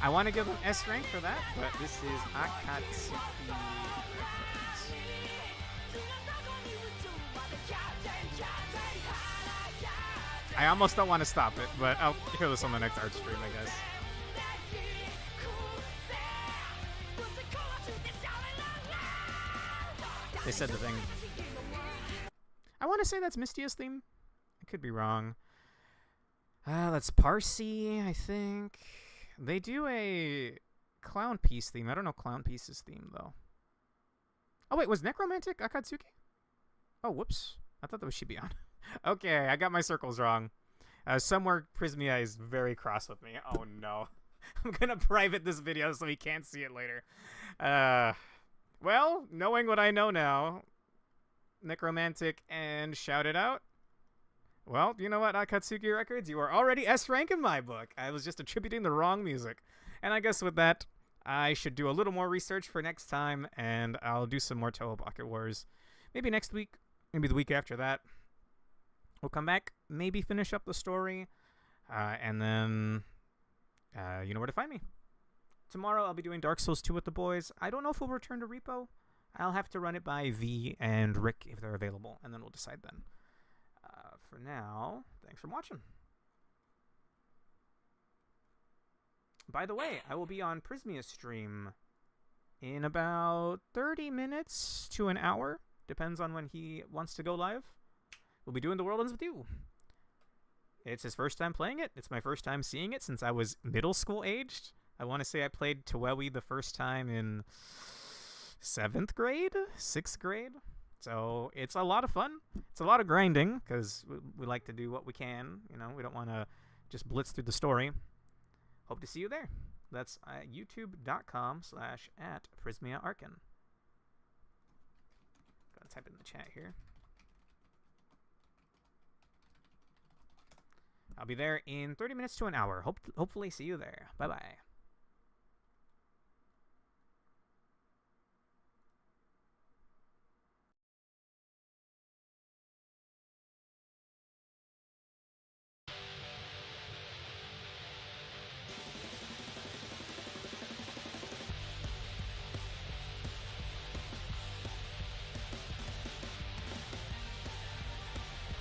I want to give them S rank for that, but this is Akatsuki Records. I almost don't want to stop it, but I'll hear this on the next art stream, I guess. They said the thing. I want to say that's Mistia's theme. I could be wrong. That's Parsi, I think. They do a Clown Piece theme. I don't know Clown Piece's theme, though. Oh, wait. Was Necromantic Akatsuki? Oh, whoops. I thought that was Shibuya. Okay, I got my circles wrong. Somewhere Prismia is very cross with me. Oh, no. I'm going to private this video so he can't see it later. Well, knowing what I know now, Necromantic and Shout It Out. Well, you know what, Akatsuki Records? You are already S rank in my book. I was just attributing the wrong music. And I guess with that, I should do a little more research for next time, and I'll do some more Touhou Pocket Wars. Maybe next week, maybe the week after that. We'll come back, maybe finish up the story, and then you know where to find me. Tomorrow I'll be doing Dark Souls 2 with the boys. I don't know if we'll return to Repo. I'll have to run it by V and Rick if they're available, and then we'll decide then. For now, thanks for watching. By the way, I will be on Prismia's stream in about 30 minutes to an hour. Depends on when he wants to go live. We'll be doing The World Ends With You. It's his first time playing it. It's my first time seeing it since I was middle school aged. I want to say I played Touhou the first time in 7th grade, 6th grade. So it's a lot of fun. It's a lot of grinding because we like to do what we can. You know, we don't want to just blitz through the story. Hope to see you there. That's youtube.com/@PrismiaArkin. Gonna type it in the chat here. I'll be there in 30 minutes to an hour. Hopefully see you there. Bye-bye.